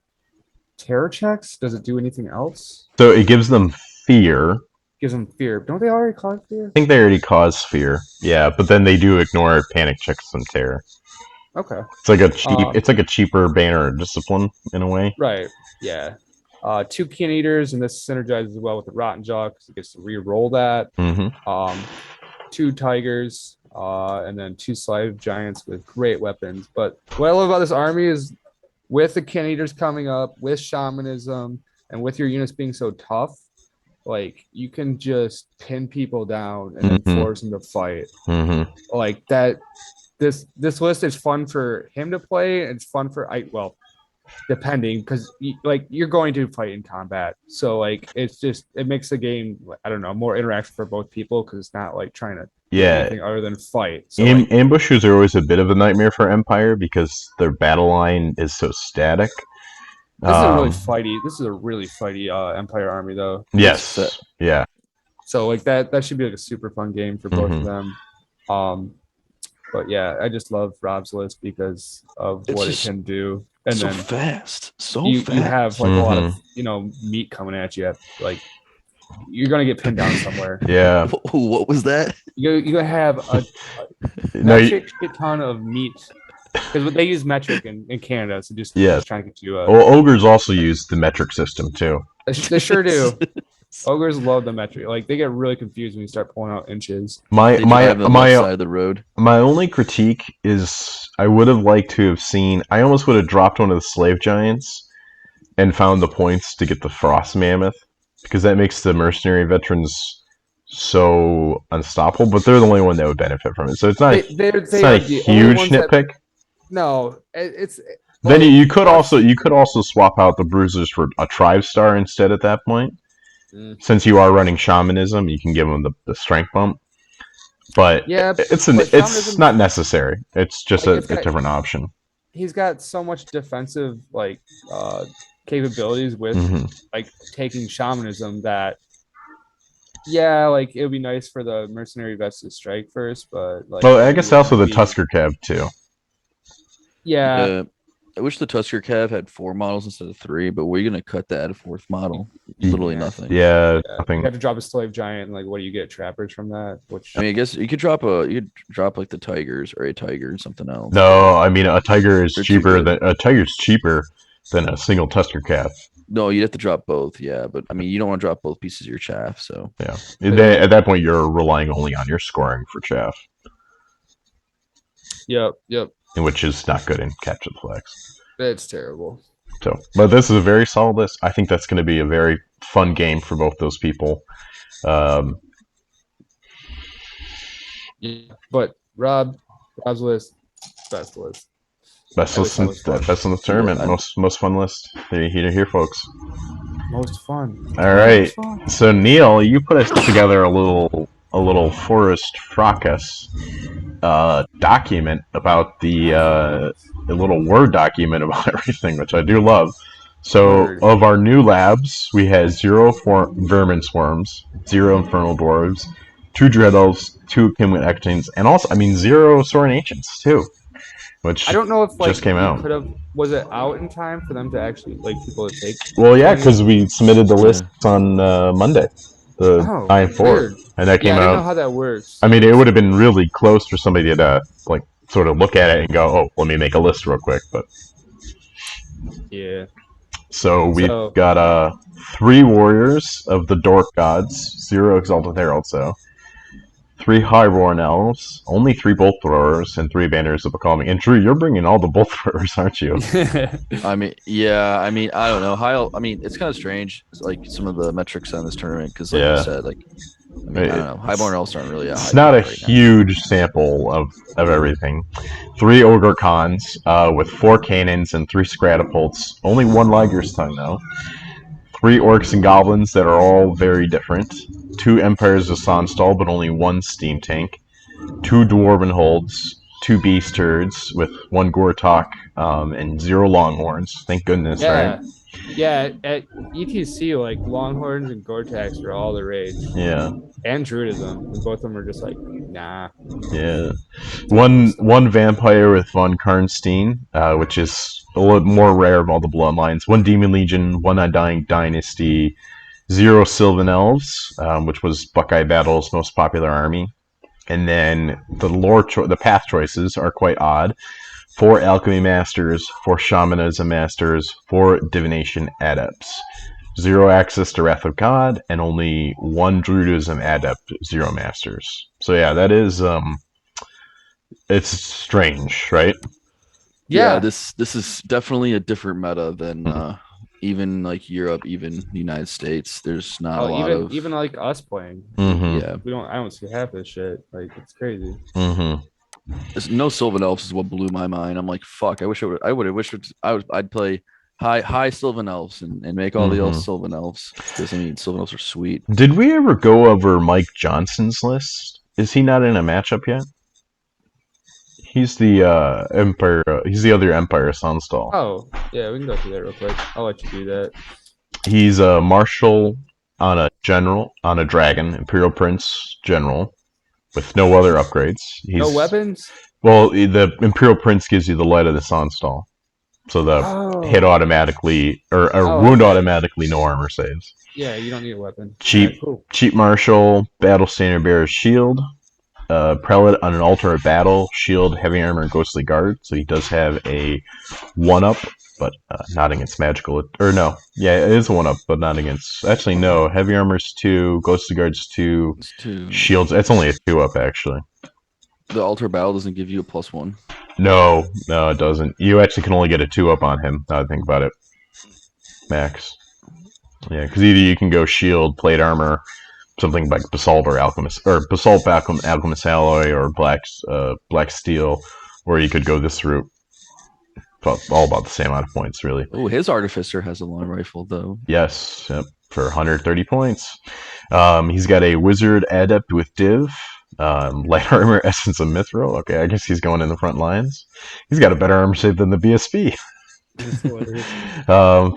B: terror checks. Does it do anything else?
A: So it gives them fear.
B: Gives them fear. Don't they already cause fear?
A: I think they already cause fear. Yeah, but then they do ignore panic checks and terror.
B: Okay.
A: It's like a it's like a cheaper banner of discipline in a way.
B: Right. Yeah. 2 Keen Eaters, and this synergizes well with the Rotten Jaw because it gets to re-roll that. 2 Tigers, and then 2 Slave Giants with great weapons. But what I love about this army is with the Keen Eaters coming up, with Shamanism, and with your units being so tough, like you can just pin people down and then force them to fight. Like that. This list is fun for him to play. And it's fun for depending, because you're going to fight in combat, so like it makes the game, I don't know, more interactive for both people because it's not like trying to do anything other than fight. So
A: ambushers are always a bit of a nightmare for Empire because their battle line is so static.
B: This is a really fighty. This is a really fighty Empire army, though.
A: Yes. Yeah.
B: So like that should be like a super fun game for both of them. But yeah, I just love Rob's list because of what it can do. And
F: so
B: then
F: fast.
B: You have like a lot of meat coming at you. Like you're gonna get pinned down somewhere.
A: Yeah.
F: What was that?
B: You're gonna have a metric shit ton of meat. Because they use metric in Canada, so just trying to get you.
A: Ogres also use the metric system too.
B: They sure do. Ogres love the metric. Like they get really confused when you start pulling out inches.
A: My
F: side of the road.
A: My only critique is I would have liked to have seen. I almost would have dropped one of the slave giants and found the points to get the frost mammoth because that makes the mercenary veterans so unstoppable, but they're the only one that would benefit from it. So it's not
B: They
A: it's not
B: are
A: a
B: the only
A: huge
B: ones that-
A: nitpick.
B: No, it's.
A: Then
B: like,
A: you could also swap out the bruisers for a Tribe Star instead at that point. Since you are running shamanism, you can give them the strength bump. But
B: Yeah,
A: it's
B: but
A: it's not necessary. It's just
B: like,
A: a different option.
B: He's got so much defensive capabilities with like taking shamanism that like it would be nice for the mercenary vets to strike first, but like
A: well, I guess also the Tusker Cav too.
B: Yeah.
F: I wish the Tusker Cav had 4 models instead of 3, but we're gonna cut that to 4th model. Literally nothing.
A: Yeah,
B: You
A: nothing.
B: have to drop a slave giant, and like what do you get? Trappers from that? Which
F: I mean, I guess you could drop like the tigers or a tiger or something else.
A: No, I mean a tiger is
F: They're too
A: cheaper
F: good.
A: than a single Tusker Cav.
F: No, you'd have to drop both, yeah. But I mean, you don't want to drop both pieces of your chaff, so
A: Yeah, at that point you're relying only on your scoring for chaff,
B: Yep.
A: which is not good in Capture the Flags.
B: It's terrible.
A: So, but this is a very solid list. I think that's going to be a very fun game for both those people.
B: Yeah, but Rob's list, best list.
A: Best list in the tournament. Most fun list. Here, folks.
B: Most fun.
A: All right. So Neil, you put us together a little Forest Fracas document about a little Word document about everything, which I do love. So of our new labs, we had 0 vermin swarms, 0 infernal dwarves, 2 dread elves, 2 Kimwit Ectings, and also 0 Soren Ancients too. Which
B: I don't know if
A: just came out.
B: Was it out in time for them to actually people to take?
A: Well, yeah, because we submitted the lists on Monday, the 9/4, and that came
B: I
A: out.
B: I don't know how that works.
A: I mean, it would have been really close for somebody to sort of look at it and go, "Oh, let me make a list real quick." But
B: yeah.
A: So we've got 3 warriors of the Dork gods, 0 exalted heralds, 3 highborn elves, only 3 bolt throwers, and 3 banners of becalming. And Drew, you're bringing all the bolt throwers, aren't you?
F: I mean, yeah. I mean, I don't know. It's kind of strange, like some of the metrics on this tournament, because like you said, I don't know. Highborn elves aren't really.
A: It's not a huge sample of everything. 3 ogre cons with 4 cannons and 3 scratapults. Only 1 Liger's tongue though. 3 orcs and goblins that are all very different. 2 empires of Sonstal, but only 1 steam tank. 2 dwarven holds. 2 beast herds with 1 Gortok and 0 longhorns. Thank goodness, right?
B: Yeah, at ETC, Longhorns and Gore-Tex were all the rage.
A: Yeah.
B: And Druidism. And both of them were just nah.
A: Yeah. One vampire with Von Karnstein, which is a little more rare of all the bloodlines. 1 Demon Legion, 1 Undying Dynasty, 0 Sylvan Elves, which was Buckeye Battle's most popular army. And then the path choices are quite odd. 4 Alchemy Masters, 4 Shamanism Masters, 4 Divination Adepts. 0 access to Wrath of God, and only 1 Druidism Adept, 0 Masters. So yeah, that is it's strange, right?
F: Yeah, this is definitely a different meta than even Europe, even the United States. There's not a lot of
B: even us playing.
F: Yeah,
B: I don't see half this shit. It's crazy.
F: There's no Sylvan Elves is what blew my mind. I'm like, fuck. I'd play high Sylvan Elves and make all the elves Sylvan Elves, because Sylvan Elves are sweet.
A: Did we ever go over Mike Johnson's list? Is he not in a matchup yet? He's the Empire. He's the other Empire Sunstal.
B: Oh, yeah, we can go through that real quick. I'll let you do that.
A: He's a marshal on a dragon, Imperial Prince General, with no other upgrades.
B: No weapons?
A: Well, the Imperial Prince gives you the Light of the Sunstal. So the hit automatically, or wound automatically, no armor saves.
B: Yeah, you don't need a weapon.
A: Cheap marshal, battle standard bearer's shield, prelate on an alternate battle, shield, heavy armor, and ghostly guard. So he does have a 1-up, but not against magical. Or no, yeah, it is a 1-up, but not against. Actually, no, heavy armor's 2, ghostly guard's 2, shields. It's only a 2-up actually.
F: The altar battle doesn't give you a +1.
A: No, it doesn't. You actually can only get a 2-up on him. Now I think about it. Max. Yeah, because either you can go shield, plate armor, something like basalt or alchemist, or basalt alchemist alloy, or black steel, or you could go this route. All about the same amount of points, really.
F: Oh, his artificer has a long rifle though.
A: Yes, yep, for 130 points. He's got a wizard adept with div, light armor, essence of mithril. Okay, I guess he's going in the front lines. He's got a better armor save than the BSB.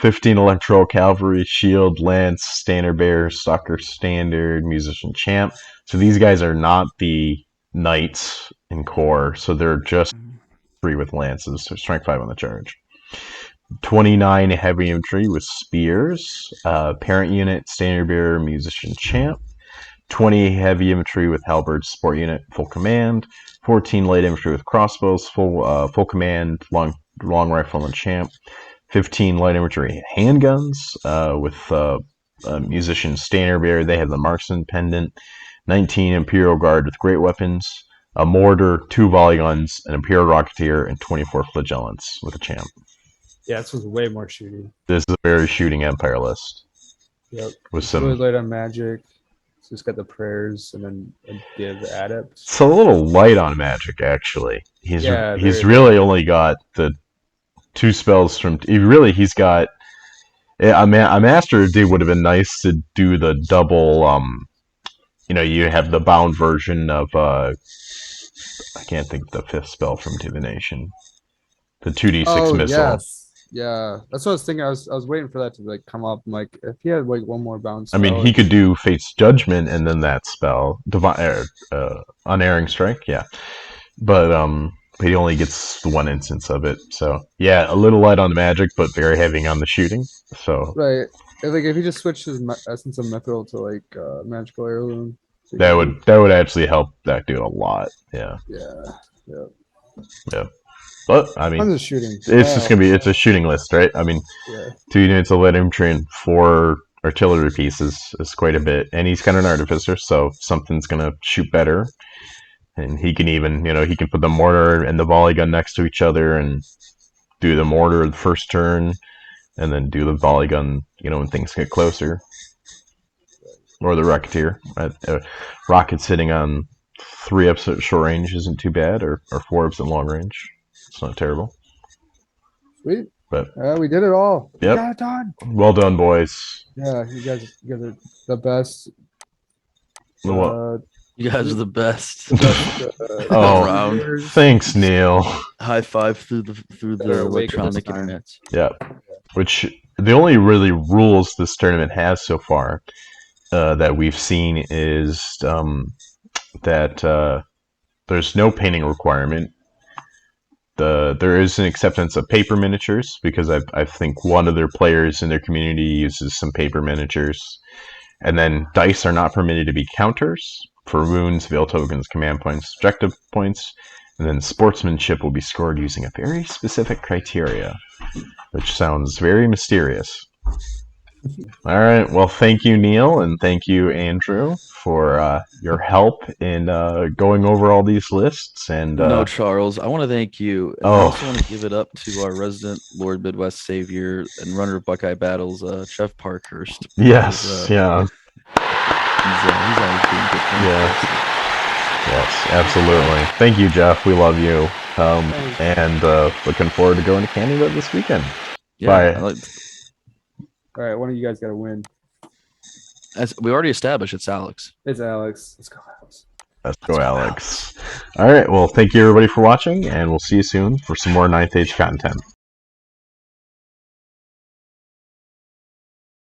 A: 15 electoral cavalry, shield, lance, standard bearer, stalker, standard, musician, champ. So these guys are not the knights in core, so they're just 3 with lances, so strength 5 on the charge. 29 heavy infantry with spears, parent unit, standard bearer, musician, champ. 20 heavy infantry with halberd, support unit, full command. 14 light infantry with crossbows, full command, long rifle, and champ. 15 light infantry handguns with musician, standard bearer. They have the marksman pendant. 19 imperial guard with great weapons, a mortar, 2 volley guns, an imperial rocketeer, and 24 flagellants with a champ.
B: Yeah, this was way more shooting.
A: This is a very shooting empire list.
B: Yep.
A: With
B: It's
A: some,
B: really light on magic. So it's got the prayers and then a div adept.
A: it's a little light on magic, actually. He's
B: very
A: really only got the 2 spells from. He's got a master D would have been nice to do the double. You have the bound version of I can't think of the 5th spell from divination. The 2d6 missile.
B: Yes. Yeah, that's what I was thinking. I was waiting for that to like come up. I'm like, if he had like one more bounce.
A: I mean, he could do Fate's Judgment and then that spell, Unerring Strike. Yeah, but he only gets the 1 instance of it. So yeah, a little light on the magic, but very heavy on the shooting. So
B: right. If he just switched his essence of mithril to like magical heirloom,
A: that would actually help that dude a lot. Yeah.
B: Yeah.
A: But I mean,
B: Tons of shooting.
A: it's just gonna be a shooting list, right? I mean,
B: Yeah.
A: 2 units of light infantry and 4 artillery pieces is quite a bit, and he's kind of an artificer, so something's gonna shoot better. And he can even, he can put the mortar and the volley gun next to each other and do the mortar the first turn, and then do the volley gun, when things get closer. Or the rocketeer. Rocket's hitting on 3 ups at short range isn't too bad, or 4 ups at long range. It's not terrible.
B: Sweet.
A: But
B: we did it all.
A: Yep.
B: We got it done.
A: Well done, boys.
B: Yeah, you guys are the best.
F: You guys are the best.
A: Oh, thanks, Neil.
F: High five through the electronic internet.
A: Yeah. Which the only really rules this tournament has so far that we've seen is that there's no painting requirement. There is an acceptance of paper miniatures because I think one of their players in their community uses some paper miniatures. And then dice are not permitted to be counters for wounds, veil tokens, command points, objective points. And then sportsmanship will be scored using a very specific criteria, which sounds very mysterious. All right. Well, thank you, Neil, and thank you, Andrew, for your help in going over all these lists. And
F: no, Charles, I want to thank you. And I also want to give it up to our resident Lord Midwest Savior and runner of Buckeye Battles, Jeff Parkhurst.
A: Yes. Yeah.
F: He's always been good.
A: Yeah. Yes, absolutely. Thank you, Jeff. We love you. And looking forward to going to Canada this weekend.
F: Yeah,
A: Bye.
B: All right, one of you guys got to win.
F: As we already established, it's Alex.
B: It's Alex. Let's go, Alex.
A: Let's go, Alex. All right. Well, thank you, everybody, for watching, and we'll see you soon for some more 9th Age content.